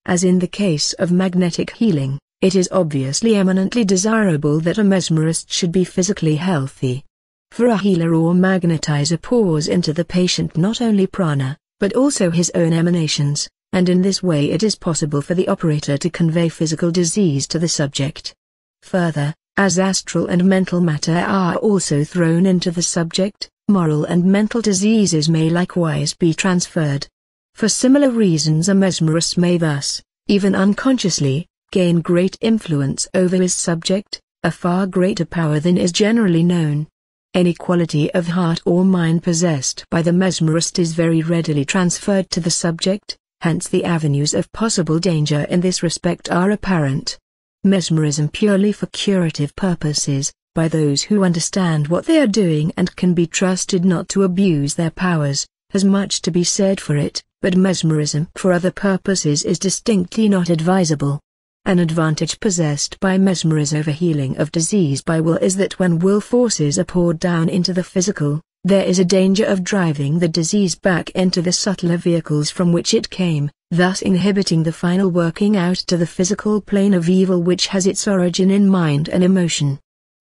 As in the case of magnetic healing, it is obviously eminently desirable that a mesmerist should be physically healthy. For a healer or magnetizer pours into the patient not only prana, but also his own emanations, and in this way it is possible for the operator to convey physical disease to the subject. Further, as astral and mental matter are also thrown into the subject, moral and mental diseases may likewise be transferred. For similar reasons a mesmerist may thus, even unconsciously, gain great influence over his subject, a far greater power than is generally known. Any quality of heart or mind possessed by the mesmerist is very readily transferred to the subject, hence the avenues of possible danger in this respect are apparent. Mesmerism purely for curative purposes, by those who understand what they are doing and can be trusted not to abuse their powers, has much to be said for it, but mesmerism for other purposes is distinctly not advisable. An advantage possessed by mesmerism over healing of disease by will is that when will forces are poured down into the physical, there is a danger of driving the disease back into the subtler vehicles from which it came, thus inhibiting the final working out to the physical plane of evil which has its origin in mind and emotion.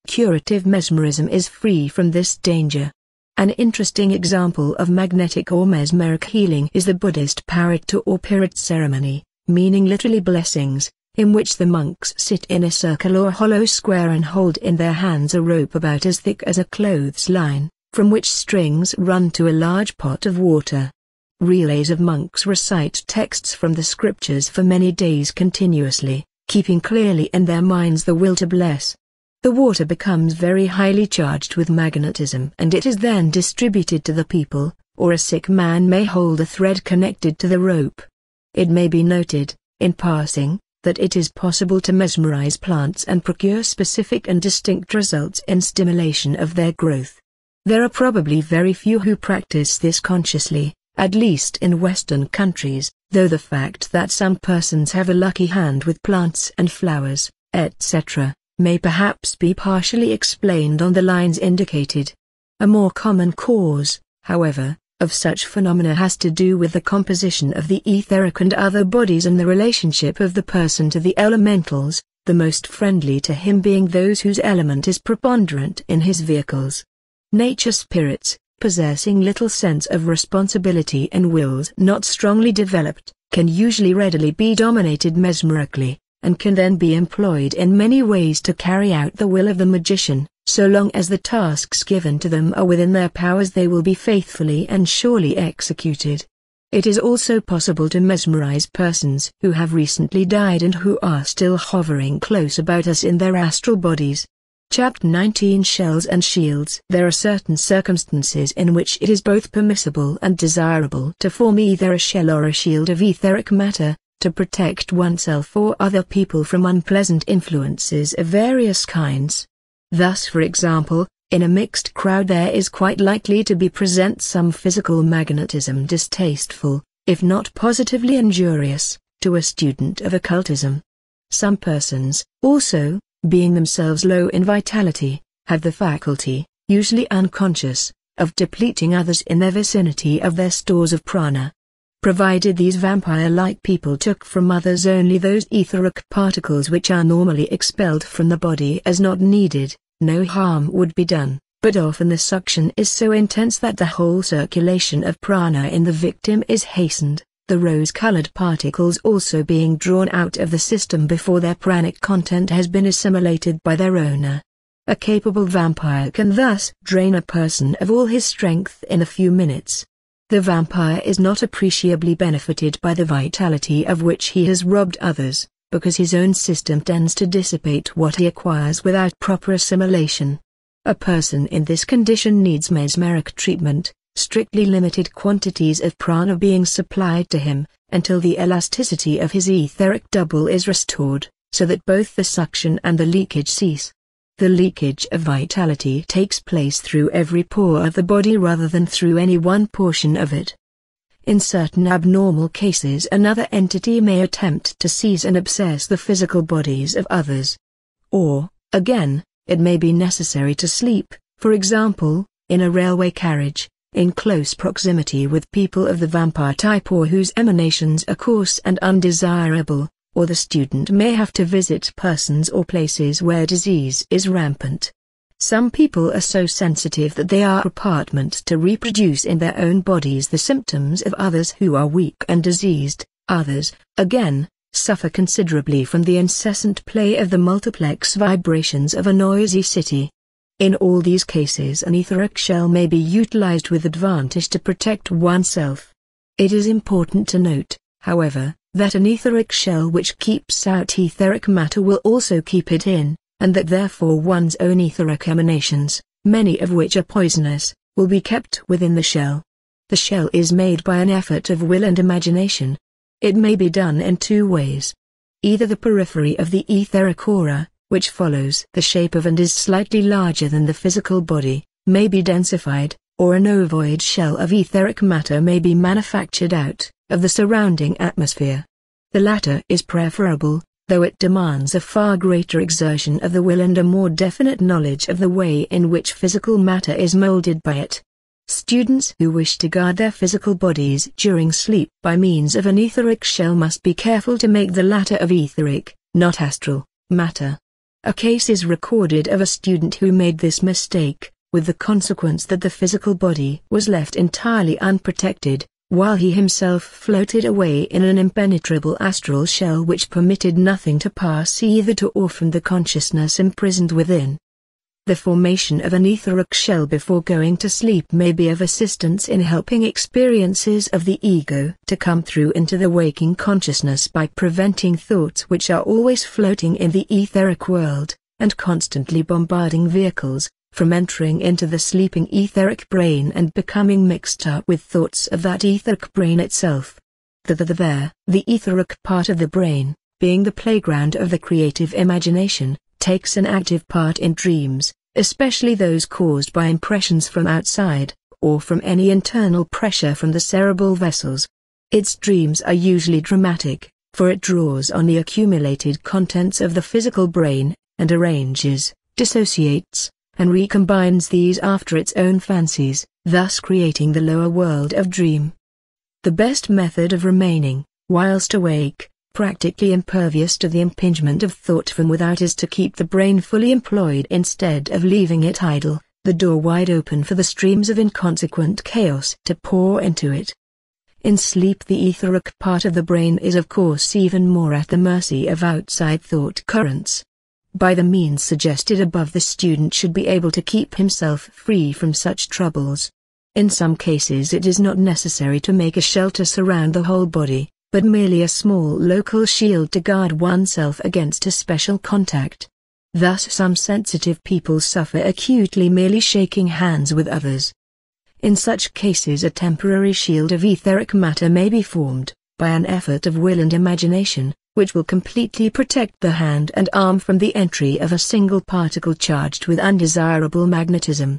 Curative mesmerism is free from this danger. An interesting example of magnetic or mesmeric healing is the Buddhist Parit or Pirit ceremony, meaning literally blessings, in which the monks sit in a circle or hollow square and hold in their hands a rope about as thick as a clothesline, from which strings run to a large pot of water. Relays of monks recite texts from the scriptures for many days continuously, keeping clearly in their minds the will to bless. The water becomes very highly charged with magnetism and it is then distributed to the people, or a sick man may hold a thread connected to the rope. It may be noted, in passing, that it is possible to mesmerize plants and procure specific and distinct results in stimulation of their growth. There are probably very few who practice this consciously, at least in Western countries, though the fact that some persons have a lucky hand with plants and flowers, etc., may perhaps be partially explained on the lines indicated. A more common cause, however, of such phenomena has to do with the composition of the etheric and other bodies and the relationship of the person to the elementals, the most friendly to him being those whose element is preponderant in his vehicles. Nature spirits, possessing little sense of responsibility and wills not strongly developed, can usually readily be dominated mesmerically, and can then be employed in many ways to carry out the will of the magician. So long as the tasks given to them are within their powers they will be faithfully and surely executed. It is also possible to mesmerize persons who have recently died and who are still hovering close about us in their astral bodies. Chapter 19 Shells and Shields. There are certain circumstances in which it is both permissible and desirable to form either a shell or a shield of etheric matter, to protect oneself or other people from unpleasant influences of various kinds. Thus, for example, in a mixed crowd there is quite likely to be present some physical magnetism distasteful, if not positively injurious, to a student of occultism. Some persons, also, being themselves low in vitality, have the faculty, usually unconscious, of depleting others in their vicinity of their stores of prana. Provided these vampire-like people took from others only those etheric particles which are normally expelled from the body as not needed, no harm would be done, but often the suction is so intense that the whole circulation of prana in the victim is hastened, the rose-colored particles also being drawn out of the system before their pranic content has been assimilated by their owner. A capable vampire can thus drain a person of all his strength in a few minutes. The vampire is not appreciably benefited by the vitality of which he has robbed others, because his own system tends to dissipate what he acquires without proper assimilation. A person in this condition needs mesmeric treatment, strictly limited quantities of prana being supplied to him, until the elasticity of his etheric double is restored, so that both the suction and the leakage cease. The leakage of vitality takes place through every pore of the body rather than through any one portion of it. In certain abnormal cases, another entity may attempt to seize and obsess the physical bodies of others. Or, again, it may be necessary to sleep, for example, in a railway carriage, in close proximity with people of the vampire type or whose emanations are coarse and undesirable, or the student may have to visit persons or places where disease is rampant. Some people are so sensitive that they are apartment to reproduce in their own bodies the symptoms of others who are weak and diseased. Others, again, suffer considerably from the incessant play of the multiplex vibrations of a noisy city. In all these cases an etheric shell may be utilized with advantage to protect oneself. It is important to note, however, that an etheric shell which keeps out etheric matter will also keep it in, and that therefore one's own etheric emanations, many of which are poisonous, will be kept within the shell. The shell is made by an effort of will and imagination. It may be done in two ways. Either the periphery of the etheric aura, which follows the shape of and is slightly larger than the physical body, may be densified, or an ovoid shell of etheric matter may be manufactured out of the surrounding atmosphere. The latter is preferable, though it demands a far greater exertion of the will and a more definite knowledge of the way in which physical matter is molded by it. Students who wish to guard their physical bodies during sleep by means of an etheric shell must be careful to make the latter of etheric, not astral, matter. A case is recorded of a student who made this mistake, with the consequence that the physical body was left entirely unprotected, while he himself floated away in an impenetrable astral shell which permitted nothing to pass either to or from the consciousness imprisoned within. The formation of an etheric shell before going to sleep may be of assistance in helping experiences of the ego to come through into the waking consciousness by preventing thoughts which are always floating in the etheric world, and constantly bombarding vehicles, from entering into the sleeping etheric brain and becoming mixed up with thoughts of that etheric brain itself. The etheric part of the brain, being the playground of the creative imagination, takes an active part in dreams, especially those caused by impressions from outside, or from any internal pressure from the cerebral vessels. Its dreams are usually dramatic, for it draws on the accumulated contents of the physical brain, and arranges, dissociates, and recombines these after its own fancies, thus creating the lower world of dream. The best method of remaining, whilst awake, practically impervious to the impingement of thought from without is to keep the brain fully employed instead of leaving it idle, the door wide open for the streams of inconsequent chaos to pour into it. In sleep the etheric part of the brain is of course even more at the mercy of outside thought currents. By the means suggested above, the student should be able to keep himself free from such troubles. In some cases it is not necessary to make a shelter surround the whole body, but merely a small local shield to guard oneself against a special contact. Thus some sensitive people suffer acutely merely shaking hands with others. In such cases a temporary shield of etheric matter may be formed, by an effort of will and imagination, which will completely protect the hand and arm from the entry of a single particle charged with undesirable magnetism.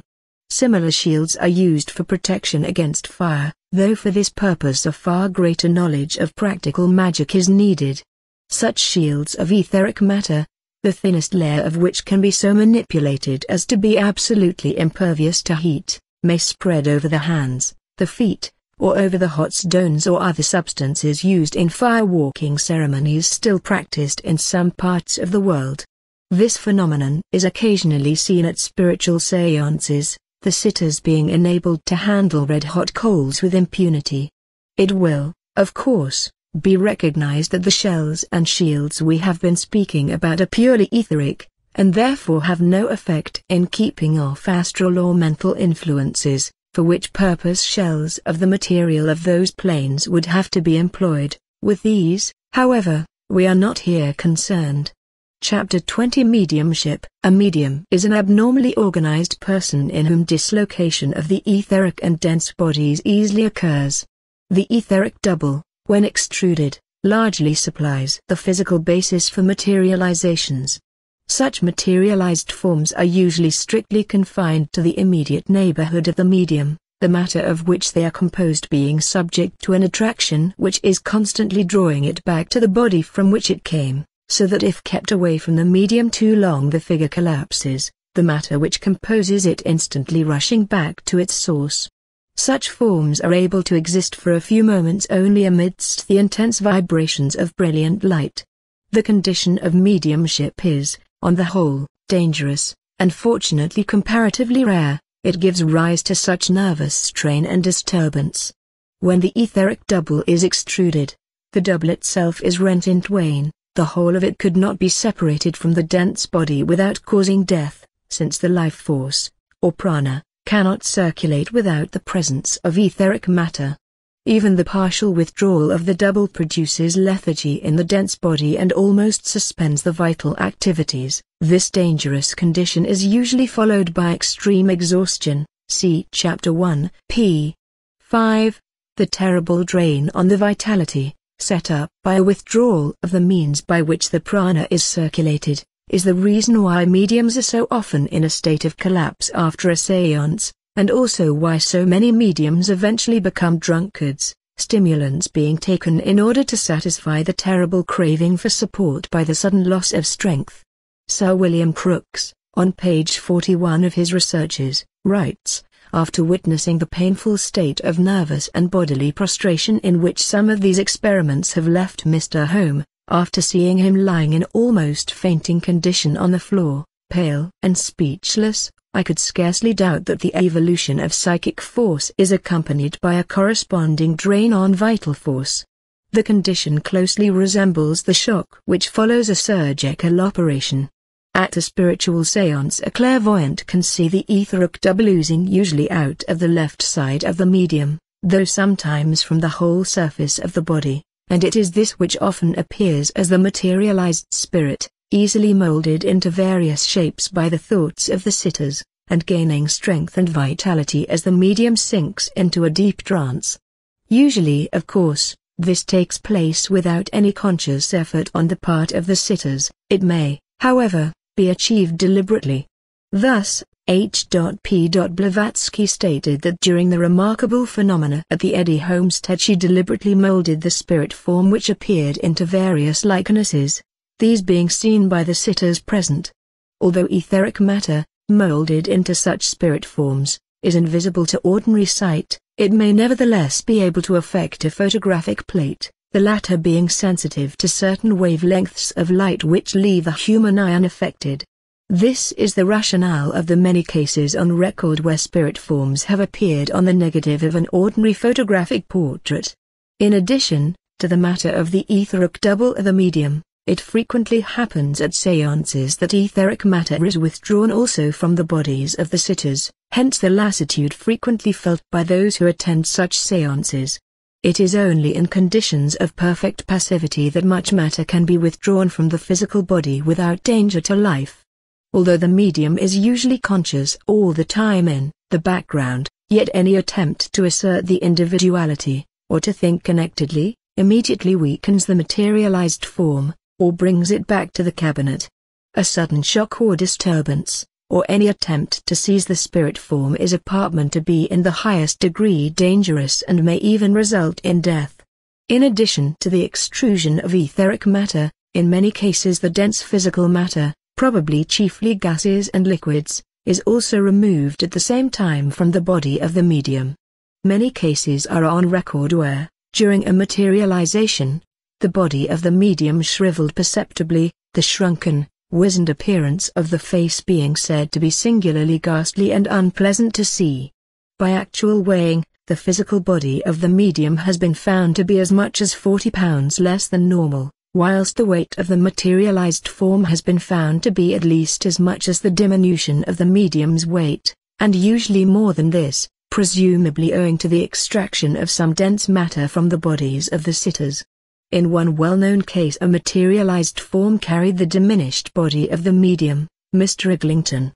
Similar shields are used for protection against fire, though for this purpose a far greater knowledge of practical magic is needed. Such shields of etheric matter, the thinnest layer of which can be so manipulated as to be absolutely impervious to heat, may spread over the hands, the feet, or over the hot stones or other substances used in firewalking ceremonies still practiced in some parts of the world. This phenomenon is occasionally seen at spiritual seances, the sitters being enabled to handle red-hot coals with impunity. It will, of course, be recognized that the shells and shields we have been speaking about are purely etheric, and therefore have no effect in keeping off astral or mental influences, for which purpose shells of the material of those planes would have to be employed. With these, however, we are not here concerned. Chapter 20 Mediumship. A medium is an abnormally organized person in whom dislocation of the etheric and dense bodies easily occurs. The etheric double, when extruded, largely supplies the physical basis for materializations. Such materialized forms are usually strictly confined to the immediate neighborhood of the medium, the matter of which they are composed being subject to an attraction which is constantly drawing it back to the body from which it came, so that if kept away from the medium too long the figure collapses, the matter which composes it instantly rushing back to its source. Such forms are able to exist for a few moments only amidst the intense vibrations of brilliant light. The condition of mediumship is, on the whole, dangerous, and fortunately comparatively rare. It gives rise to such nervous strain and disturbance. When the etheric double is extruded, the double itself is rent in twain, the whole of it could not be separated from the dense body without causing death, since the life force, or prana, cannot circulate without the presence of etheric matter. Even the partial withdrawal of the double produces lethargy in the dense body and almost suspends the vital activities. This dangerous condition is usually followed by extreme exhaustion. See Chapter 1, p. 5. The terrible drain on the vitality, set up by a withdrawal of the means by which the prana is circulated, is the reason why mediums are so often in a state of collapse after a séance, and also why so many mediums eventually become drunkards, stimulants being taken in order to satisfy the terrible craving for support by the sudden loss of strength. Sir William Crookes, on page 41 of his Researches, writes, after witnessing the painful state of nervous and bodily prostration in which some of these experiments have left Mr. Home, after seeing him lying in almost fainting condition on the floor, pale and speechless, I could scarcely doubt that the evolution of psychic force is accompanied by a corresponding drain on vital force. The condition closely resembles the shock which follows a surgical operation. At a spiritual séance, a clairvoyant can see the etheric double oozing usually out of the left side of the medium, though sometimes from the whole surface of the body, and it is this which often appears as the materialized spirit, easily molded into various shapes by the thoughts of the sitters, and gaining strength and vitality as the medium sinks into a deep trance. Usually, of course, this takes place without any conscious effort on the part of the sitters. It may, however, be achieved deliberately. Thus, H.P. Blavatsky stated that during the remarkable phenomena at the Eddy homestead she deliberately molded the spirit form which appeared into various likenesses, these being seen by the sitters present. Although etheric matter, molded into such spirit forms, is invisible to ordinary sight, it may nevertheless be able to affect a photographic plate, the latter being sensitive to certain wavelengths of light which leave the human eye unaffected. This is the rationale of the many cases on record where spirit forms have appeared on the negative of an ordinary photographic portrait. In addition to the matter of the etheric double of the medium, it frequently happens at séances that etheric matter is withdrawn also from the bodies of the sitters, hence the lassitude frequently felt by those who attend such séances. It is only in conditions of perfect passivity that much matter can be withdrawn from the physical body without danger to life. Although the medium is usually conscious all the time in the background, yet any attempt to assert the individuality, or to think connectedly, immediately weakens the materialized form, or brings it back to the cabinet. A sudden shock or disturbance, or any attempt to seize the spirit form is apartment to be in the highest degree dangerous and may even result in death. In addition to the extrusion of etheric matter, in many cases the dense physical matter, probably chiefly gases and liquids, is also removed at the same time from the body of the medium. Many cases are on record where, during a materialization, the body of the medium shriveled perceptibly, the shrunken, wizened appearance of the face being said to be singularly ghastly and unpleasant to see. By actual weighing, the physical body of the medium has been found to be as much as 40 pounds less than normal, whilst the weight of the materialized form has been found to be at least as much as the diminution of the medium's weight, and usually more than this, presumably owing to the extraction of some dense matter from the bodies of the sitters. In one well-known case a materialized form carried the diminished body of the medium, Mr. Iglington.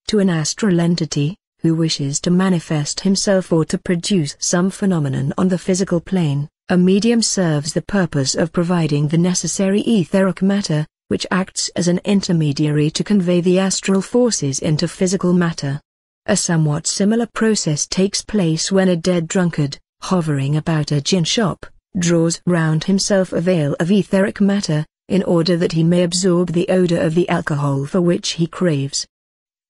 To an astral entity, who wishes to manifest himself or to produce some phenomenon on the physical plane, a medium serves the purpose of providing the necessary etheric matter, which acts as an intermediary to convey the astral forces into physical matter. A somewhat similar process takes place when a dead drunkard, hovering about a gin shop, draws round himself a veil of etheric matter, in order that he may absorb the odor of the alcohol for which he craves.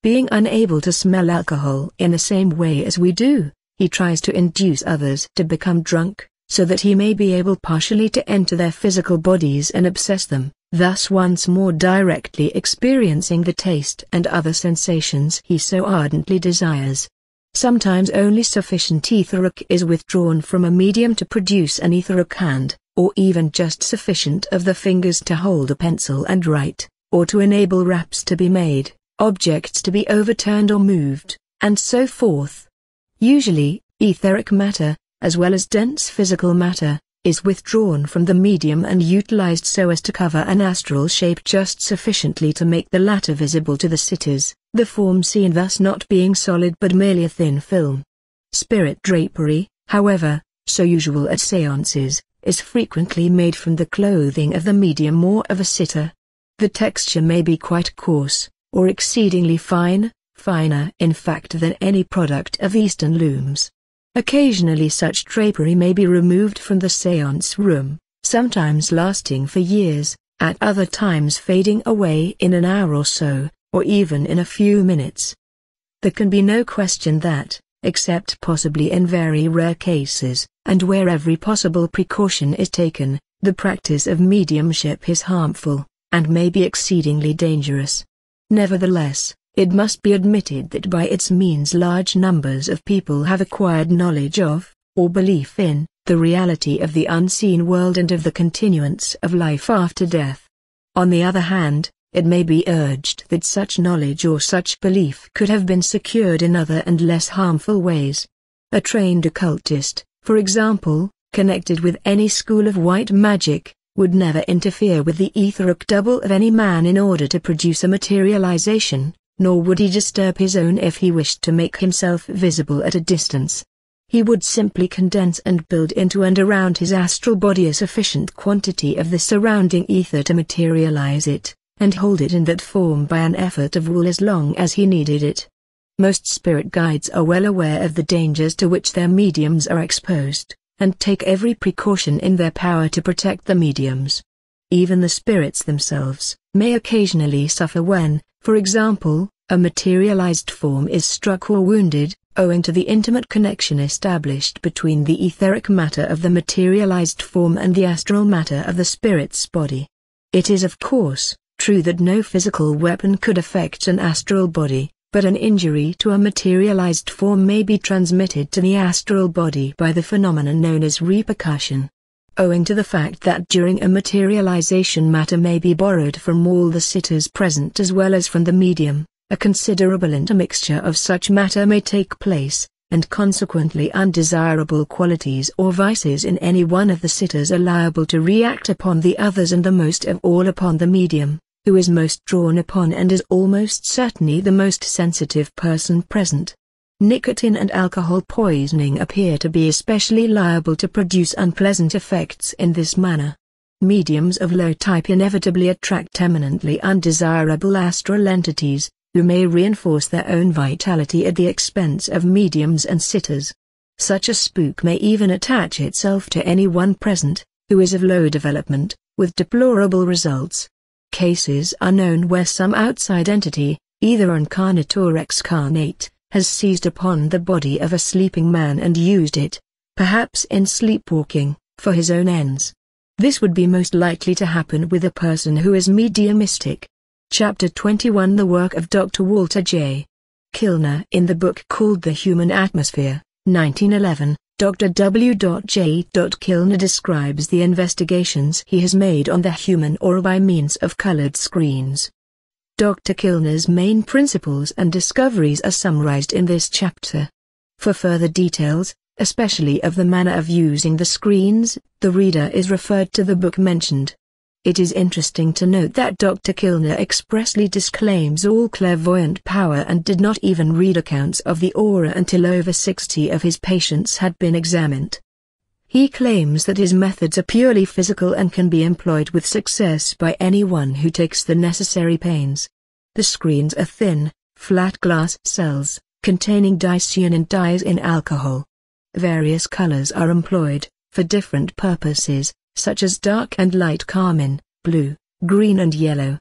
Being unable to smell alcohol in the same way as we do, he tries to induce others to become drunk, so that he may be able partially to enter their physical bodies and obsess them, thus once more directly experiencing the taste and other sensations he so ardently desires. Sometimes only sufficient etheric is withdrawn from a medium to produce an etheric hand, or even just sufficient of the fingers to hold a pencil and write, or to enable raps to be made, objects to be overturned or moved, and so forth. Usually, etheric matter, as well as dense physical matter, is withdrawn from the medium and utilized so as to cover an astral shape just sufficiently to make the latter visible to the sitters, the form seen thus not being solid but merely a thin film. Spirit drapery, however, so usual at seances, is frequently made from the clothing of the medium or of a sitter. The texture may be quite coarse, or exceedingly fine, finer in fact than any product of Eastern looms. Occasionally such drapery may be removed from the seance room, sometimes lasting for years, at other times fading away in an hour or so, or even in a few minutes. There can be no question that, except possibly in very rare cases, and where every possible precaution is taken, the practice of mediumship is harmful, and may be exceedingly dangerous. Nevertheless, it must be admitted that by its means large numbers of people have acquired knowledge of, or belief in, the reality of the unseen world and of the continuance of life after death. On the other hand, it may be urged that such knowledge or such belief could have been secured in other and less harmful ways. A trained occultist, for example, connected with any school of white magic, would never interfere with the etheric double of any man in order to produce a materialization, nor would he disturb his own if he wished to make himself visible at a distance. He would simply condense and build into and around his astral body a sufficient quantity of the surrounding ether to materialize it, and hold it in that form by an effort of will as long as he needed it. Most spirit guides are well aware of the dangers to which their mediums are exposed, and take every precaution in their power to protect the mediums. Even the spirits themselves may occasionally suffer when, for example, a materialized form is struck or wounded, owing to the intimate connection established between the etheric matter of the materialized form and the astral matter of the spirit's body. It is of course true that no physical weapon could affect an astral body, but an injury to a materialized form may be transmitted to the astral body by the phenomenon known as repercussion. Owing to the fact that during a materialization matter may be borrowed from all the sitters present as well as from the medium, a considerable intermixture of such matter may take place, and consequently undesirable qualities or vices in any one of the sitters are liable to react upon the others and the most of all upon the medium, who is most drawn upon and is almost certainly the most sensitive person present. Nicotine and alcohol poisoning appear to be especially liable to produce unpleasant effects in this manner. Mediums of low type inevitably attract eminently undesirable astral entities, who may reinforce their own vitality at the expense of mediums and sitters. Such a spook may even attach itself to anyone present, who is of low development, with deplorable results. Cases are known where some outside entity, either incarnate or excarnate, has seized upon the body of a sleeping man and used it, perhaps in sleepwalking, for his own ends. This would be most likely to happen with a person who is mediumistic. Chapter 21 The work of Dr. Walter J. Kilner. In the book called The Human Atmosphere, 1911, Dr. W. J. Kilner describes the investigations he has made on the human aura by means of colored screens. Dr. Kilner's main principles and discoveries are summarized in this chapter. For further details, especially of the manner of using the screens, the reader is referred to the book mentioned. It is interesting to note that Dr. Kilner expressly disclaims all clairvoyant power and did not even read accounts of the aura until over 60 of his patients had been examined. He claims that his methods are purely physical and can be employed with success by anyone who takes the necessary pains. The screens are thin, flat glass cells, containing dicyanide dyes in alcohol. Various colors are employed, for different purposes, such as dark and light carmine, blue, green and yellow.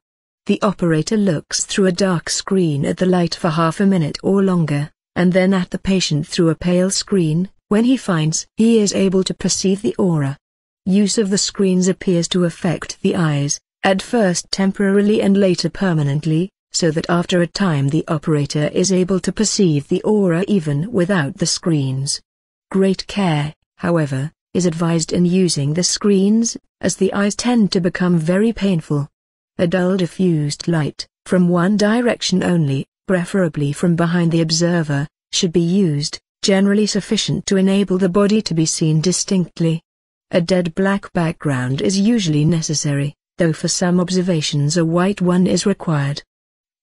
The operator looks through a dark screen at the light for half a minute or longer, and then at the patient through a pale screen. When he finds he is able to perceive the aura. Use of the screens appears to affect the eyes, at first temporarily and later permanently, so that after a time the operator is able to perceive the aura even without the screens. Great care, however, is advised in using the screens, as the eyes tend to become very painful. A dull diffused light, from one direction only, preferably from behind the observer, should be used, generally sufficient to enable the body to be seen distinctly. A dead black background is usually necessary, though for some observations a white one is required.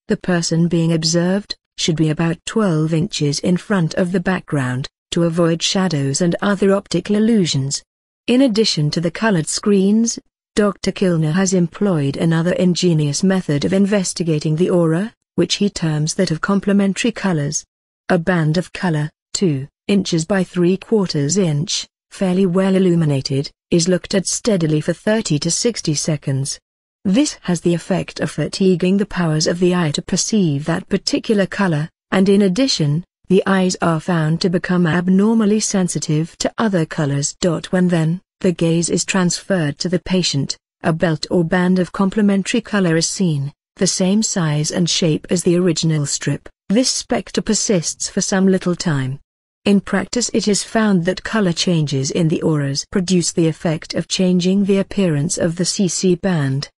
The person being observed should be about 12 inches in front of the background, to avoid shadows and other optical illusions. In addition to the colored screens, Dr. Kilner has employed another ingenious method of investigating the aura, which he terms that of complementary colors. A band of color, 2 inches by 3/4 inch, fairly well illuminated, is looked at steadily for 30 to 60 seconds. This has the effect of fatiguing the powers of the eye to perceive that particular color, and in addition, the eyes are found to become abnormally sensitive to other colors. When then, the gaze is transferred to the patient, a belt or band of complementary color is seen, the same size and shape as the original strip. This specter persists for some little time. In practice it is found that color changes in the auras produce the effect of changing the appearance of the CC band.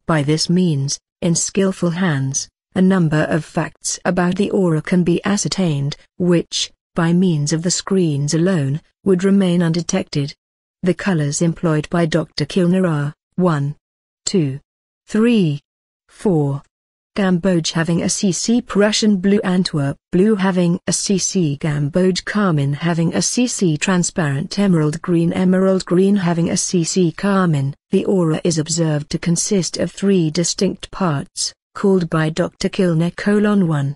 By this means, in skillful hands, a number of facts about the aura can be ascertained, which, by means of the screens alone, would remain undetected. The colors employed by Dr. Kilner are 1, 2, 3, 4. Gamboge having a CC Prussian blue, Antwerp blue having a CC Gamboge, carmine having a CC transparent, emerald green having a CC carmine. The aura is observed to consist of 3 distinct parts, called by Dr. Kilner: 1,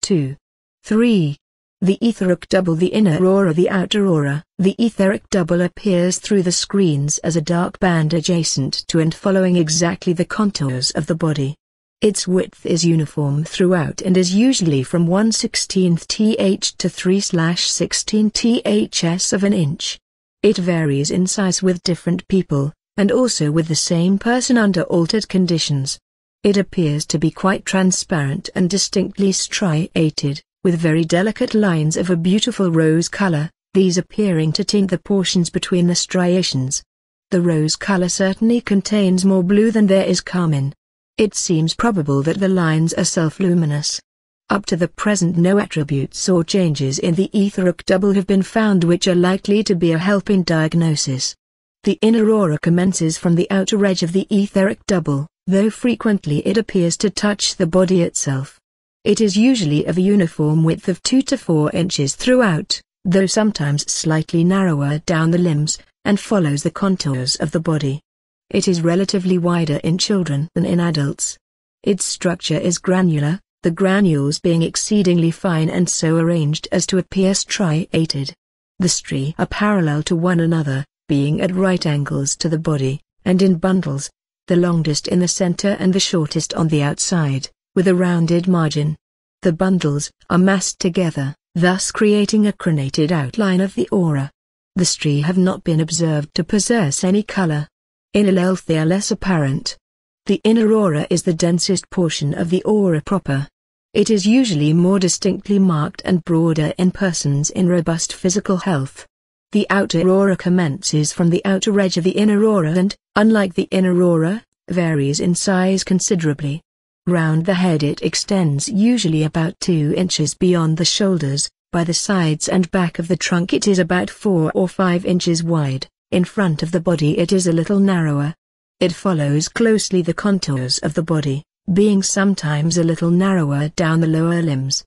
2, 3. The etheric double, the inner aura, the outer aura. The etheric double appears through the screens as a dark band adjacent to and following exactly the contours of the body. Its width is uniform throughout and is usually from 1/16 th to 3/16 ths of an inch. It varies in size with different people, and also with the same person under altered conditions. It appears to be quite transparent and distinctly striated, with very delicate lines of a beautiful rose color, these appearing to tint the portions between the striations. The rose color certainly contains more blue than there is carmine. It seems probable that the lines are self-luminous. Up to the present no attributes or changes in the etheric double have been found which are likely to be a help in diagnosis. The inner aura commences from the outer edge of the etheric double, though frequently it appears to touch the body itself. It is usually of a uniform width of 2 to 4 inches throughout, though sometimes slightly narrower down the limbs, and follows the contours of the body. It is relatively wider in children than in adults. Its structure is granular, the granules being exceedingly fine and so arranged as to appear striated. The stria are parallel to one another, being at right angles to the body, and in bundles, the longest in the center and the shortest on the outside, with a rounded margin. The bundles are massed together, thus creating a crenated outline of the aura. The stria have not been observed to possess any color. In ill they are less apparent. The inner aura is the densest portion of the aura proper. It is usually more distinctly marked and broader in persons in robust physical health. The outer aura commences from the outer edge of the inner aura and, unlike the inner aura, varies in size considerably. Round the head it extends usually about 2 inches beyond the shoulders, by the sides and back of the trunk it is about 4 or 5 inches wide. In front of the body it is a little narrower. It follows closely the contours of the body, being sometimes a little narrower down the lower limbs.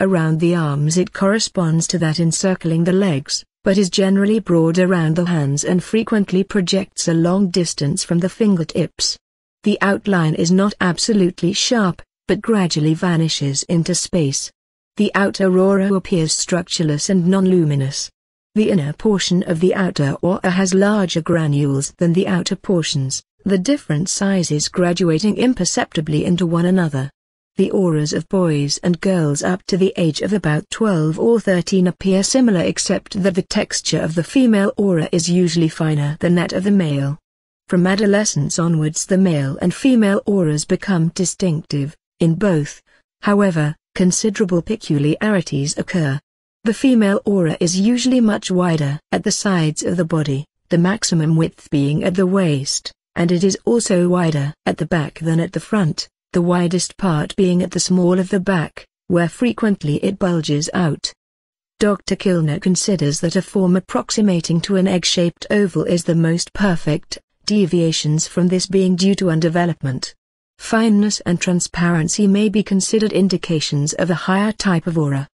Around the arms it corresponds to that encircling the legs, but is generally broad around the hands and frequently projects a long distance from the fingertips. The outline is not absolutely sharp, but gradually vanishes into space. The outer aura appears structureless and non-luminous. The inner portion of the outer aura has larger granules than the outer portions, the different sizes graduating imperceptibly into one another. The auras of boys and girls up to the age of about 12 or 13 appear similar, except that the texture of the female aura is usually finer than that of the male. From adolescence onwards, the male and female auras become distinctive. In both, however, considerable peculiarities occur. The female aura is usually much wider at the sides of the body, the maximum width being at the waist, and it is also wider at the back than at the front, the widest part being at the small of the back, where frequently it bulges out. Dr. Kilner considers that a form approximating to an egg-shaped oval is the most perfect, deviations from this being due to undevelopment. Fineness and transparency may be considered indications of a higher type of aura.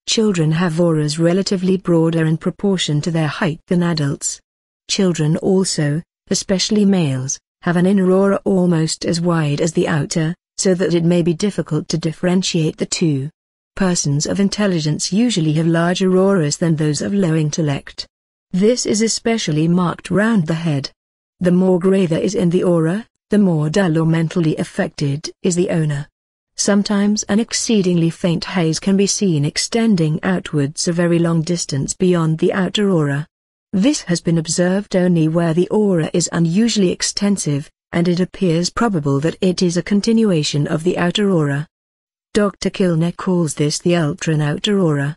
Children have auras relatively broader in proportion to their height than adults. Children also, especially males, have an inner aura almost as wide as the outer, so that it may be difficult to differentiate the two. Persons of intelligence usually have larger auras than those of low intellect. This is especially marked round the head. The more grey there is in the aura, the more dull or mentally affected is the owner. Sometimes an exceedingly faint haze can be seen extending outwards a very long distance beyond the outer aura. This has been observed only where the aura is unusually extensive, and it appears probable that it is a continuation of the outer aura. Dr. Kilner calls this the ultra and outer aura.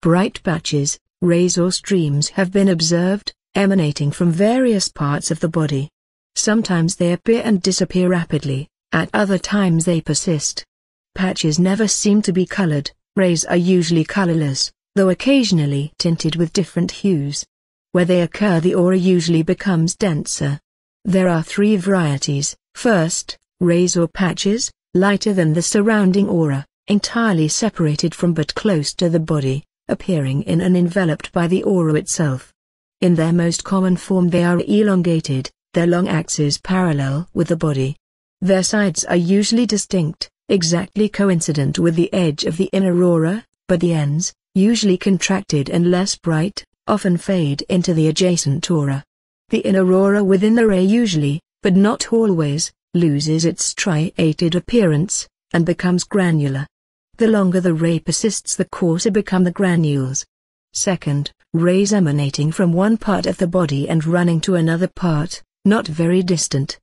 Bright patches, rays or streams have been observed, emanating from various parts of the body. Sometimes they appear and disappear rapidly, at other times they persist. Patches never seem to be colored, rays are usually colorless, though occasionally tinted with different hues. Where they occur, the aura usually becomes denser. There are three varieties. First, rays or patches, lighter than the surrounding aura, entirely separated from but close to the body, appearing in and enveloped by the aura itself. In their most common form they are elongated, their long axis parallel with the body. Their sides are usually distinct, exactly coincident with the edge of the inner aura, but the ends, usually contracted and less bright, often fade into the adjacent aura. The inner aura within the ray usually, but not always, loses its striated appearance, and becomes granular. The longer the ray persists, the coarser become the granules. Second, rays emanating from one part of the body and running to another part, not very distant.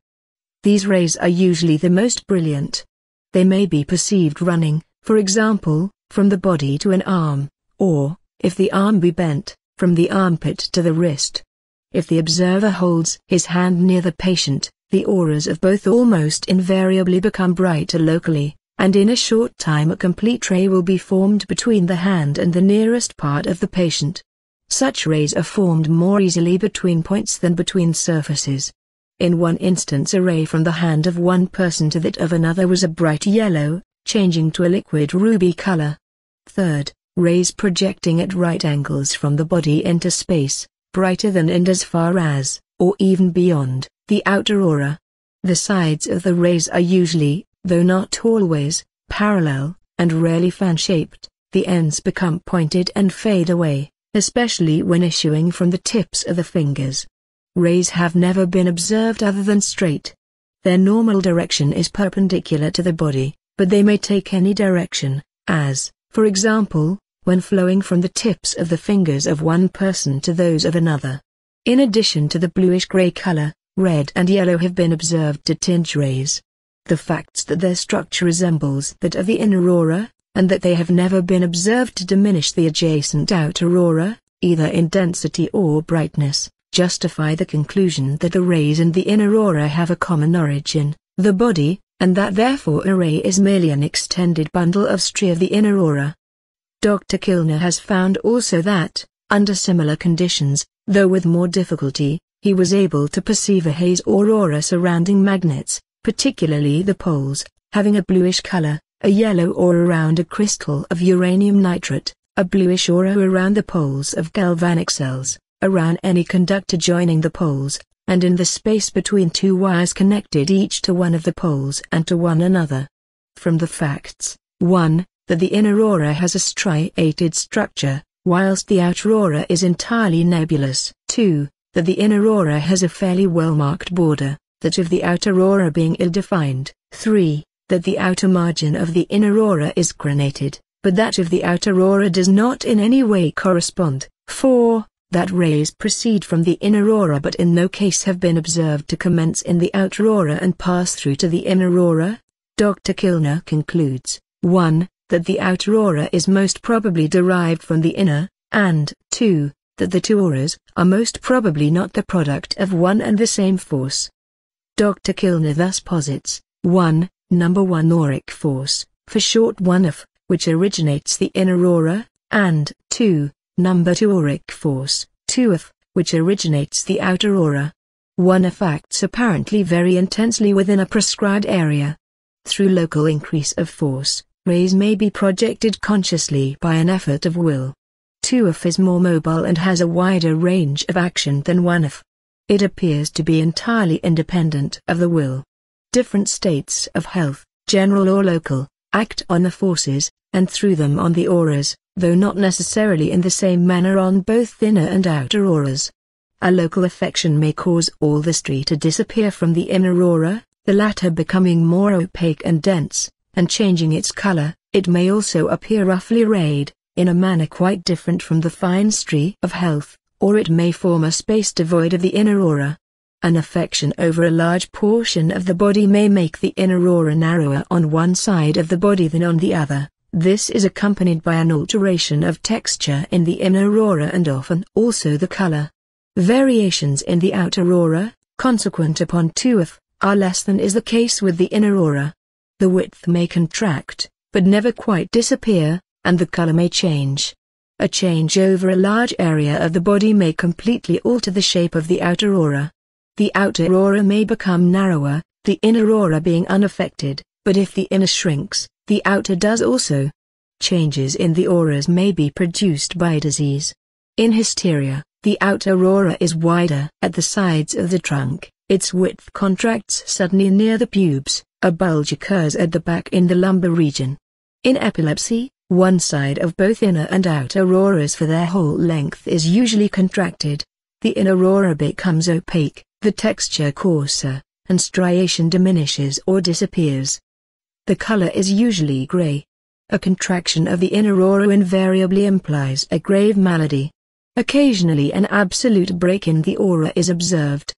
These rays are usually the most brilliant. They may be perceived running, for example, from the body to an arm, or, if the arm be bent, from the armpit to the wrist. If the observer holds his hand near the patient, the auras of both almost invariably become brighter locally, and in a short time a complete ray will be formed between the hand and the nearest part of the patient. Such rays are formed more easily between points than between surfaces. In one instance, a ray from the hand of one person to that of another was a bright yellow, changing to a liquid ruby color. Third, rays projecting at right angles from the body into space, brighter than and as far as, or even beyond, the outer aura. The sides of the rays are usually, though not always, parallel, and rarely fan-shaped. The ends become pointed and fade away, especially when issuing from the tips of the fingers. Rays have never been observed other than straight. Their normal direction is perpendicular to the body, but they may take any direction, as, for example, when flowing from the tips of the fingers of one person to those of another. In addition to the bluish-gray color, red and yellow have been observed to tinge rays. The facts that their structure resembles that of the inner aura, and that they have never been observed to diminish the adjacent outer aura, either in density or brightness, justify the conclusion that the rays in the inner aura have a common origin, the body, and that therefore a ray is merely an extended bundle of stria of the inner aura. Dr. Kilner has found also that, under similar conditions, though with more difficulty, he was able to perceive a haze or aura surrounding magnets, particularly the poles, having a bluish color, a yellow aura around a crystal of uranium nitrate, a bluish aura around the poles of galvanic cells, around any conductor joining the poles, and in the space between two wires connected each to one of the poles and to one another. From the facts, 1. That the inner aura has a striated structure, whilst the outer aura is entirely nebulous. 2. That the inner aura has a fairly well-marked border, that of the outer aura being ill-defined. 3. That the outer margin of the inner aura is crenated, but that of the outer aura does not in any way correspond. 4. That rays proceed from the inner aura but in no case have been observed to commence in the outer aura and pass through to the inner aura. Dr. Kilner concludes, 1. That the outer aura is most probably derived from the inner, and 2. That the two auras are most probably not the product of one and the same force. Dr. Kilner thus posits, 1. Number 1 auric force, for short 1F, which originates the inner aura, and 2. Number 2 auric force, 2F, which originates the outer aura. 1F acts apparently very intensely within a prescribed area. Through local increase of force, rays may be projected consciously by an effort of will. 2F is more mobile and has a wider range of action than 1F. It appears to be entirely independent of the will. Different states of health, general or local, act on the forces, and through them on the auras, though not necessarily in the same manner on both inner and outer auras. A local affection may cause all the stri to disappear from the inner aura, the latter becoming more opaque and dense, and changing its color. It may also appear roughly rayed, in a manner quite different from the fine stri of health, or it may form a space devoid of the inner aura. An affection over a large portion of the body may make the inner aura narrower on one side of the body than on the other. This is accompanied by an alteration of texture in the inner aura and often also the color. Variations in the outer aura, consequent upon 2F, are less than is the case with the inner aura. The width may contract, but never quite disappear, and the color may change. A change over a large area of the body may completely alter the shape of the outer aura. The outer aura may become narrower, the inner aura being unaffected, but if the inner shrinks, the outer does also. Changes in the auras may be produced by disease. In hysteria, the outer aura is wider at the sides of the trunk, its width contracts suddenly near the pubes, a bulge occurs at the back in the lumbar region. In epilepsy, one side of both inner and outer auras for their whole length is usually contracted. The inner aura becomes opaque, the texture coarser, and striation diminishes or disappears. The color is usually gray. A contraction of the inner aura invariably implies a grave malady. Occasionally an absolute break in the aura is observed.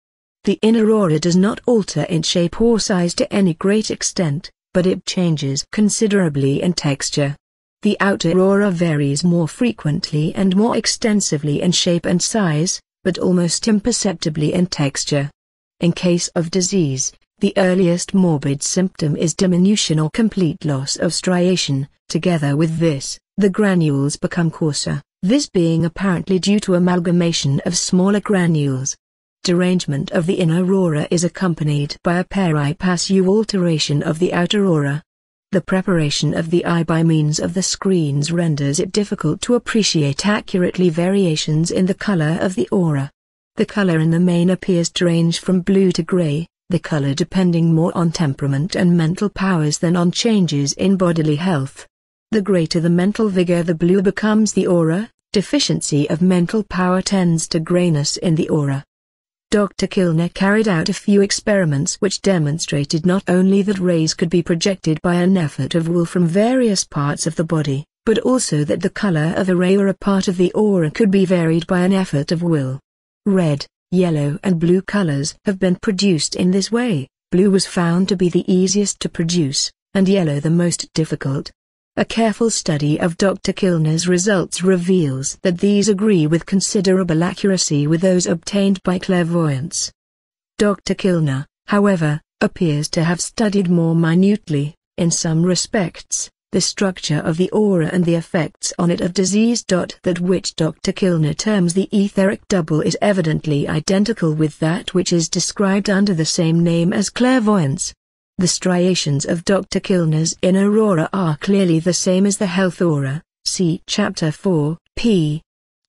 The inner aura does not alter in shape or size to any great extent, but it changes considerably in texture. The outer aura varies more frequently and more extensively in shape and size, but almost imperceptibly in texture. In case of disease, the earliest morbid symptom is diminution or complete loss of striation. Together with this, the granules become coarser, this being apparently due to amalgamation of smaller granules. Derangement of the inner aura is accompanied by a peri-passu alteration of the outer aura. The preparation of the eye by means of the screens renders it difficult to appreciate accurately variations in the color of the aura. The color in the main appears to range from blue to gray, the color depending more on temperament and mental powers than on changes in bodily health. The greater the mental vigor, the bluer becomes the aura. Deficiency of mental power tends to grayness in the aura. Dr. Kilner carried out a few experiments which demonstrated not only that rays could be projected by an effort of will from various parts of the body, but also that the color of the ray or a part of the aura could be varied by an effort of will. Red, yellow and blue colors have been produced in this way. Blue was found to be the easiest to produce, and yellow the most difficult. A careful study of Dr. Kilner's results reveals that these agree with considerable accuracy with those obtained by clairvoyance. Dr. Kilner, however, appears to have studied more minutely, in some respects, the structure of the aura and the effects on it of disease. That which Dr. Kilner terms the etheric double is evidently identical with that which is described under the same name as clairvoyance. The striations of Dr. Kilner's inner aura are clearly the same as the health aura, See Chapter 4, p.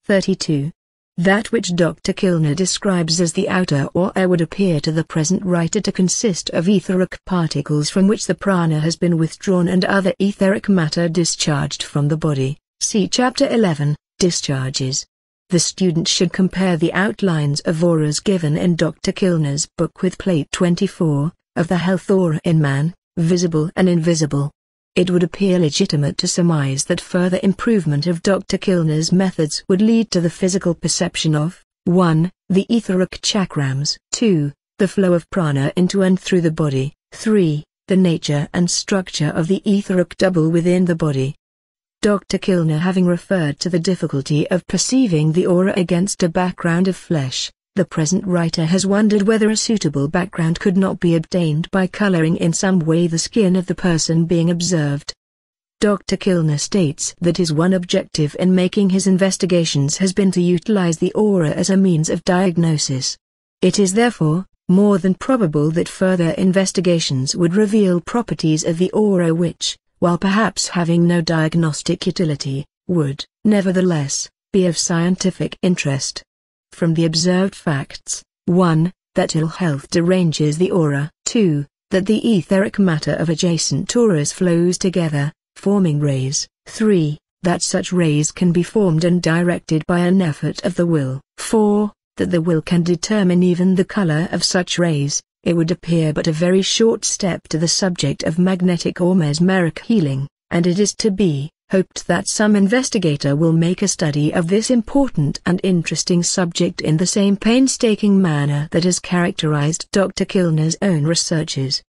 32. That which Dr. Kilner describes as the outer aura would appear to the present writer to consist of etheric particles from which the prana has been withdrawn and other etheric matter discharged from the body. See Chapter 11, Discharges. The student should compare the outlines of auras given in Dr. Kilner's book with Plate 24, of the health aura in man, visible and invisible. It would appear legitimate to surmise that further improvement of Dr. Kilner's methods would lead to the physical perception of 1. The etheric chakrams, 2. The flow of prana into and through the body, 3. The nature and structure of the etheric double within the body. Dr. Kilner having referred to the difficulty of perceiving the aura against a background of flesh, the present writer has wondered whether a suitable background could not be obtained by coloring in some way the skin of the person being observed. Dr. Kilner states that his one objective in making his investigations has been to utilize the aura as a means of diagnosis. It is therefore more than probable that further investigations would reveal properties of the aura which, while perhaps having no diagnostic utility, would, nevertheless, be of scientific interest. From the observed facts, 1. That ill health deranges the aura, 2. That the etheric matter of adjacent auras flows together, forming rays, 3. That such rays can be formed and directed by an effort of the will, 4. That the will can determine even the color of such rays. It would appear but a very short step to the subject of magnetic or mesmeric healing, and it is to be hoped that some investigator will make a study of this important and interesting subject in the same painstaking manner that has characterized Dr. Kilner's own researches.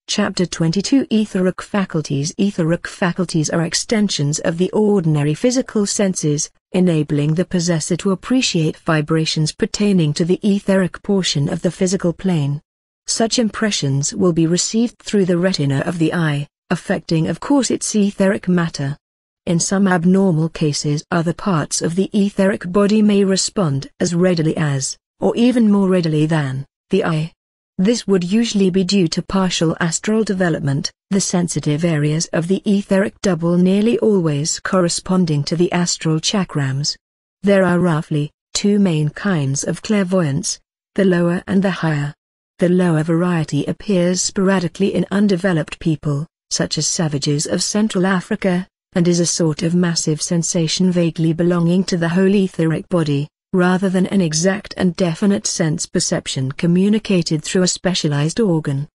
Chapter 22 Etheric Faculties. Etheric faculties are extensions of the ordinary physical senses, enabling the possessor to appreciate vibrations pertaining to the etheric portion of the physical plane. Such impressions will be received through the retina of the eye, affecting of course its etheric matter. In some abnormal cases other parts of the etheric body may respond as readily as, or even more readily than, the eye. This would usually be due to partial astral development, the sensitive areas of the etheric double nearly always corresponding to the astral chakrams. There are roughly two main kinds of clairvoyance, the lower and the higher. The lower variety appears sporadically in undeveloped people, such as savages of Central Africa, and is a sort of massive sensation vaguely belonging to the whole etheric body, rather than an exact and definite sense perception communicated through a specialized organ.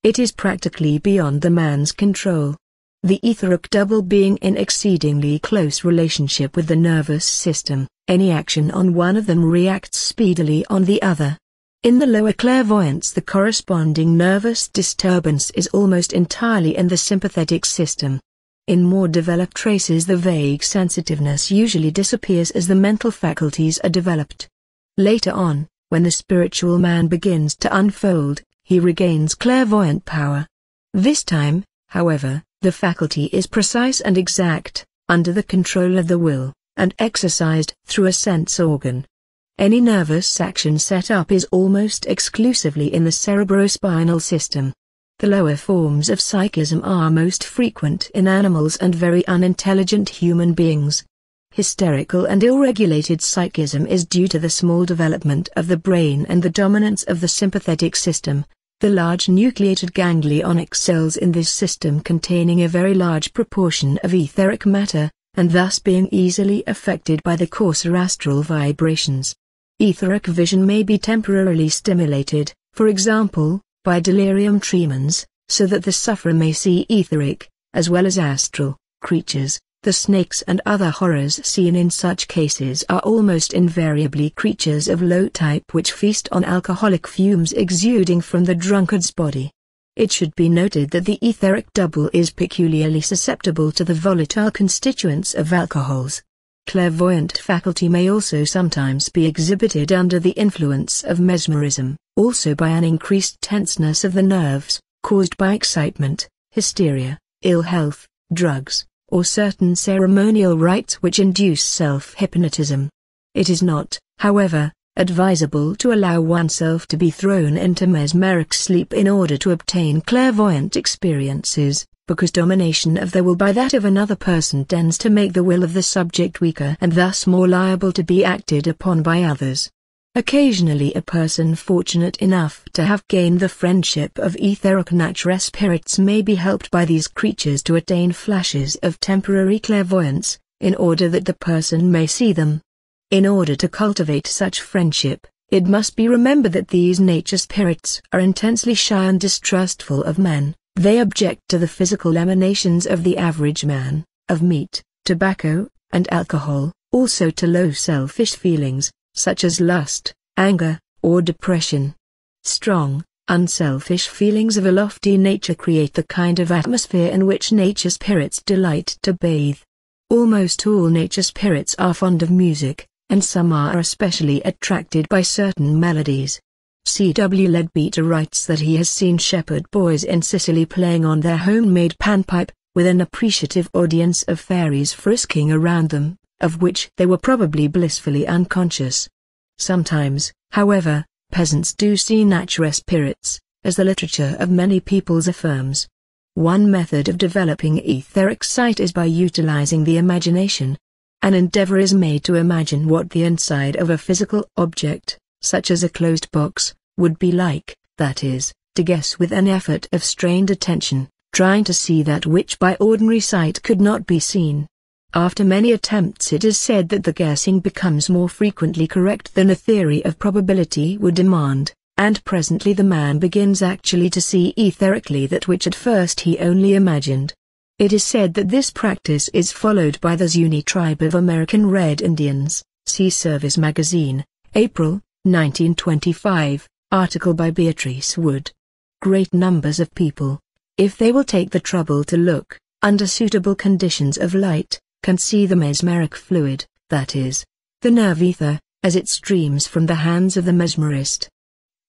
It is practically beyond the man's control. The etheric double being in exceedingly close relationship with the nervous system, any action on one of them reacts speedily on the other. In the lower clairvoyance the corresponding nervous disturbance is almost entirely in the sympathetic system. In more developed traces the vague sensitiveness usually disappears as the mental faculties are developed. Later on, when the spiritual man begins to unfold, he regains clairvoyant power. This time, however, the faculty is precise and exact, under the control of the will, and exercised through a sense organ. Any nervous action set up is almost exclusively in the cerebrospinal system. The lower forms of psychism are most frequent in animals and very unintelligent human beings. Hysterical and ill-regulated psychism is due to the small development of the brain and the dominance of the sympathetic system, the large nucleated ganglionic cells in this system containing a very large proportion of etheric matter, and thus being easily affected by the coarser astral vibrations. Etheric vision may be temporarily stimulated, for example, by delirium tremens, so that the sufferer may see etheric, as well as astral, creatures. The snakes and other horrors seen in such cases are almost invariably creatures of low type which feast on alcoholic fumes exuding from the drunkard's body. It should be noted that the etheric double is peculiarly susceptible to the volatile constituents of alcohols. Clairvoyant faculty may also sometimes be exhibited under the influence of mesmerism, also by an increased tenseness of the nerves, caused by excitement, hysteria, ill health, drugs, or certain ceremonial rites which induce self-hypnotism. It is not, however, advisable to allow oneself to be thrown into mesmeric sleep in order to obtain clairvoyant experiences, because domination of the will by that of another person tends to make the will of the subject weaker and thus more liable to be acted upon by others. Occasionally a person fortunate enough to have gained the friendship of etheric nature spirits may be helped by these creatures to attain flashes of temporary clairvoyance, in order that the person may see them. In order to cultivate such friendship, it must be remembered that these nature spirits are intensely shy and distrustful of men. They object to the physical emanations of the average man, of meat, tobacco, and alcohol, also to low selfish feelings, such as lust, anger, or depression. Strong, unselfish feelings of a lofty nature create the kind of atmosphere in which nature spirits delight to bathe. Almost all nature spirits are fond of music, and some are especially attracted by certain melodies. C.W. Leadbeater writes that he has seen shepherd boys in Sicily playing on their homemade panpipe, with an appreciative audience of fairies frisking around them, of which they were probably blissfully unconscious. Sometimes, however, peasants do see nature spirits, as the literature of many peoples affirms. One method of developing etheric sight is by utilizing the imagination. An endeavor is made to imagine what the inside of a physical object, such as a closed box, would be like, that is, to guess with an effort of strained attention, trying to see that which by ordinary sight could not be seen. After many attempts it is said that the guessing becomes more frequently correct than a theory of probability would demand, and presently the man begins actually to see etherically that which at first he only imagined. It is said that this practice is followed by the Zuni tribe of American Red Indians. See Service Magazine, April, 1925, article by Beatrice Wood. Great numbers of people, if they will take the trouble to look, under suitable conditions of light, can see the mesmeric fluid, that is, the nerve ether, as it streams from the hands of the mesmerist.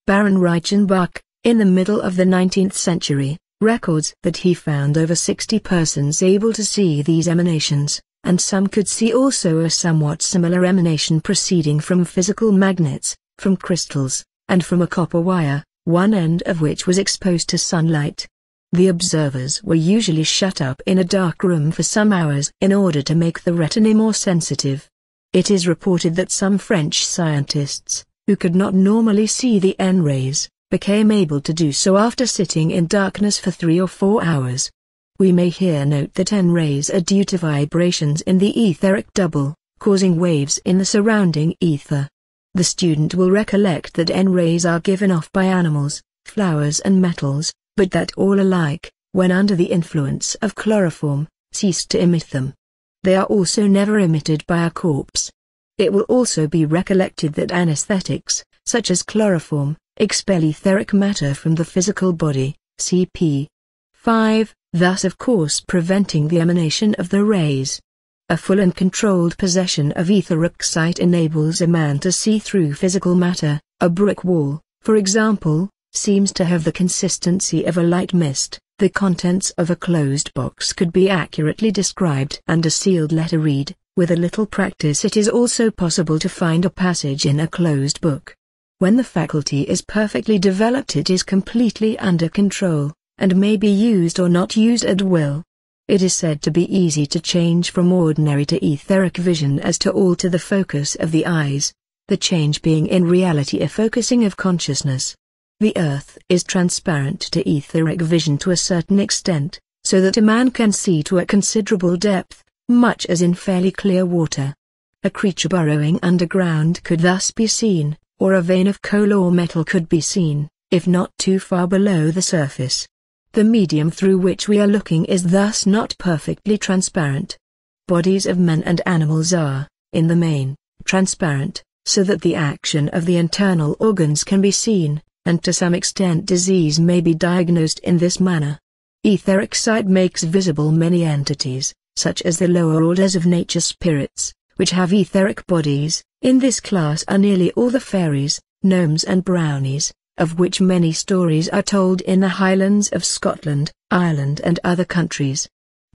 Baron Reichenbach, in the middle of the 19th century, records that he found over 60 persons able to see these emanations, and some could see also a somewhat similar emanation proceeding from physical magnets, from crystals, and from a copper wire, one end of which was exposed to sunlight. The observers were usually shut up in a dark room for some hours in order to make the retina more sensitive. It is reported that some French scientists, who could not normally see the N-rays, became able to do so after sitting in darkness for 3 or 4 hours. We may here note that N-rays are due to vibrations in the etheric double, causing waves in the surrounding ether. The student will recollect that N-rays are given off by animals, flowers and metals, but that all alike, when under the influence of chloroform, cease to emit them. They are also never emitted by a corpse. It will also be recollected that anesthetics, such as chloroform, expel etheric matter from the physical body, cp. 5, thus of course preventing the emanation of the rays. A full and controlled possession of etheric sight enables a man to see through physical matter. A brick wall, for example, seems to have the consistency of a light mist. The contents of a closed box could be accurately described and a sealed letter read. With a little practice it is also possible to find a passage in a closed book. When the faculty is perfectly developed it is completely under control, and may be used or not used at will. It is said to be easy to change from ordinary to etheric vision as to alter the focus of the eyes, the change being in reality a focusing of consciousness. The earth is transparent to etheric vision to a certain extent, so that a man can see to a considerable depth, much as in fairly clear water. A creature burrowing underground could thus be seen, or a vein of coal or metal could be seen, if not too far below the surface. The medium through which we are looking is thus not perfectly transparent. Bodies of men and animals are, in the main, transparent, so that the action of the internal organs can be seen, and to some extent disease may be diagnosed in this manner. Etheric sight makes visible many entities, such as the lower orders of nature spirits, which have etheric bodies. In this class are nearly all the fairies, gnomes and brownies, of which many stories are told in the Highlands of Scotland, Ireland and other countries.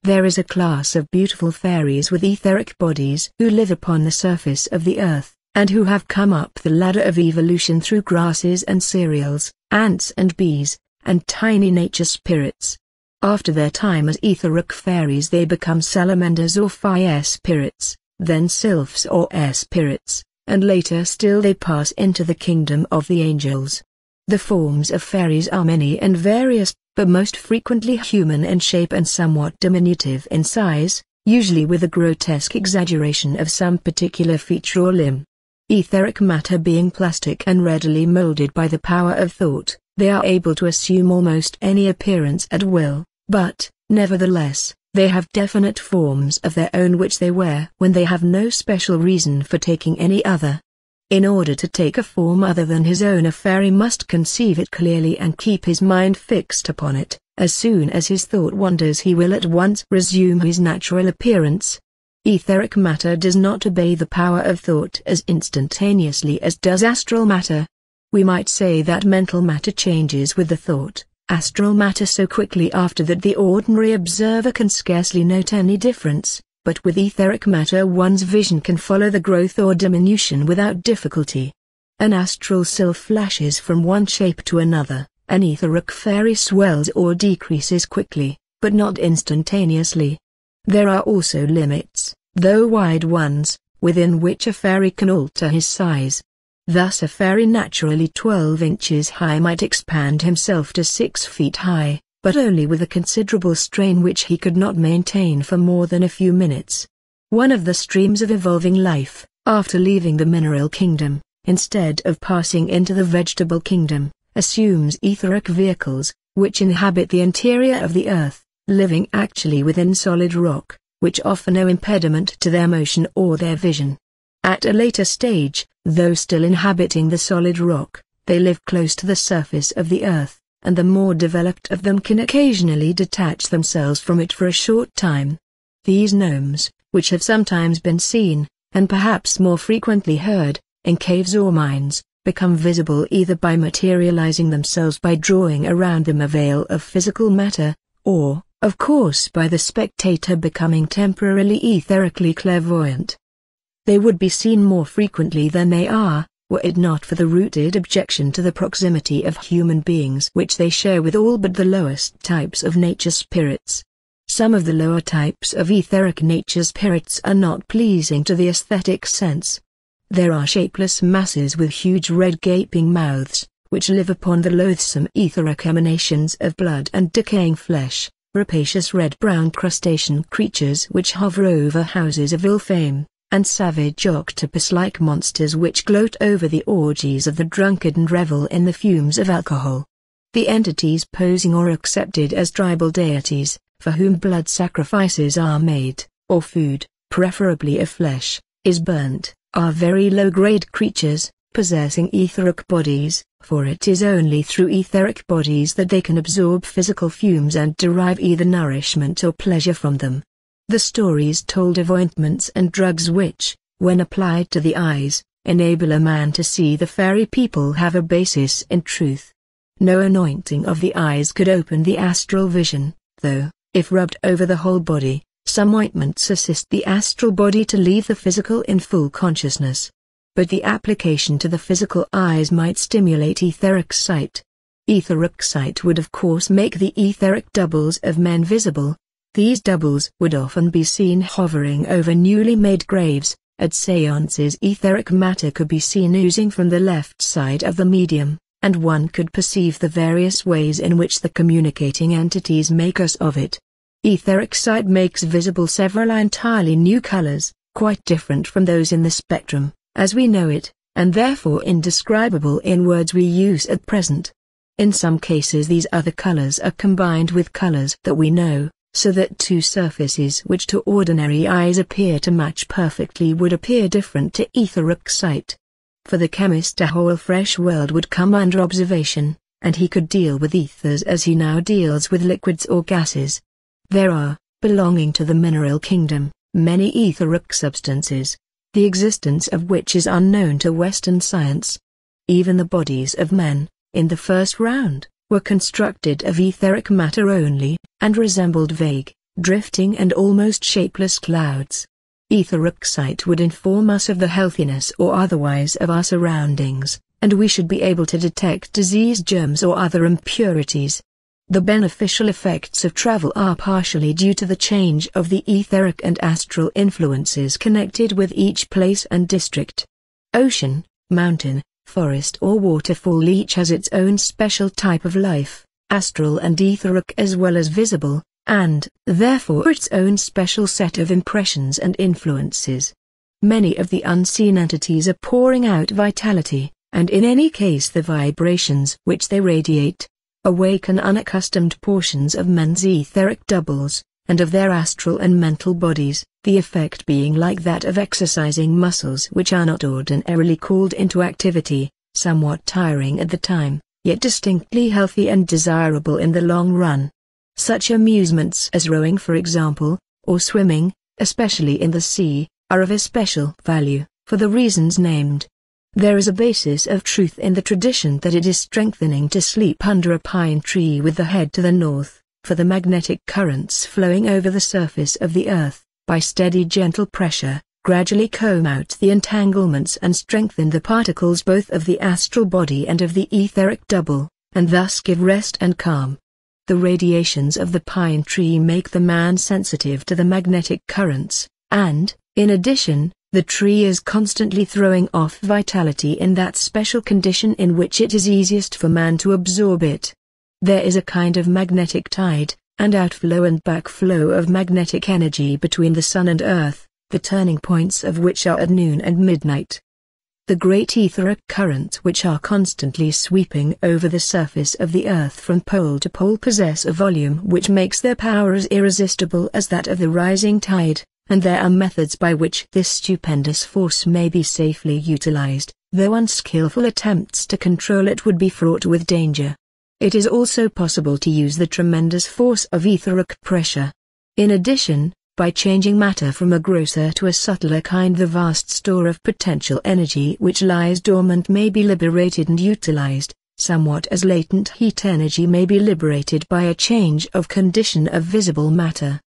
There is a class of beautiful fairies with etheric bodies who live upon the surface of the earth, and who have come up the ladder of evolution through grasses and cereals, ants and bees, and tiny nature spirits. After their time as etheric fairies they become salamanders or fire spirits, then sylphs or air spirits, and later still they pass into the kingdom of the angels. The forms of fairies are many and various, but most frequently human in shape and somewhat diminutive in size, usually with a grotesque exaggeration of some particular feature or limb. Etheric matter being plastic and readily molded by the power of thought, they are able to assume almost any appearance at will, but, nevertheless, they have definite forms of their own which they wear when they have no special reason for taking any other. In order to take a form other than his own, a fairy must conceive it clearly and keep his mind fixed upon it. As soon as his thought wanders he will at once resume his natural appearance. Etheric matter does not obey the power of thought as instantaneously as does astral matter. We might say that mental matter changes with the thought, astral matter so quickly after that the ordinary observer can scarcely note any difference, but with etheric matter one's vision can follow the growth or diminution without difficulty. An astral sylph flashes from one shape to another, an etheric fairy swells or decreases quickly, but not instantaneously. There are also limits, though wide ones, within which a fairy can alter his size. Thus a fairy naturally 12 inches high might expand himself to 6 feet high, but only with a considerable strain which he could not maintain for more than a few minutes. One of the streams of evolving life, after leaving the mineral kingdom, instead of passing into the vegetable kingdom, assumes etheric vehicles, which inhabit the interior of the earth, living actually within solid rock, which offer no impediment to their motion or their vision. At a later stage, though still inhabiting the solid rock, they live close to the surface of the earth, and the more developed of them can occasionally detach themselves from it for a short time. These gnomes, which have sometimes been seen, and perhaps more frequently heard, in caves or mines, become visible either by materializing themselves by drawing around them a veil of physical matter, or, of course, by the spectator becoming temporarily etherically clairvoyant. They would be seen more frequently than they are, were it not for the rooted objection to the proximity of human beings which they share with all but the lowest types of nature spirits. Some of the lower types of etheric nature spirits are not pleasing to the aesthetic sense. There are shapeless masses with huge red gaping mouths, which live upon the loathsome etheric emanations of blood and decaying flesh, rapacious red-brown crustacean creatures which hover over houses of ill fame, and savage octopus-like monsters which gloat over the orgies of the drunkard and revel in the fumes of alcohol. The entities posing or accepted as tribal deities, for whom blood sacrifices are made, or food, preferably of flesh, is burnt, are very low-grade creatures, possessing etheric bodies, for it is only through etheric bodies that they can absorb physical fumes and derive either nourishment or pleasure from them. The stories told of ointments and drugs which, when applied to the eyes, enable a man to see the fairy people have a basis in truth. No anointing of the eyes could open the astral vision, though, if rubbed over the whole body, some ointments assist the astral body to leave the physical in full consciousness. But the application to the physical eyes might stimulate etheric sight. Etheric sight would of course make the etheric doubles of men visible. These doubles would often be seen hovering over newly made graves. At seances etheric matter could be seen oozing from the left side of the medium, and one could perceive the various ways in which the communicating entities make use of it. Etheric sight makes visible several entirely new colors, quite different from those in the spectrum, as we know it, and therefore indescribable in words we use at present. In some cases these other colors are combined with colors that we know, so that two surfaces which to ordinary eyes appear to match perfectly would appear different to etheric sight. For the chemist a whole fresh world would come under observation, and he could deal with ethers as he now deals with liquids or gases. There are, belonging to the mineral kingdom, many etheric substances, the existence of which is unknown to Western science. Even the bodies of men, in the first round, were constructed of etheric matter only, and resembled vague, drifting and almost shapeless clouds. Etheric sight would inform us of the healthiness or otherwise of our surroundings, and we should be able to detect disease germs or other impurities. The beneficial effects of travel are partially due to the change of the etheric and astral influences connected with each place and district. Ocean, mountain, forest or waterfall each has its own special type of life, astral and etheric as well as visible, and, therefore, its own special set of impressions and influences. Many of the unseen entities are pouring out vitality, and in any case the vibrations which they radiate awaken unaccustomed portions of men's etheric doubles, and of their astral and mental bodies, the effect being like that of exercising muscles which are not ordinarily called into activity, somewhat tiring at the time, yet distinctly healthy and desirable in the long run. Such amusements as rowing, for example, or swimming, especially in the sea, are of especial value, for the reasons named. There is a basis of truth in the tradition that it is strengthening to sleep under a pine tree with the head to the north, for the magnetic currents flowing over the surface of the earth, by steady gentle pressure, gradually comb out the entanglements and strengthen the particles both of the astral body and of the etheric double, and thus give rest and calm. The radiations of the pine tree make the man sensitive to the magnetic currents, and, in addition, the tree is constantly throwing off vitality in that special condition in which it is easiest for man to absorb it. There is a kind of magnetic tide, and outflow and backflow of magnetic energy between the sun and earth, the turning points of which are at noon and midnight. The great etheric currents which are constantly sweeping over the surface of the earth from pole to pole possess a volume which makes their power as irresistible as that of the rising tide, and there are methods by which this stupendous force may be safely utilized, though unskillful attempts to control it would be fraught with danger. It is also possible to use the tremendous force of etheric pressure. In addition, by changing matter from a grosser to a subtler kind, the vast store of potential energy which lies dormant may be liberated and utilized, somewhat as latent heat energy may be liberated by a change of condition of visible matter.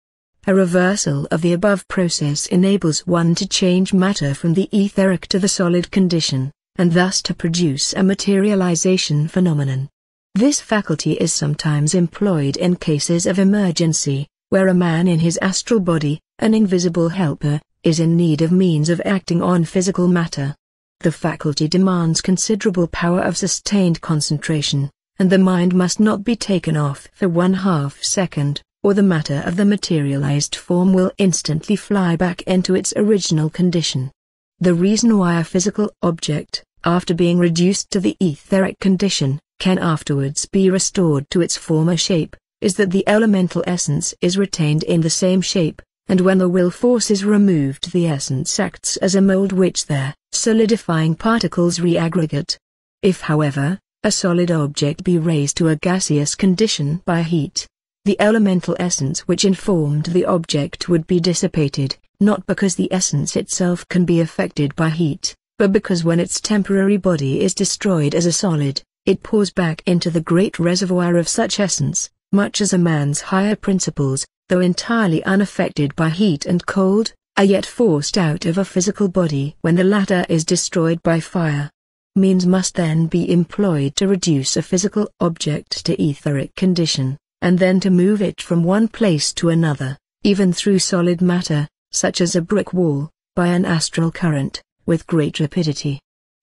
A reversal of the above process enables one to change matter from the etheric to the solid condition, and thus to produce a materialization phenomenon. This faculty is sometimes employed in cases of emergency, where a man in his astral body, an invisible helper, is in need of means of acting on physical matter. The faculty demands considerable power of sustained concentration, and the mind must not be taken off for 1/2 second, or the matter of the materialized form will instantly fly back into its original condition. The reason why a physical object, after being reduced to the etheric condition, can afterwards be restored to its former shape, is that the elemental essence is retained in the same shape, and when the will force is removed the essence acts as a mold which their solidifying particles reaggregate. If however, a solid object be raised to a gaseous condition by heat, the elemental essence which informed the object would be dissipated, not because the essence itself can be affected by heat, but because when its temporary body is destroyed as a solid, it pours back into the great reservoir of such essence, much as a man's higher principles, though entirely unaffected by heat and cold, are yet forced out of a physical body when the latter is destroyed by fire. Means must then be employed to reduce a physical object to etheric condition, and then to move it from one place to another, even through solid matter, such as a brick wall, by an astral current, with great rapidity.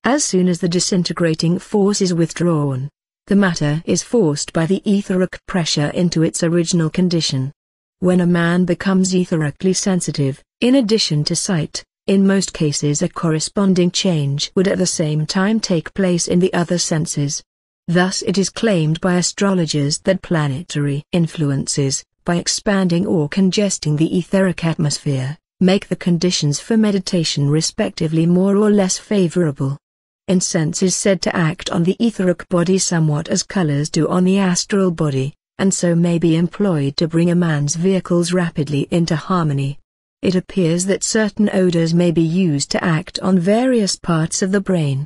As soon as the disintegrating force is withdrawn, the matter is forced by the etheric pressure into its original condition. When a man becomes etherically sensitive, in addition to sight, in most cases a corresponding change would at the same time take place in the other senses. Thus it is claimed by astrologers that planetary influences, by expanding or congesting the etheric atmosphere, make the conditions for meditation respectively more or less favorable. Incense is said to act on the etheric body somewhat as colors do on the astral body, and so may be employed to bring a man's vehicles rapidly into harmony. It appears that certain odors may be used to act on various parts of the brain.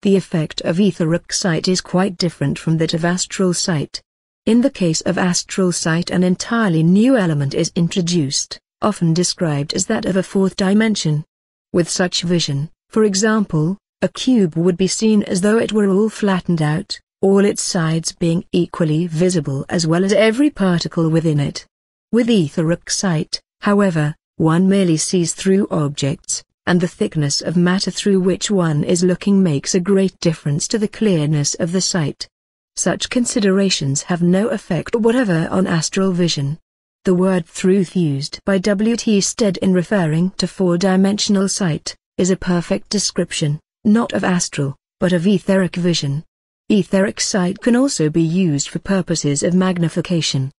The effect of etheric sight is quite different from that of astral sight. In the case of astral sight an entirely new element is introduced, often described as that of a fourth dimension. With such vision, for example, a cube would be seen as though it were all flattened out, all its sides being equally visible as well as every particle within it. With etheric sight, however, one merely sees through objects, and the thickness of matter through which one is looking makes a great difference to the clearness of the sight. Such considerations have no effect whatever on astral vision. The word "truth" used by W.T. Stead in referring to four-dimensional sight, is a perfect description, not of astral, but of etheric vision. Etheric sight can also be used for purposes of magnification.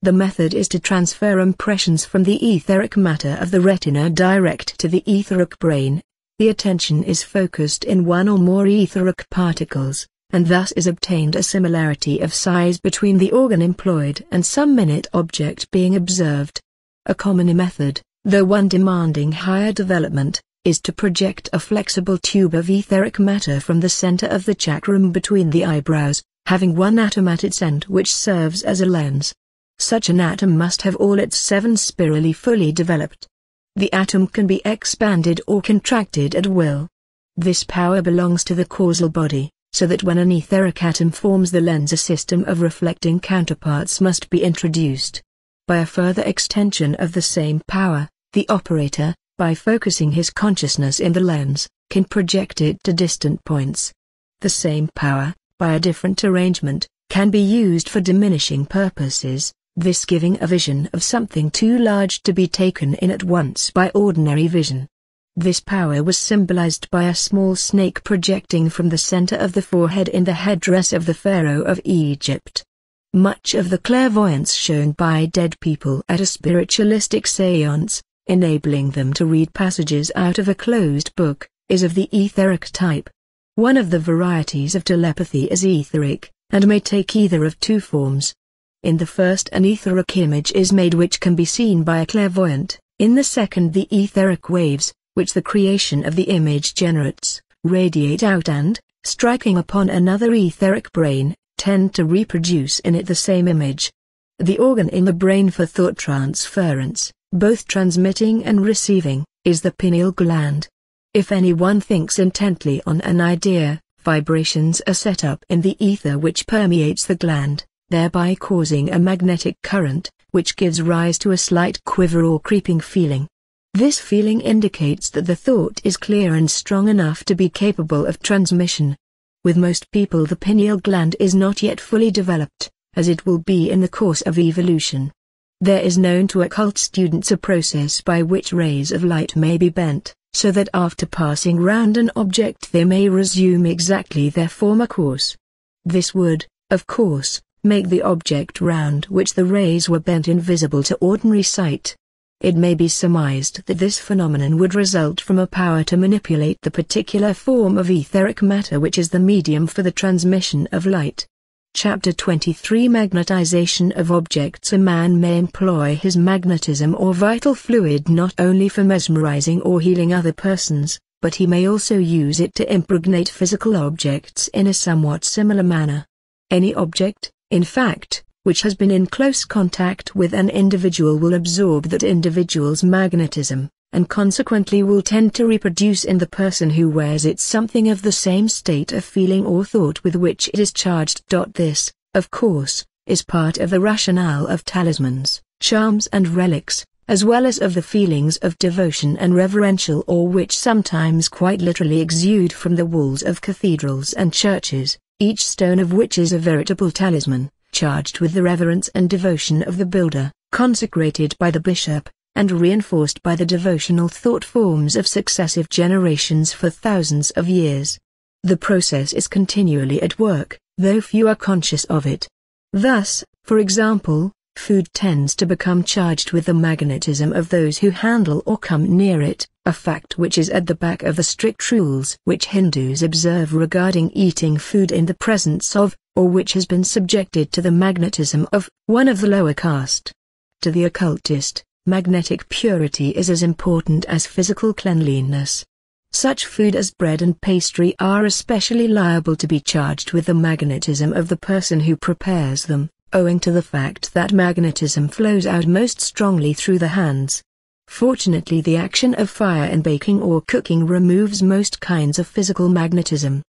The method is to transfer impressions from the etheric matter of the retina direct to the etheric brain. The attention is focused in one or more etheric particles, and thus is obtained a similarity of size between the organ employed and some minute object being observed. A common method, though one demanding higher development, is to project a flexible tube of etheric matter from the center of the chakram between the eyebrows, having one atom at its end which serves as a lens. Such an atom must have all its 7 spirally fully developed. The atom can be expanded or contracted at will. This power belongs to the causal body, so that when an etheric atom forms the lens, a system of reflecting counterparts must be introduced. By a further extension of the same power, the operator, by focusing his consciousness in the lens, can project it to distant points. The same power, by a different arrangement, can be used for diminishing purposes, this giving a vision of something too large to be taken in at once by ordinary vision. This power was symbolized by a small snake projecting from the center of the forehead in the headdress of the Pharaoh of Egypt. Much of the clairvoyance shown by dead people at a spiritualistic séance, enabling them to read passages out of a closed book, is of the etheric type. One of the varieties of telepathy is etheric, and may take either of 2 forms. In the first, an etheric image is made which can be seen by a clairvoyant. In the second, the etheric waves, which the creation of the image generates, radiate out and, striking upon another etheric brain, tend to reproduce in it the same image. The organ in the brain for thought transference, both transmitting and receiving, is the pineal gland. If anyone thinks intently on an idea, vibrations are set up in the ether which permeates the gland, thereby causing a magnetic current, which gives rise to a slight quiver or creeping feeling. This feeling indicates that the thought is clear and strong enough to be capable of transmission. With most people, the pineal gland is not yet fully developed, as it will be in the course of evolution. There is known to occult students a process by which rays of light may be bent, so that after passing round an object they may resume exactly their former course. This would, of course, make the object round which the rays were bent invisible to ordinary sight. It may be surmised that this phenomenon would result from a power to manipulate the particular form of etheric matter which is the medium for the transmission of light. Chapter 23 Magnetization of Objects. A man may employ his magnetism or vital fluid not only for mesmerizing or healing other persons, but he may also use it to impregnate physical objects in a somewhat similar manner. Any object, in fact, which has been in close contact with an individual will absorb that individual's magnetism, and consequently will tend to reproduce in the person who wears it something of the same state of feeling or thought with which it is charged. This, of course, is part of the rationale of talismans, charms and relics, as well as of the feelings of devotion and reverential awe which sometimes quite literally exude from the walls of cathedrals and churches, each stone of which is a veritable talisman, charged with the reverence and devotion of the builder, consecrated by the bishop, and reinforced by the devotional thought forms of successive generations for thousands of years. The process is continually at work, though few are conscious of it. Thus, for example, food tends to become charged with the magnetism of those who handle or come near it, a fact which is at the back of the strict rules which Hindus observe regarding eating food in the presence of, or which has been subjected to the magnetism of, one of the lower caste. To the occultist, magnetic purity is as important as physical cleanliness. Such food as bread and pastry are especially liable to be charged with the magnetism of the person who prepares them, owing to the fact that magnetism flows out most strongly through the hands. Fortunately, the action of fire in baking or cooking removes most kinds of physical magnetism.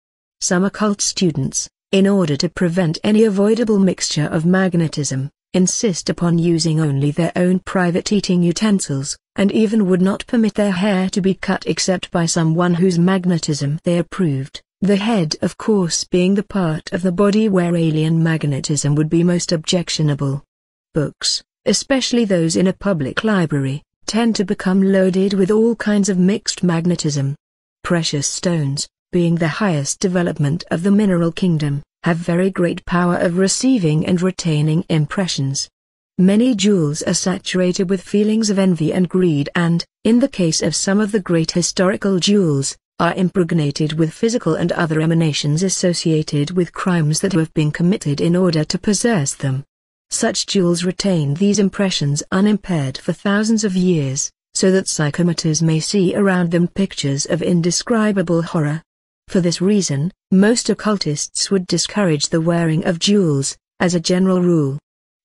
Some occult students, in order to prevent any avoidable mixture of magnetism, insist upon using only their own private eating utensils, and even would not permit their hair to be cut except by someone whose magnetism they approved, the head of course being the part of the body where alien magnetism would be most objectionable. Books, especially those in a public library, tend to become loaded with all kinds of mixed magnetism. Precious stones, being the highest development of the mineral kingdom, have very great power of receiving and retaining impressions. Many jewels are saturated with feelings of envy and greed and, in the case of some of the great historical jewels, are impregnated with physical and other emanations associated with crimes that have been committed in order to possess them. Such jewels retain these impressions unimpaired for thousands of years, so that psychomators may see around them pictures of indescribable horror. For this reason, most occultists would discourage the wearing of jewels, as a general rule.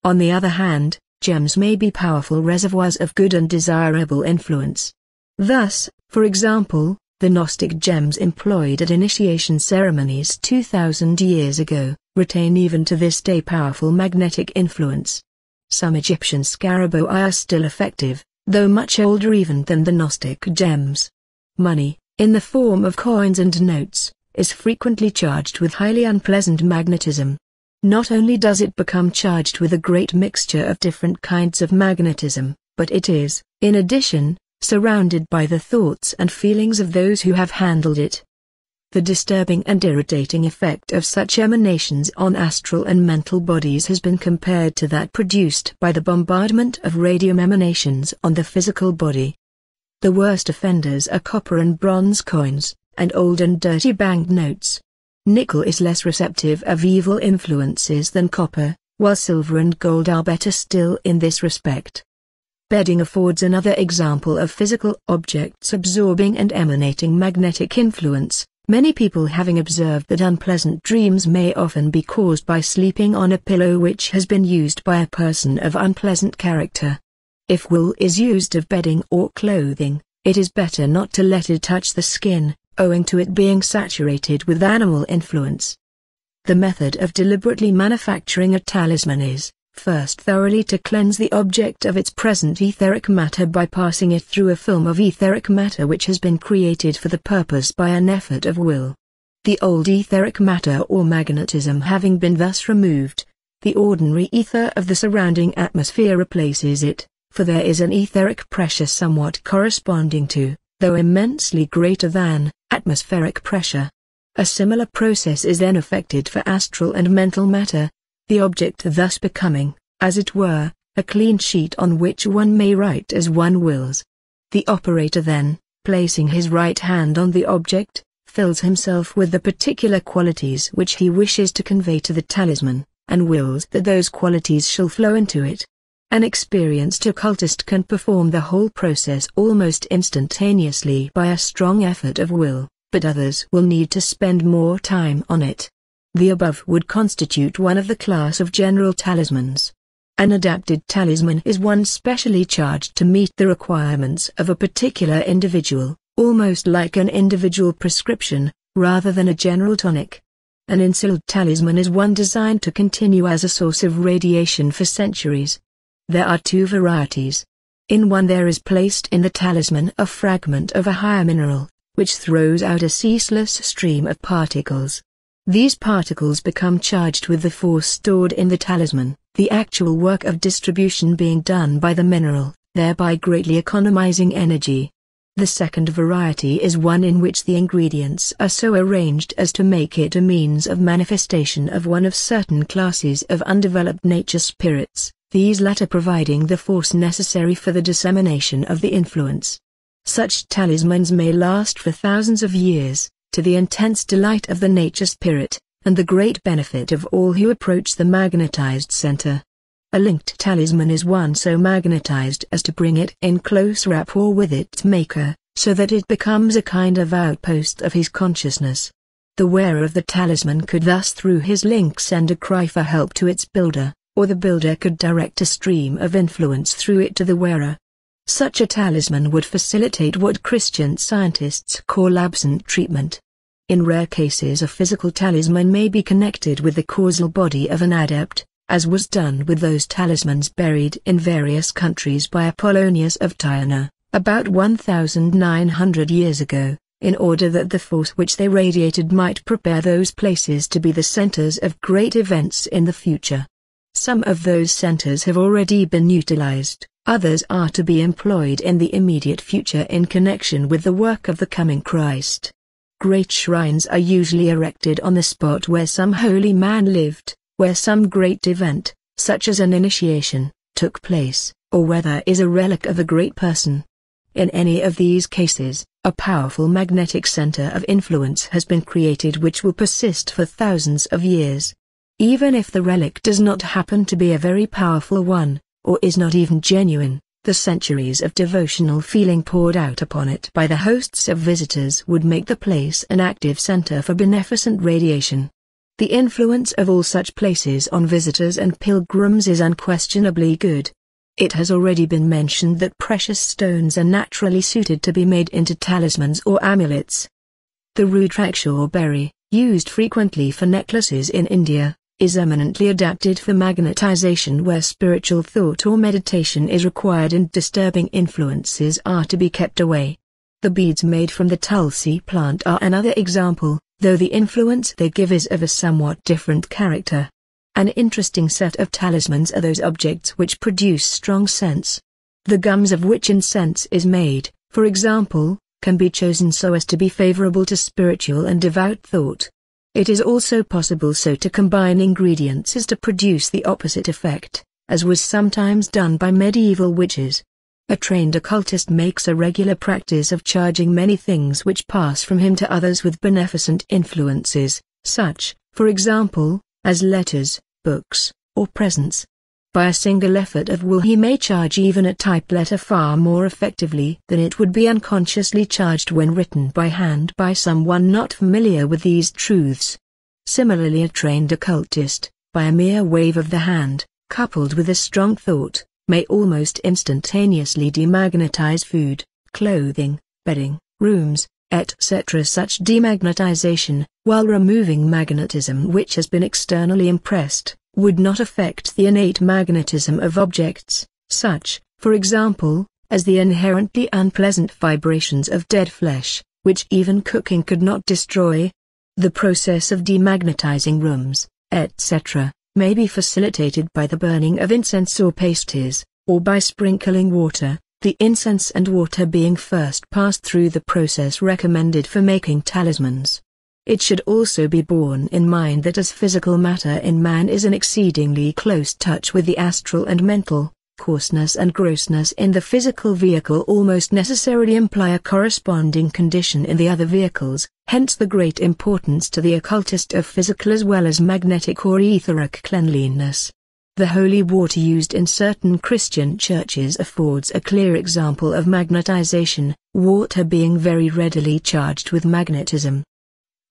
On the other hand, gems may be powerful reservoirs of good and desirable influence. Thus, for example, the Gnostic gems employed at initiation ceremonies 2,000 years ago, retain even to this day powerful magnetic influence. Some Egyptian scarabei are still effective, though much older even than the Gnostic gems. Money, in the form of coins and notes, is frequently charged with highly unpleasant magnetism. Not only does it become charged with a great mixture of different kinds of magnetism, but it is, in addition, surrounded by the thoughts and feelings of those who have handled it. The disturbing and irritating effect of such emanations on astral and mental bodies has been compared to that produced by the bombardment of radium emanations on the physical body. The worst offenders are copper and bronze coins, and old and dirty bank notes. Nickel is less receptive of evil influences than copper, while silver and gold are better still in this respect. Bedding affords another example of physical objects absorbing and emanating magnetic influence, many people having observed that unpleasant dreams may often be caused by sleeping on a pillow which has been used by a person of unpleasant character. If wool is used of bedding or clothing, it is better not to let it touch the skin, owing to it being saturated with animal influence. The method of deliberately manufacturing a talisman is, first thoroughly to cleanse the object of its present etheric matter by passing it through a film of etheric matter which has been created for the purpose by an effort of will. The old etheric matter or magnetism having been thus removed, the ordinary ether of the surrounding atmosphere replaces it, for there is an etheric pressure somewhat corresponding to, though immensely greater than, atmospheric pressure. A similar process is then effected for astral and mental matter, the object thus becoming, as it were, a clean sheet on which one may write as one wills. The operator then, placing his right hand on the object, fills himself with the particular qualities which he wishes to convey to the talisman, and wills that those qualities shall flow into it. An experienced occultist can perform the whole process almost instantaneously by a strong effort of will, but others will need to spend more time on it. The above would constitute one of the class of general talismans. An adapted talisman is one specially charged to meet the requirements of a particular individual, almost like an individual prescription, rather than a general tonic. An instilled talisman is one designed to continue as a source of radiation for centuries. There are two varieties. In one there is placed in the talisman a fragment of a higher mineral, which throws out a ceaseless stream of particles. These particles become charged with the force stored in the talisman, the actual work of distribution being done by the mineral, thereby greatly economizing energy. The second variety is one in which the ingredients are so arranged as to make it a means of manifestation of one of certain classes of undeveloped nature spirits, these latter providing the force necessary for the dissemination of the influence. Such talismans may last for thousands of years, to the intense delight of the nature spirit, and the great benefit of all who approach the magnetized center. A linked talisman is one so magnetized as to bring it in close rapport with its maker, so that it becomes a kind of outpost of his consciousness. The wearer of the talisman could thus through his link send a cry for help to its builder, or the builder could direct a stream of influence through it to the wearer. Such a talisman would facilitate what Christian scientists call absent treatment. In rare cases a physical talisman may be connected with the causal body of an adept, as was done with those talismans buried in various countries by Apollonius of Tyana, about 1900 years ago, in order that the force which they radiated might prepare those places to be the centers of great events in the future. Some of those centers have already been utilized, others are to be employed in the immediate future in connection with the work of the coming Christ. Great shrines are usually erected on the spot where some holy man lived, where some great event, such as an initiation, took place, or where there is a relic of a great person. In any of these cases, a powerful magnetic center of influence has been created which will persist for thousands of years. Even if the relic does not happen to be a very powerful one, or is not even genuine, the centuries of devotional feeling poured out upon it by the hosts of visitors would make the place an active center for beneficent radiation. The influence of all such places on visitors and pilgrims is unquestionably good. It has already been mentioned that precious stones are naturally suited to be made into talismans or amulets. The rudraksha or berry, used frequently for necklaces in India, is eminently adapted for magnetization where spiritual thought or meditation is required and disturbing influences are to be kept away. The beads made from the tulsi plant are another example, though the influence they give is of a somewhat different character. An interesting set of talismans are those objects which produce strong scents. The gums of which incense is made, for example, can be chosen so as to be favorable to spiritual and devout thought. It is also possible so to combine ingredients as to produce the opposite effect, as was sometimes done by medieval witches. A trained occultist makes a regular practice of charging many things which pass from him to others with beneficent influences, such, for example, as letters, books, or presents. By a single effort of will he may charge even a typed letter far more effectively than it would be unconsciously charged when written by hand by someone not familiar with these truths. Similarly, a trained occultist, by a mere wave of the hand, coupled with a strong thought, may almost instantaneously demagnetize food, clothing, bedding, rooms, etc. Such demagnetization, while removing magnetism which has been externally impressed, would not affect the innate magnetism of objects, such, for example, as the inherently unpleasant vibrations of dead flesh, which even cooking could not destroy. The process of demagnetizing rooms, etc., may be facilitated by the burning of incense or pasties, or by sprinkling water, the incense and water being first passed through the process recommended for making talismans. It should also be borne in mind that as physical matter in man is in exceedingly close touch with the astral and mental, coarseness and grossness in the physical vehicle almost necessarily imply a corresponding condition in the other vehicles, hence the great importance to the occultist of physical as well as magnetic or etheric cleanliness. The holy water used in certain Christian churches affords a clear example of magnetization, water being very readily charged with magnetism.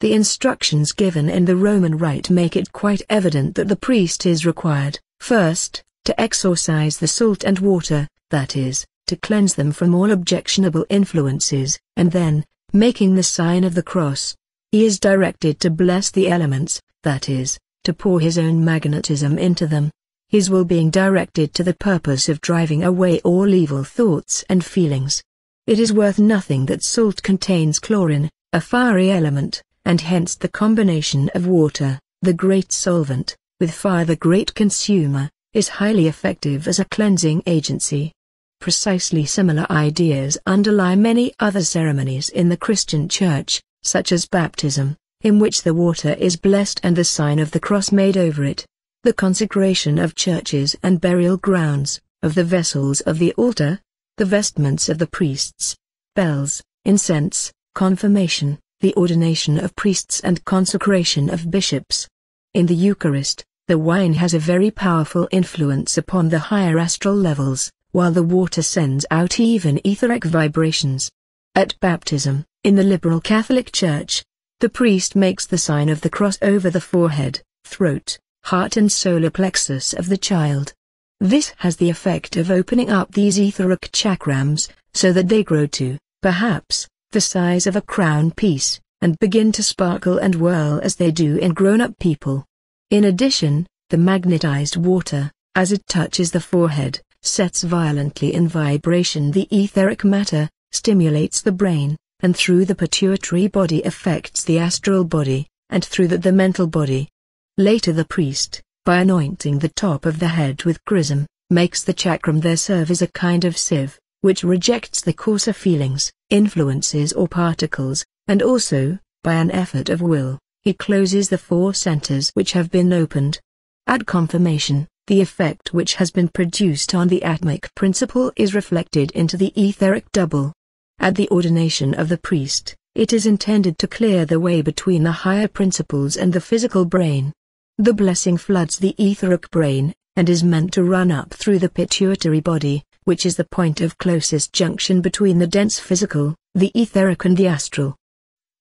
The instructions given in the Roman Rite make it quite evident that the priest is required, first, to exorcise the salt and water, that is, to cleanse them from all objectionable influences, and then, making the sign of the cross, he is directed to bless the elements, that is, to pour his own magnetism into them, his will being directed to the purpose of driving away all evil thoughts and feelings. It is worth nothing that salt contains chlorine, a fiery element, and hence the combination of water, the great solvent, with fire the great consumer, is highly effective as a cleansing agency. Precisely similar ideas underlie many other ceremonies in the Christian Church, such as baptism, in which the water is blessed and the sign of the cross made over it, the consecration of churches and burial grounds, of the vessels of the altar, the vestments of the priests, bells, incense, confirmation, the ordination of priests and consecration of bishops. In the Eucharist, the wine has a very powerful influence upon the higher astral levels, while the water sends out even etheric vibrations. At baptism, in the liberal Catholic Church, the priest makes the sign of the cross over the forehead, throat, heart and solar plexus of the child. This has the effect of opening up these etheric chakrams, so that they grow to, perhaps, the size of a crown piece, and begin to sparkle and whirl as they do in grown-up people. In addition, the magnetized water, as it touches the forehead, sets violently in vibration the etheric matter, stimulates the brain, and through the pituitary body affects the astral body, and through that the mental body. Later the priest, by anointing the top of the head with chrism, makes the chakram there serve as a kind of sieve, which rejects the coarser feelings, influences or particles, and also, by an effort of will, he closes the 4 centers which have been opened. At confirmation, the effect which has been produced on the atomic principle is reflected into the etheric double. At the ordination of the priest, it is intended to clear the way between the higher principles and the physical brain. The blessing floods the etheric brain, and is meant to run up through the pituitary body, which is the point of closest junction between the dense physical, the etheric and the astral.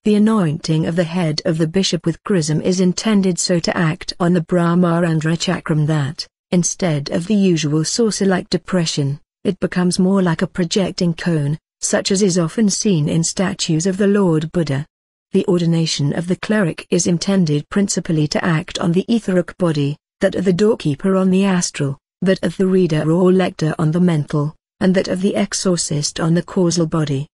The anointing of the head of the bishop with chrism is intended so to act on the Brahmarandra chakram that, instead of the usual saucer-like depression, it becomes more like a projecting cone, such as is often seen in statues of the Lord Buddha. The ordination of the cleric is intended principally to act on the etheric body, that of the doorkeeper on the astral, that of the reader or lector on the mental, and that of the exorcist on the causal body.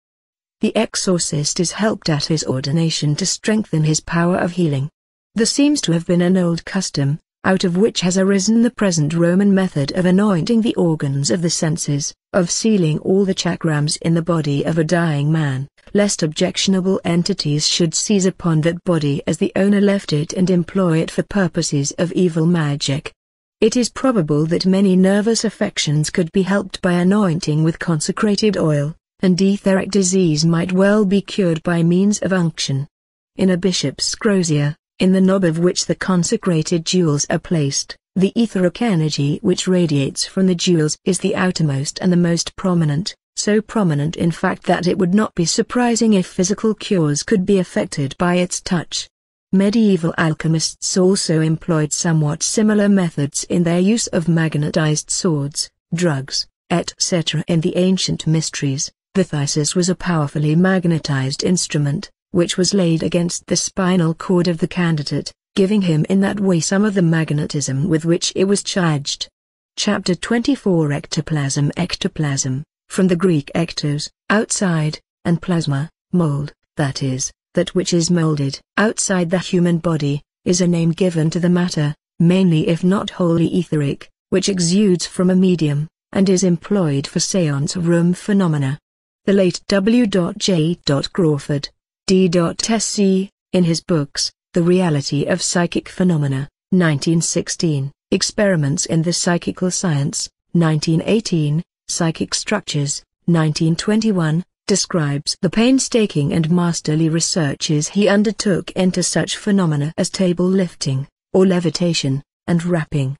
The exorcist is helped at his ordination to strengthen his power of healing. There seems to have been an old custom, out of which has arisen the present Roman method of anointing the organs of the senses, of sealing all the chakrams in the body of a dying man, lest objectionable entities should seize upon that body as the owner left it and employ it for purposes of evil magic. It is probable that many nervous affections could be helped by anointing with consecrated oil, and etheric disease might well be cured by means of unction. In a bishop's crozier, in the knob of which the consecrated jewels are placed, the etheric energy which radiates from the jewels is the outermost and the most prominent, so prominent in fact that it would not be surprising if physical cures could be effected by its touch. Medieval alchemists also employed somewhat similar methods in their use of magnetized swords, drugs, etc. In the ancient mysteries, the phthisis was a powerfully magnetized instrument, which was laid against the spinal cord of the candidate, giving him in that way some of the magnetism with which it was charged. Chapter 24 Ectoplasm. Ectoplasm, from the Greek ektos, outside, and plasma, mold, that is, that which is molded outside the human body, is a name given to the matter, mainly if not wholly etheric, which exudes from a medium, and is employed for seance room phenomena. The late W.J. Crawford, D.Sc., in his books, The Reality of Psychic Phenomena, 1916, Experiments in the Psychical Science, 1918, Psychic Structures, 1921, describes the painstaking and masterly researches he undertook into such phenomena as table lifting, or levitation, and rapping.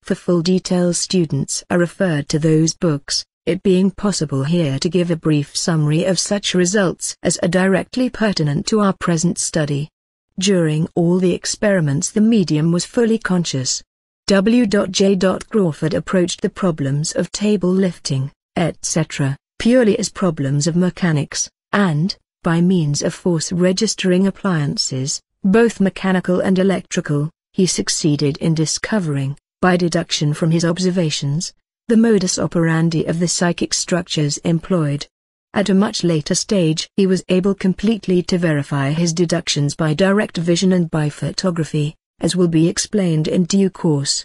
For full details students are referred to those books, it being possible here to give a brief summary of such results as are directly pertinent to our present study. During all the experiments the medium was fully conscious. W.J. Crawford approached the problems of table lifting, etc., purely as problems of mechanics, and, by means of force registering appliances, both mechanical and electrical, he succeeded in discovering, by deduction from his observations, the modus operandi of the psychic structures employed. At a much later stage he was able completely to verify his deductions by direct vision and by photography, as will be explained in due course.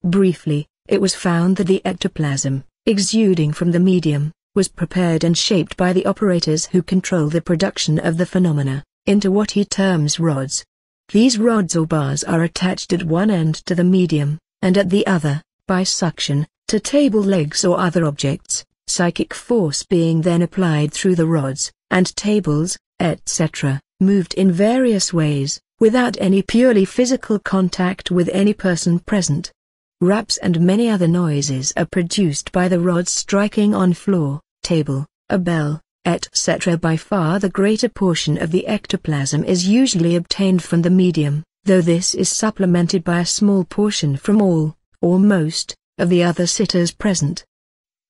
Briefly, it was found that the ectoplasm, exuding from the medium, was prepared and shaped by the operators who control the production of the phenomena, into what he terms rods. These rods or bars are attached at one end to the medium, and at the other, by suction, to table legs or other objects, psychic force being then applied through the rods, and tables, etc., moved in various ways, without any purely physical contact with any person present. Raps and many other noises are produced by the rods striking on floor, table, a bell, etc. By far the greater portion of the ectoplasm is usually obtained from the medium, though this is supplemented by a small portion from all, or most, of the other sitters present.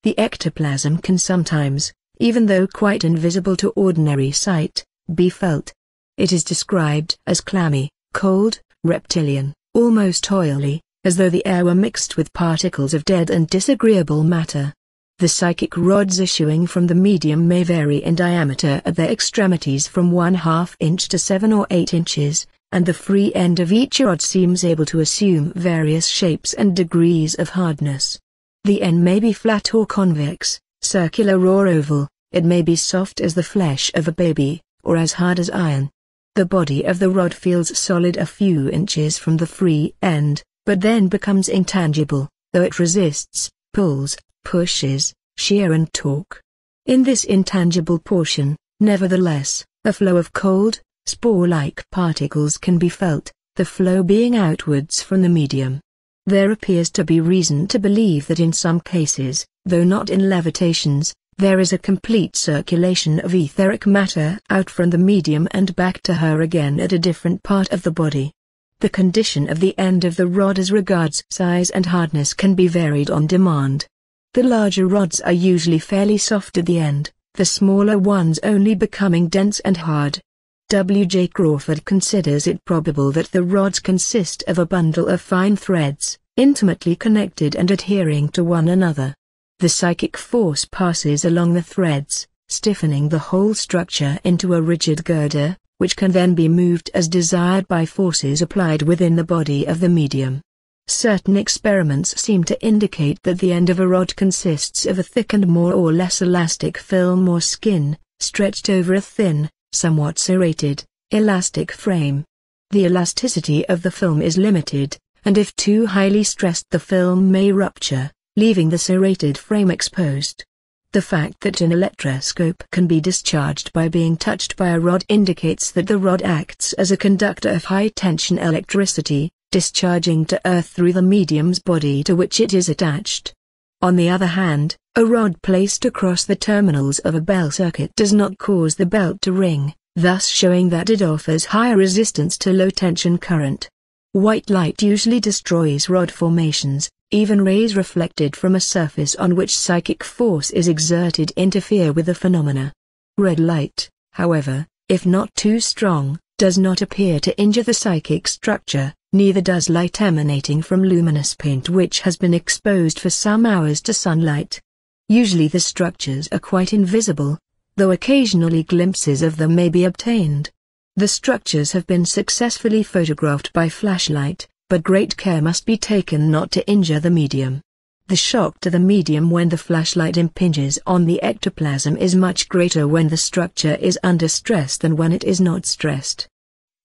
The ectoplasm can sometimes, even though quite invisible to ordinary sight, be felt. It is described as clammy, cold, reptilian, almost oily, as though the air were mixed with particles of dead and disagreeable matter. The psychic rods issuing from the medium may vary in diameter at their extremities from 1/2 inch to 7 or 8 inches, and the free end of each rod seems able to assume various shapes and degrees of hardness. The end may be flat or convex, circular or oval. It may be soft as the flesh of a baby, or as hard as iron. The body of the rod feels solid a few inches from the free end, but then becomes intangible, though it resists, pulls, pushes, shear and torque. In this intangible portion, nevertheless, a flow of cold, spore-like particles can be felt, the flow being outwards from the medium. There appears to be reason to believe that in some cases, though not in levitations, there is a complete circulation of etheric matter out from the medium and back to her again at a different part of the body. The condition of the end of the rod as regards size and hardness can be varied on demand. The larger rods are usually fairly soft at the end, the smaller ones only becoming dense and hard. W. J. Crawford considers it probable that the rods consist of a bundle of fine threads, intimately connected and adhering to one another. The psychic force passes along the threads, stiffening the whole structure into a rigid girder, which can then be moved as desired by forces applied within the body of the medium. Certain experiments seem to indicate that the end of a rod consists of a thick and more or less elastic film or skin, stretched over a thin, somewhat serrated, elastic frame. The elasticity of the film is limited, and if too highly stressed the film may rupture, leaving the serrated frame exposed. The fact that an electroscope can be discharged by being touched by a rod indicates that the rod acts as a conductor of high-tension electricity, discharging to earth through the medium's body to which it is attached. On the other hand, a rod placed across the terminals of a bell circuit does not cause the bell to ring, thus showing that it offers higher resistance to low-tension current. White light usually destroys rod formations. Even rays reflected from a surface on which psychic force is exerted interfere with the phenomena. Red light, however, if not too strong, does not appear to injure the psychic structure. Neither does light emanating from luminous paint which has been exposed for some hours to sunlight. Usually the structures are quite invisible, though occasionally glimpses of them may be obtained. The structures have been successfully photographed by flashlight, but great care must be taken not to injure the medium. The shock to the medium when the flashlight impinges on the ectoplasm is much greater when the structure is under stress than when it is not stressed.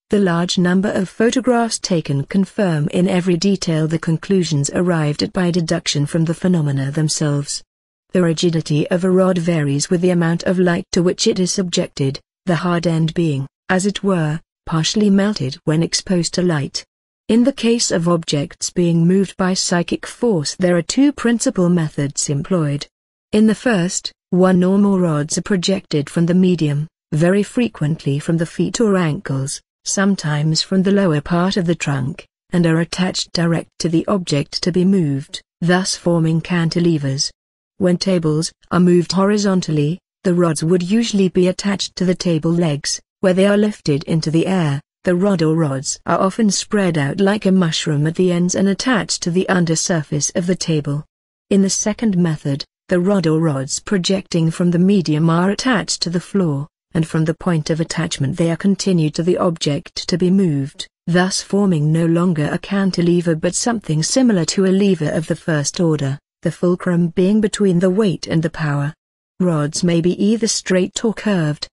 The large number of photographs taken confirm in every detail the conclusions arrived at by deduction from the phenomena themselves. The rigidity of a rod varies with the amount of light to which it is subjected, the hard end being, as it were, partially melted when exposed to light. In the case of objects being moved by psychic force there are two principal methods employed. In the first, one or more rods are projected from the medium, very frequently from the feet or ankles, sometimes from the lower part of the trunk, and are attached direct to the object to be moved, thus forming cantilevers. When tables are moved horizontally, the rods would usually be attached to the table legs, where they are lifted into the air. The rod or rods are often spread out like a mushroom at the ends and attached to the undersurface of the table. In the second method, the rod or rods projecting from the medium are attached to the floor, and from the point of attachment they are continued to the object to be moved, thus forming no longer a cantilever but something similar to a lever of the first order, the fulcrum being between the weight and the power. Rods may be either straight or curved.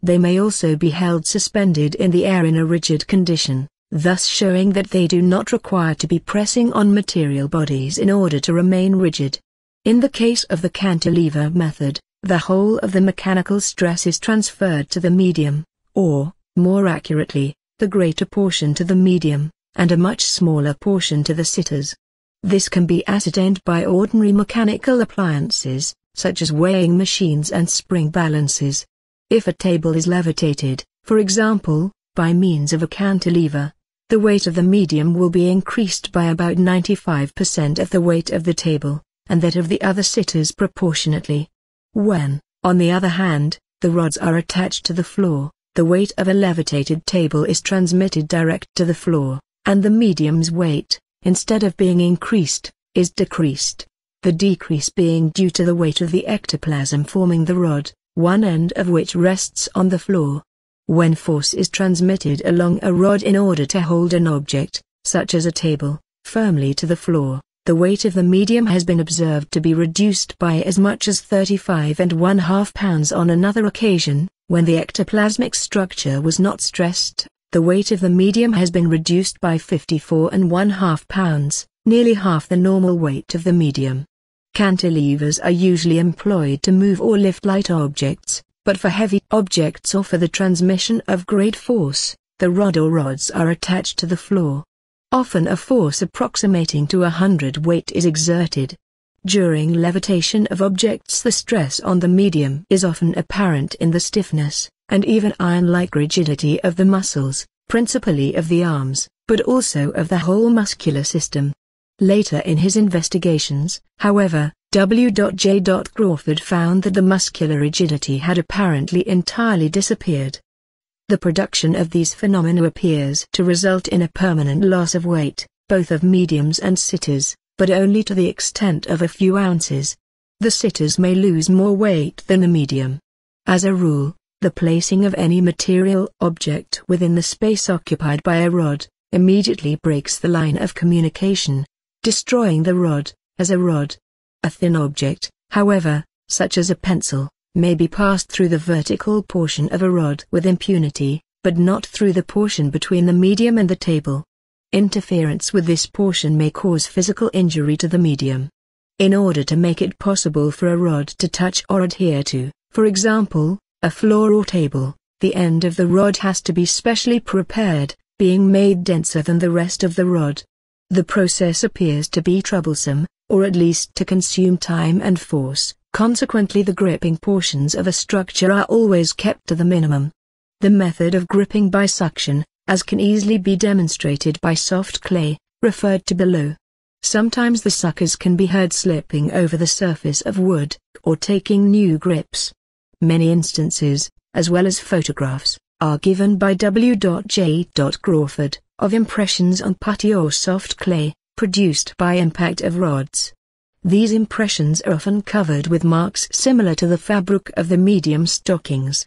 They may also be held suspended in the air in a rigid condition, thus showing that they do not require to be pressing on material bodies in order to remain rigid. In the case of the cantilever method, the whole of the mechanical stress is transferred to the medium, or, more accurately, the greater portion to the medium, and a much smaller portion to the sitters. This can be ascertained by ordinary mechanical appliances, such as weighing machines and spring balances. If a table is levitated, for example, by means of a cantilever, the weight of the medium will be increased by about 95% of the weight of the table, and that of the other sitters proportionately. When, on the other hand, the rods are attached to the floor, the weight of a levitated table is transmitted direct to the floor, and the medium's weight, instead of being increased, is decreased. The decrease being due to the weight of the ectoplasm forming the rod, one end of which rests on the floor. When force is transmitted along a rod in order to hold an object, such as a table, firmly to the floor, the weight of the medium has been observed to be reduced by as much as 35½ pounds on another occasion. When the ectoplasmic structure was not stressed, the weight of the medium has been reduced by 54½ pounds, nearly half the normal weight of the medium. Cantilevers are usually employed to move or lift light objects, but for heavy objects or for the transmission of great force, the rod or rods are attached to the floor. Often a force approximating to 100 weight is exerted. During levitation of objects, the stress on the medium is often apparent in the stiffness, and even iron-like rigidity of the muscles, principally of the arms, but also of the whole muscular system. Later in his investigations, however, W.J. Crawford found that the muscular rigidity had apparently entirely disappeared. The production of these phenomena appears to result in a permanent loss of weight, both of mediums and sitters, but only to the extent of a few ounces. The sitters may lose more weight than the medium. As a rule, the placing of any material object within the space occupied by a rod immediately breaks the line of communication, destroying the rod as a rod. A thin object, however, such as a pencil, may be passed through the vertical portion of a rod with impunity, but not through the portion between the medium and the table. Interference with this portion may cause physical injury to the medium. In order to make it possible for a rod to touch or adhere to, for example, a floor or table, the end of the rod has to be specially prepared, being made denser than the rest of the rod. The process appears to be troublesome, or at least to consume time and force, consequently the gripping portions of a structure are always kept to the minimum. The method of gripping by suction, as can easily be demonstrated by soft clay, referred to below. Sometimes the suckers can be heard slipping over the surface of wood, or taking new grips. Many instances, as well as photographs, are given by W.J. Crawford, of impressions on putty or soft clay, produced by impact of rods. These impressions are often covered with marks similar to the fabric of the medium stockings.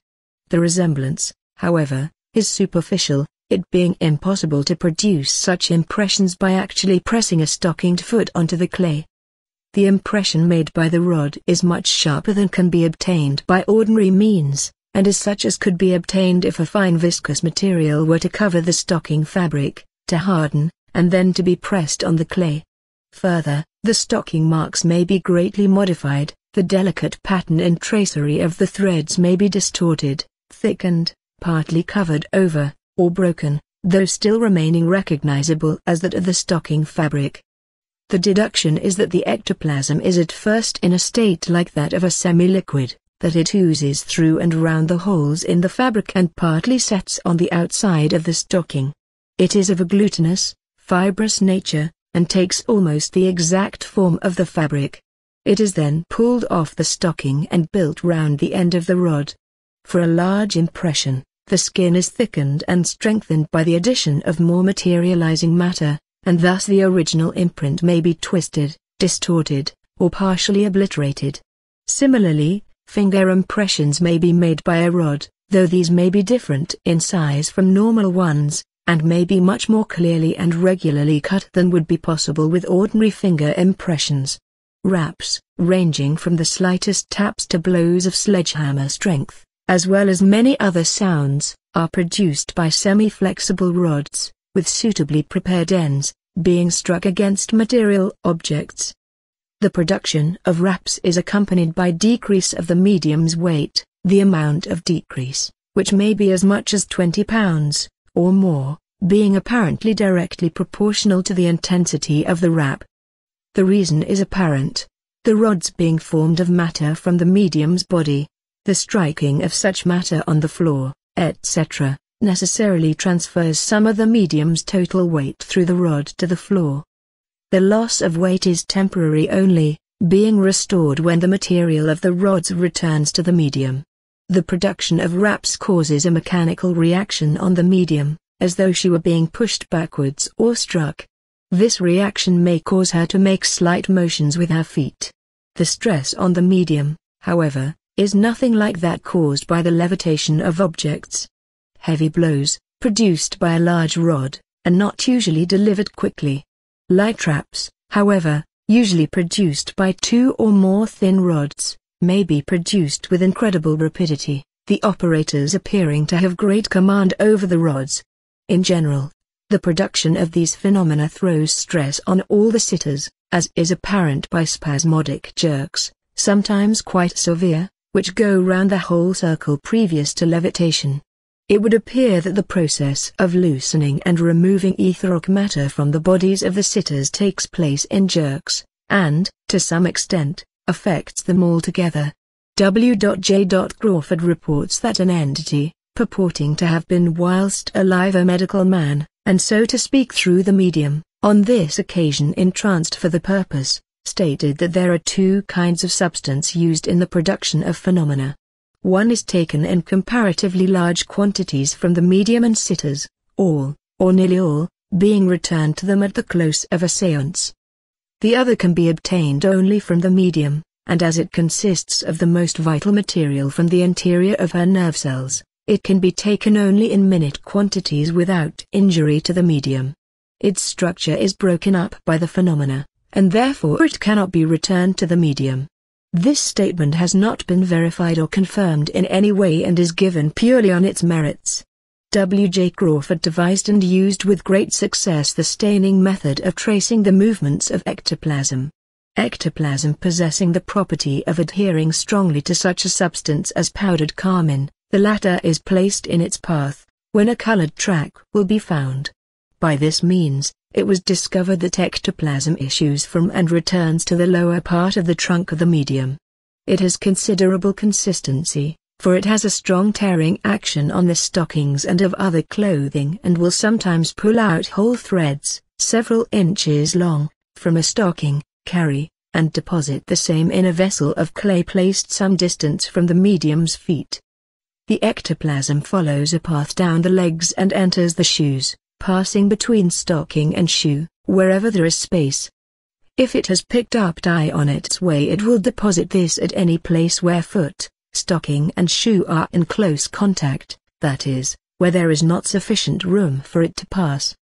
The resemblance, however, is superficial, it being impossible to produce such impressions by actually pressing a stockinged foot onto the clay. The impression made by the rod is much sharper than can be obtained by ordinary means, and is such as could be obtained if a fine viscous material were to cover the stocking fabric, to harden, and then to be pressed on the clay. Further, the stocking marks may be greatly modified, the delicate pattern and tracery of the threads may be distorted, thickened, partly covered over, or broken, though still remaining recognizable as that of the stocking fabric. The deduction is that the ectoplasm is at first in a state like that of a semi-liquid, that it oozes through and round the holes in the fabric and partly sets on the outside of the stocking. It is of a glutinous, fibrous nature, and takes almost the exact form of the fabric. It is then pulled off the stocking and built round the end of the rod. For a large impression, the skin is thickened and strengthened by the addition of more materializing matter, and thus the original imprint may be twisted, distorted, or partially obliterated. Similarly, finger impressions may be made by a rod, though these may be different in size from normal ones, and may be much more clearly and regularly cut than would be possible with ordinary finger impressions. Raps, ranging from the slightest taps to blows of sledgehammer strength, as well as many other sounds, are produced by semi-flexible rods, with suitably prepared ends, being struck against material objects. The production of raps is accompanied by decrease of the medium's weight, the amount of decrease, which may be as much as 20 pounds, or more, being apparently directly proportional to the intensity of the rap. The reason is apparent. The rods being formed of matter from the medium's body, the striking of such matter on the floor, etc., necessarily transfers some of the medium's total weight through the rod to the floor. The loss of weight is temporary only, being restored when the material of the rods returns to the medium. The production of raps causes a mechanical reaction on the medium, as though she were being pushed backwards or struck. This reaction may cause her to make slight motions with her feet. The stress on the medium, however, is nothing like that caused by the levitation of objects. Heavy blows, produced by a large rod, are not usually delivered quickly. Light traps, however, usually produced by 2 or more thin rods, may be produced with incredible rapidity, the operators appearing to have great command over the rods. In general, the production of these phenomena throws stress on all the sitters, as is apparent by spasmodic jerks, sometimes quite severe, which go round the whole circle previous to levitation. It would appear that the process of loosening and removing etheric matter from the bodies of the sitters takes place in jerks, and, to some extent, affects them altogether. W.J. Crawford reports that an entity, purporting to have been whilst alive a medical man, and so to speak through the medium, on this occasion entranced for the purpose, stated that there are 2 kinds of substance used in the production of phenomena. One is taken in comparatively large quantities from the medium and sitters, all, or nearly all, being returned to them at the close of a séance. The other can be obtained only from the medium, and as it consists of the most vital material from the interior of her nerve cells, it can be taken only in minute quantities without injury to the medium. Its structure is broken up by the phenomena, and therefore it cannot be returned to the medium. This statement has not been verified or confirmed in any way and is given purely on its merits. W.J. Crawford devised and used with great success the staining method of tracing the movements of ectoplasm. Ectoplasm possessing the property of adhering strongly to such a substance as powdered carmine, the latter is placed in its path, when a colored track will be found. By this means, it was discovered that ectoplasm issues from and returns to the lower part of the trunk of the medium. It has considerable consistency, for it has a strong tearing action on the stockings and of other clothing and will sometimes pull out whole threads, several inches long, from a stocking, carry, and deposit the same in a vessel of clay placed some distance from the medium's feet. The ectoplasm follows a path down the legs and enters the shoes, passing between stocking and shoe, wherever there is space. If it has picked up dye on its way, it will deposit this at any place where foot, stocking and shoe are in close contact, that is, where there is not sufficient room for it to pass.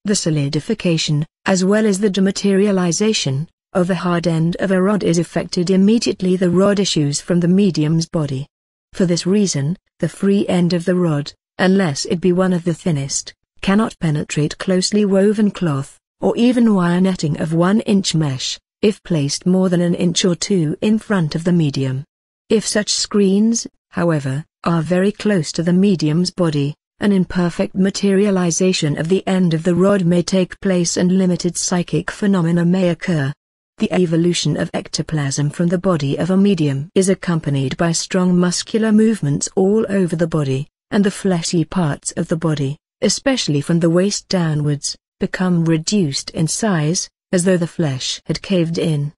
The solidification, as well as the dematerialization, of the hard end of a rod is effected immediately the rod issues from the medium's body. For this reason, the free end of the rod, unless it be one of the thinnest, cannot penetrate closely woven cloth, or even wire netting of 1-inch mesh, if placed more than an inch or 2 in front of the medium. If such screens, however, are very close to the medium's body, an imperfect materialization of the end of the rod may take place and limited psychic phenomena may occur. The evolution of ectoplasm from the body of a medium is accompanied by strong muscular movements all over the body, and the fleshy parts of the body, especially from the waist downwards, become reduced in size, as though the flesh had caved in.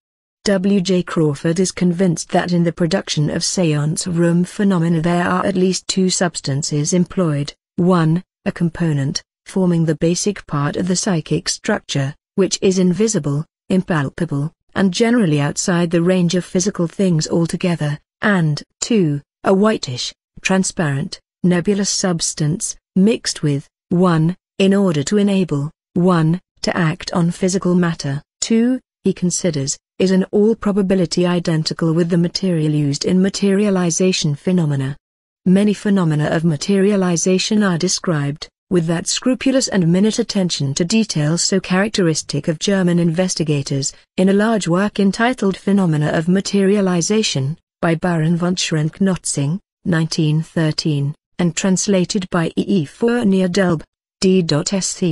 W.J. Crawford is convinced that in the production of séance room phenomena there are at least 2 substances employed, 1, a component, forming the basic part of the psychic structure, which is invisible, impalpable, and generally outside the range of physical things altogether, and 2, a whitish, transparent, nebulous substance, mixed with 1, in order to enable 1, to act on physical matter. 2, he considers, is in all probability identical with the material used in materialization phenomena. Many phenomena of materialization are described, with that scrupulous and minute attention to detail so characteristic of German investigators, in a large work entitled Phenomena of Materialization, by Baron von Schrenck-Notzing, 1913, and translated by E. Fournier Delb, D.Sc.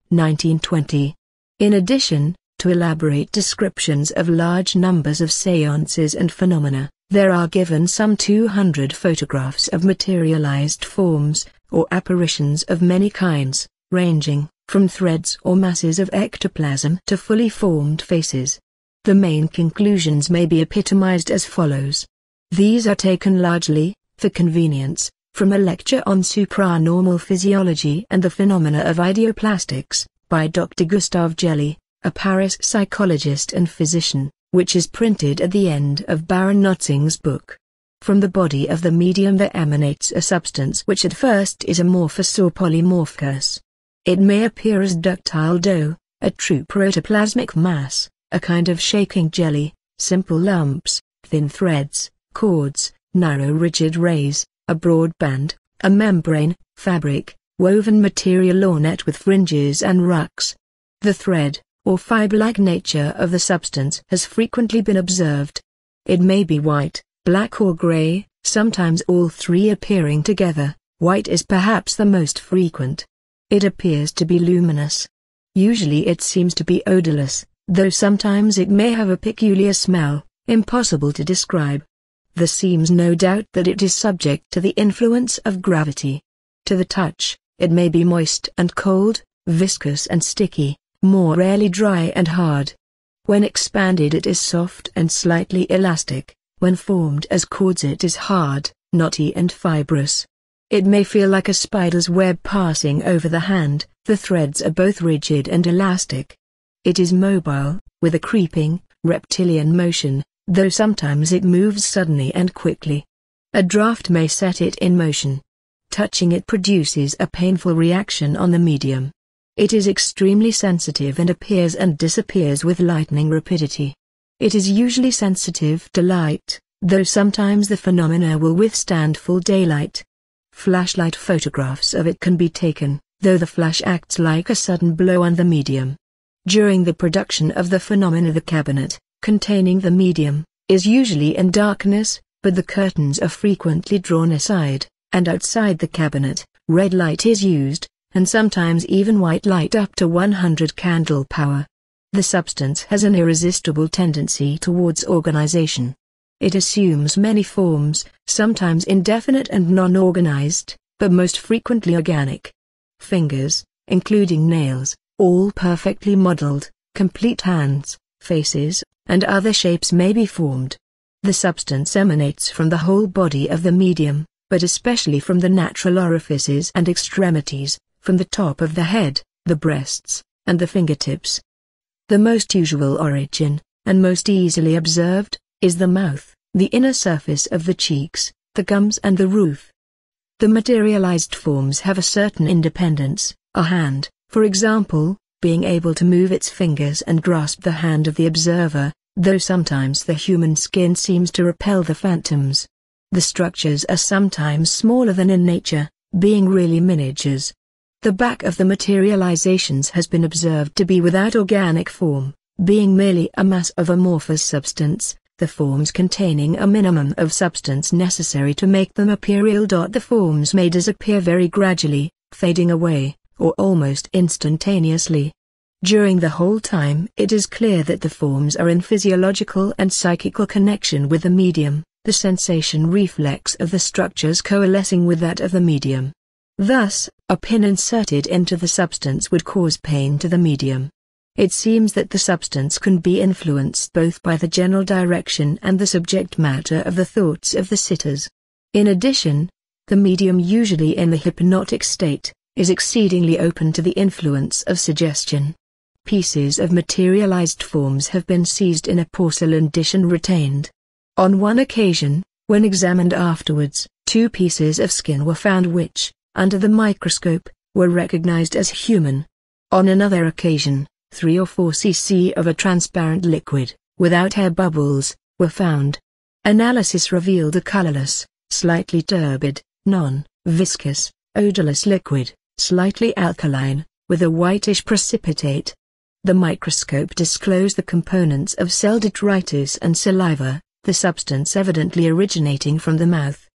1920. In addition, to elaborate descriptions of large numbers of séances and phenomena, there are given some 200 photographs of materialized forms, or apparitions of many kinds, ranging from threads or masses of ectoplasm to fully formed faces. The main conclusions may be epitomized as follows. These are taken largely, for convenience, from a lecture on supranormal physiology and the phenomena of idioplastics, by Dr. Gustave Jelly, a Paris psychologist and physician, which is printed at the end of Baron Nutzing's book. From the body of the medium there emanates a substance which at first is amorphous or polymorphous. It may appear as ductile dough, a true protoplasmic mass, a kind of shaking jelly, simple lumps, thin threads, cords, narrow rigid rays, a broad band, a membrane, fabric, woven material or net with fringes and rucks. The thread, or fiber-like nature of the substance has frequently been observed. It may be white, black or grey, sometimes all three appearing together. White is perhaps the most frequent. It appears to be luminous. Usually it seems to be odorless, though sometimes it may have a peculiar smell, impossible to describe. There seems no doubt that it is subject to the influence of gravity. To the touch, it may be moist and cold, viscous and sticky, more rarely dry and hard. When expanded it is soft and slightly elastic, when formed as cords it is hard, knotty and fibrous. It may feel like a spider's web passing over the hand. The threads are both rigid and elastic. It is mobile, with a creeping, reptilian motion, though sometimes it moves suddenly and quickly. A draft may set it in motion. Touching it produces a painful reaction on the medium. It is extremely sensitive and appears and disappears with lightning rapidity. It is usually sensitive to light, though sometimes the phenomena will withstand full daylight. Flashlight photographs of it can be taken, though the flash acts like a sudden blow on the medium. During the production of the phenomena the cabinet, containing the medium, is usually in darkness, but the curtains are frequently drawn aside, and outside the cabinet, red light is used, and sometimes even white light up to 100 candle power. The substance has an irresistible tendency towards organization. It assumes many forms, sometimes indefinite and non-organized, but most frequently organic. Fingers, including nails, all perfectly modeled, complete hands, faces, and other shapes may be formed. The substance emanates from the whole body of the medium, but especially from the natural orifices and extremities, from the top of the head, the breasts, and the fingertips. The most usual origin, and most easily observed, is the mouth, the inner surface of the cheeks, the gums and the roof. The materialized forms have a certain independence, a hand, for example, being able to move its fingers and grasp the hand of the observer, though sometimes the human skin seems to repel the phantoms. The structures are sometimes smaller than in nature, being really miniatures. The back of the materializations has been observed to be without organic form, being merely a mass of amorphous substance, the forms containing a minimum of substance necessary to make them appear real. The forms may disappear very gradually, fading away, or almost instantaneously. During the whole time it is clear that the forms are in physiological and psychical connection with the medium, the sensation reflex of the structures coalescing with that of the medium. Thus, a pin inserted into the substance would cause pain to the medium. It seems that the substance can be influenced both by the general direction and the subject matter of the thoughts of the sitters. In addition, the medium, usually in the hypnotic state, is exceedingly open to the influence of suggestion. Pieces of materialized forms have been seized in a porcelain dish and retained. On one occasion, when examined afterwards, 2 pieces of skin were found which, under the microscope, were recognized as human. On another occasion, 3 or 4 cc of a transparent liquid, without air bubbles, were found. Analysis revealed a colorless, slightly turbid, non-viscous, odorless liquid, slightly alkaline, with a whitish precipitate. The microscope disclosed the components of cell detritus and saliva, the substance evidently originating from the mouth.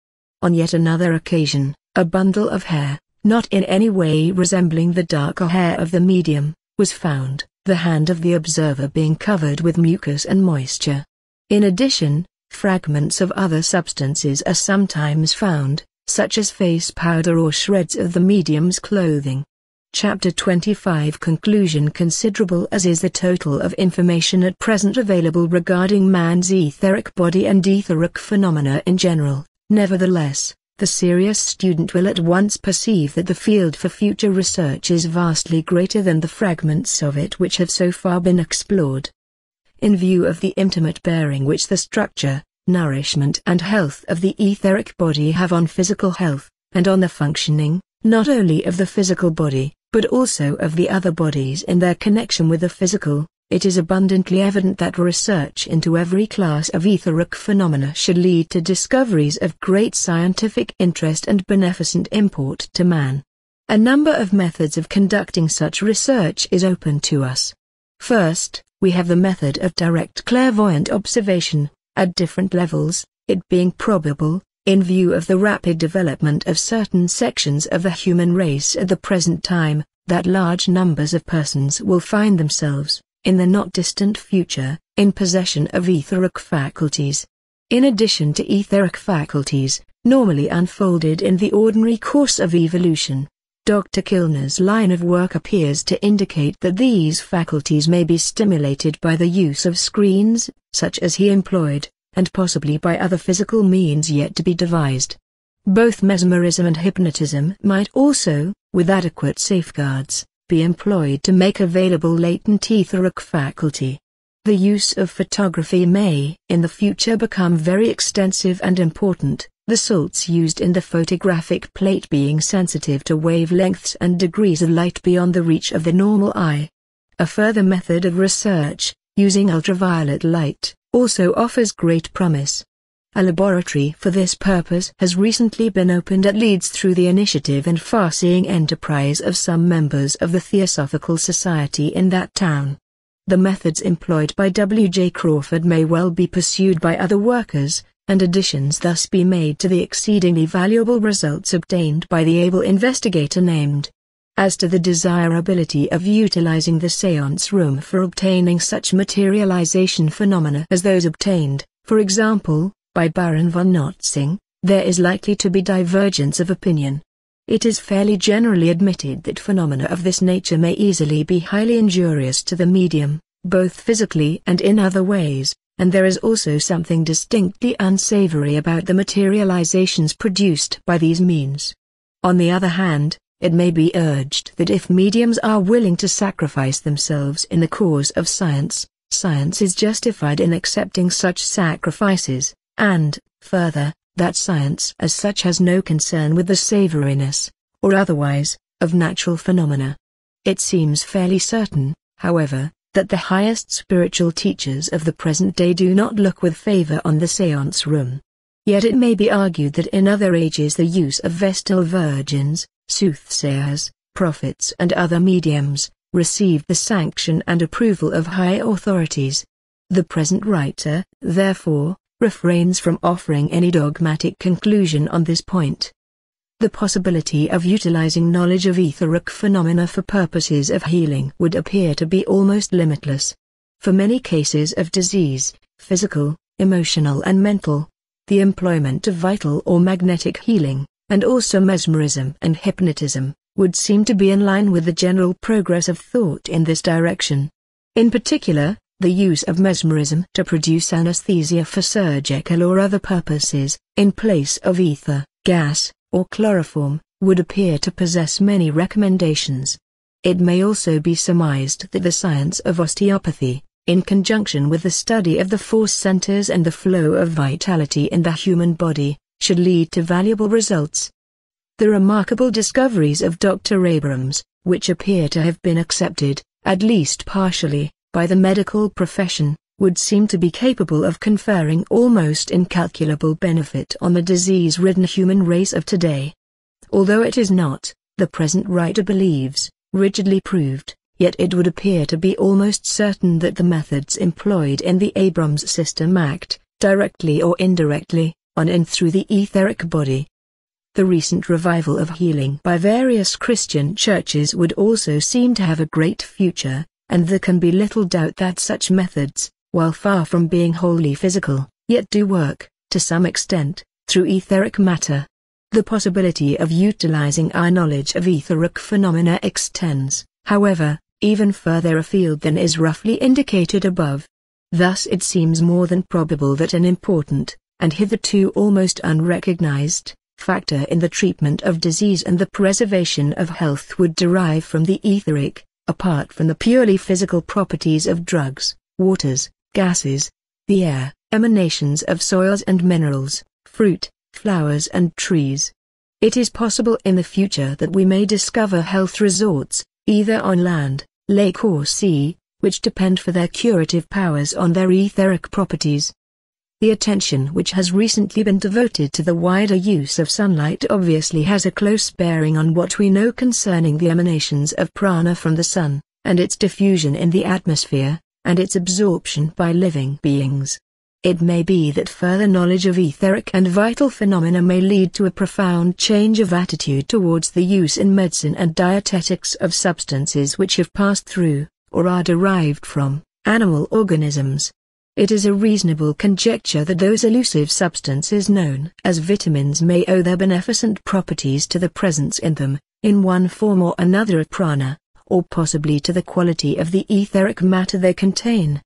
On yet another occasion, a bundle of hair, not in any way resembling the darker hair of the medium, was found, the hand of the observer being covered with mucus and moisture. In addition, fragments of other substances are sometimes found, such as face powder or shreds of the medium's clothing. Chapter 25 Conclusion. Considerable as is the total of information at present available regarding man's etheric body and etheric phenomena in general, Nevertheless, the serious student will at once perceive that the field for future research is vastly greater than the fragments of it which have so far been explored. In view of the intimate bearing which the structure, nourishment and health of the etheric body have on physical health, and on the functioning, not only of the physical body, but also of the other bodies in their connection with the physical, it is abundantly evident that research into every class of etheric phenomena should lead to discoveries of great scientific interest and beneficent import to man. A number of methods of conducting such research is open to us. First, we have the method of direct clairvoyant observation, at different levels, it being probable, in view of the rapid development of certain sections of the human race at the present time, that large numbers of persons will find themselves, in the not distant future, in possession of etheric faculties. In addition to etheric faculties, normally unfolded in the ordinary course of evolution, Dr. Kilner's line of work appears to indicate that these faculties may be stimulated by the use of screens, such as he employed, and possibly by other physical means yet to be devised. Both mesmerism and hypnotism might also, with adequate safeguards, be employed to make available latent etheric faculty. The use of photography may, in the future, become very extensive and important, the salts used in the photographic plate being sensitive to wavelengths and degrees of light beyond the reach of the normal eye. A further method of research, using ultraviolet light, also offers great promise. A laboratory for this purpose has recently been opened at Leeds through the initiative and far-seeing enterprise of some members of the Theosophical Society in that town. The methods employed by W. J. Crawford may well be pursued by other workers, and additions thus be made to the exceedingly valuable results obtained by the able investigator named. As to the desirability of utilizing the séance room for obtaining such materialization phenomena as those obtained, for example, by Baron von Notzing, there is likely to be divergence of opinion. It is fairly generally admitted that phenomena of this nature may easily be highly injurious to the medium, both physically and in other ways, and there is also something distinctly unsavory about the materializations produced by these means. On the other hand, it may be urged that if mediums are willing to sacrifice themselves in the cause of science, science is justified in accepting such sacrifices, and, further, that science as such has no concern with the savoriness, or otherwise, of natural phenomena. It seems fairly certain, however, that the highest spiritual teachers of the present day do not look with favor on the séance room. Yet it may be argued that in other ages the use of Vestal virgins, soothsayers, prophets and other mediums, received the sanction and approval of high authorities. The present writer, therefore, refrains from offering any dogmatic conclusion on this point. The possibility of utilizing knowledge of etheric phenomena for purposes of healing would appear to be almost limitless. For many cases of disease, physical, emotional and mental, the employment of vital or magnetic healing, and also mesmerism and hypnotism, would seem to be in line with the general progress of thought in this direction. In particular, the use of mesmerism to produce anesthesia for surgical or other purposes, in place of ether, gas, or chloroform, would appear to possess many recommendations. It may also be surmised that the science of osteopathy, in conjunction with the study of the force centers and the flow of vitality in the human body, should lead to valuable results. The remarkable discoveries of Dr. Abrams, which appear to have been accepted, at least partially, by the medical profession, would seem to be capable of conferring almost incalculable benefit on the disease-ridden human race of today. Although it is not, the present writer believes, rigidly proved, yet it would appear to be almost certain that the methods employed in the Abrams system act, directly or indirectly, on and through the etheric body. The recent revival of healing by various Christian churches would also seem to have a great future, and there can be little doubt that such methods, while far from being wholly physical, yet do work, to some extent, through etheric matter. The possibility of utilizing our knowledge of etheric phenomena extends, however, even further afield than is roughly indicated above. Thus it seems more than probable that an important, and hitherto almost unrecognized, factor in the treatment of disease and the preservation of health would derive from the etheric, apart from the purely physical properties of drugs, waters, gases, the air, emanations of soils and minerals, fruit, flowers and trees. It is possible in the future that we may discover health resorts, either on land, lake or sea, which depend for their curative powers on their etheric properties. The attention which has recently been devoted to the wider use of sunlight obviously has a close bearing on what we know concerning the emanations of prana from the sun, and its diffusion in the atmosphere, and its absorption by living beings. It may be that further knowledge of etheric and vital phenomena may lead to a profound change of attitude towards the use in medicine and dietetics of substances which have passed through, or are derived from, animal organisms. It is a reasonable conjecture that those elusive substances known as vitamins may owe their beneficent properties to the presence in them, in one form or another of prana, or possibly to the quality of the etheric matter they contain.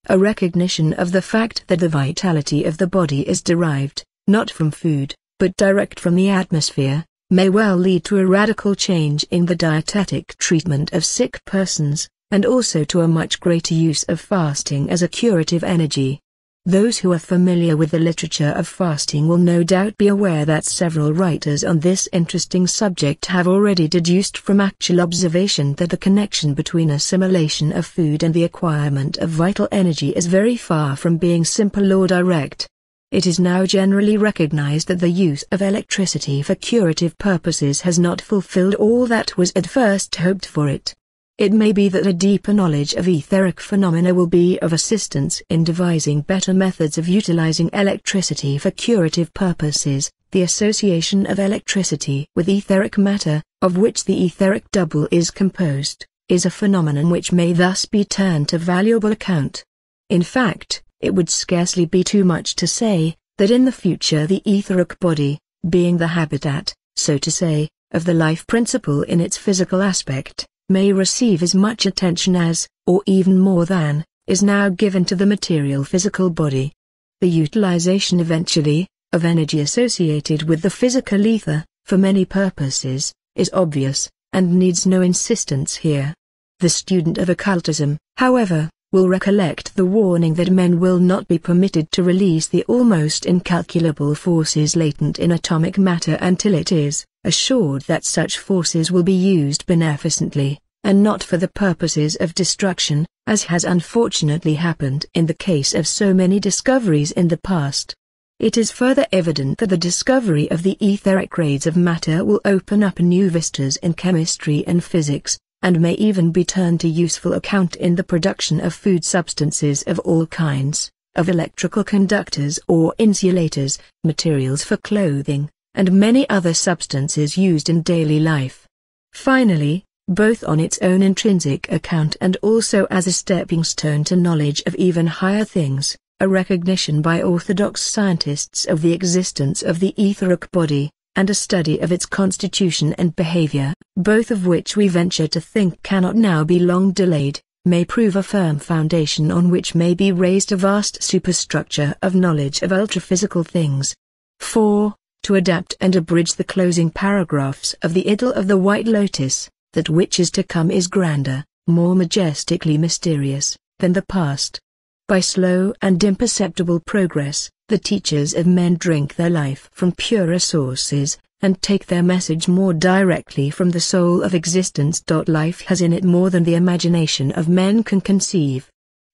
A recognition of the fact that the vitality of the body is derived, not from food, but direct from the atmosphere, may well lead to a radical change in the dietetic treatment of sick persons, and also to a much greater use of fasting as a curative energy. Those who are familiar with the literature of fasting will no doubt be aware that several writers on this interesting subject have already deduced from actual observation that the connection between assimilation of food and the acquirement of vital energy is very far from being simple or direct. It is now generally recognized that the use of electricity for curative purposes has not fulfilled all that was at first hoped for it. It may be that a deeper knowledge of etheric phenomena will be of assistance in devising better methods of utilizing electricity for curative purposes. The association of electricity with etheric matter, of which the etheric double is composed, is a phenomenon which may thus be turned to valuable account. In fact, it would scarcely be too much to say, that in the future the etheric body, being the habitat, so to say, of the life principle in its physical aspect, may receive as much attention as, or even more than, is now given to the material physical body. The utilization eventually, of energy associated with the physical ether, for many purposes, is obvious, and needs no insistence here. The student of occultism, however, will recollect the warning that men will not be permitted to release the almost incalculable forces latent in atomic matter until it is assured that such forces will be used beneficently, and not for the purposes of destruction, as has unfortunately happened in the case of so many discoveries in the past. It is further evident that the discovery of the etheric grades of matter will open up new vistas in chemistry and physics, and may even be turned to useful account in the production of food substances of all kinds, of electrical conductors or insulators, materials for clothing, and many other substances used in daily life. Finally, both on its own intrinsic account and also as a stepping stone to knowledge of even higher things, a recognition by orthodox scientists of the existence of the etheric body, and a study of its constitution and behavior, both of which we venture to think cannot now be long delayed, may prove a firm foundation on which may be raised a vast superstructure of knowledge of ultraphysical things. 4. To adapt and abridge the closing paragraphs of the Idyll of the White Lotus, that which is to come is grander, more majestically mysterious, than the past. By slow and imperceptible progress, the teachers of men drink their life from purer sources, and take their message more directly from the soul of existence. Life has in it more than the imagination of men can conceive.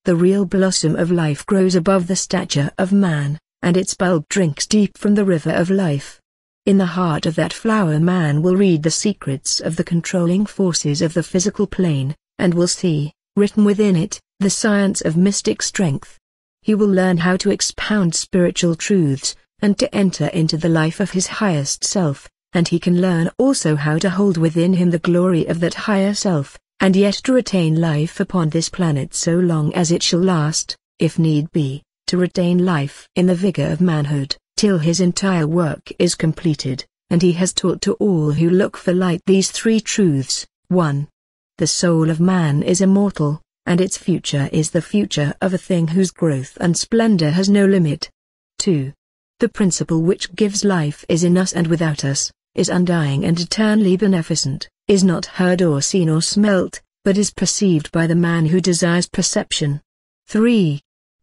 The real blossom of life grows above the stature of man, and its bulb drinks deep from the river of life. In the heart of that flower man will read the secrets of the controlling forces of the physical plane, and will see, written within it, the science of mystic strength. He will learn how to expound spiritual truths, and to enter into the life of his highest self, and he can learn also how to hold within him the glory of that higher self, and yet to retain life upon this planet so long as it shall last, if need be, to retain life in the vigor of manhood, till his entire work is completed, and he has taught to all who look for light these three truths. 1. The soul of man is immortal, and its future is the future of a thing whose growth and splendor has no limit. 2. The principle which gives life is in us and without us, is undying and eternally beneficent, is not heard or seen or smelt, but is perceived by the man who desires perception. 3.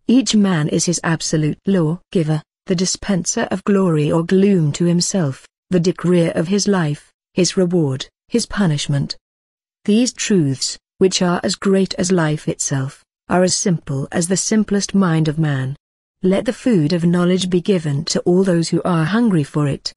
Each man is his absolute law-giver, the dispenser of glory or gloom to himself, the decreer of his life, his reward, his punishment. These truths, which are as great as life itself, are as simple as the simplest mind of man. Let the food of knowledge be given to all those who are hungry for it.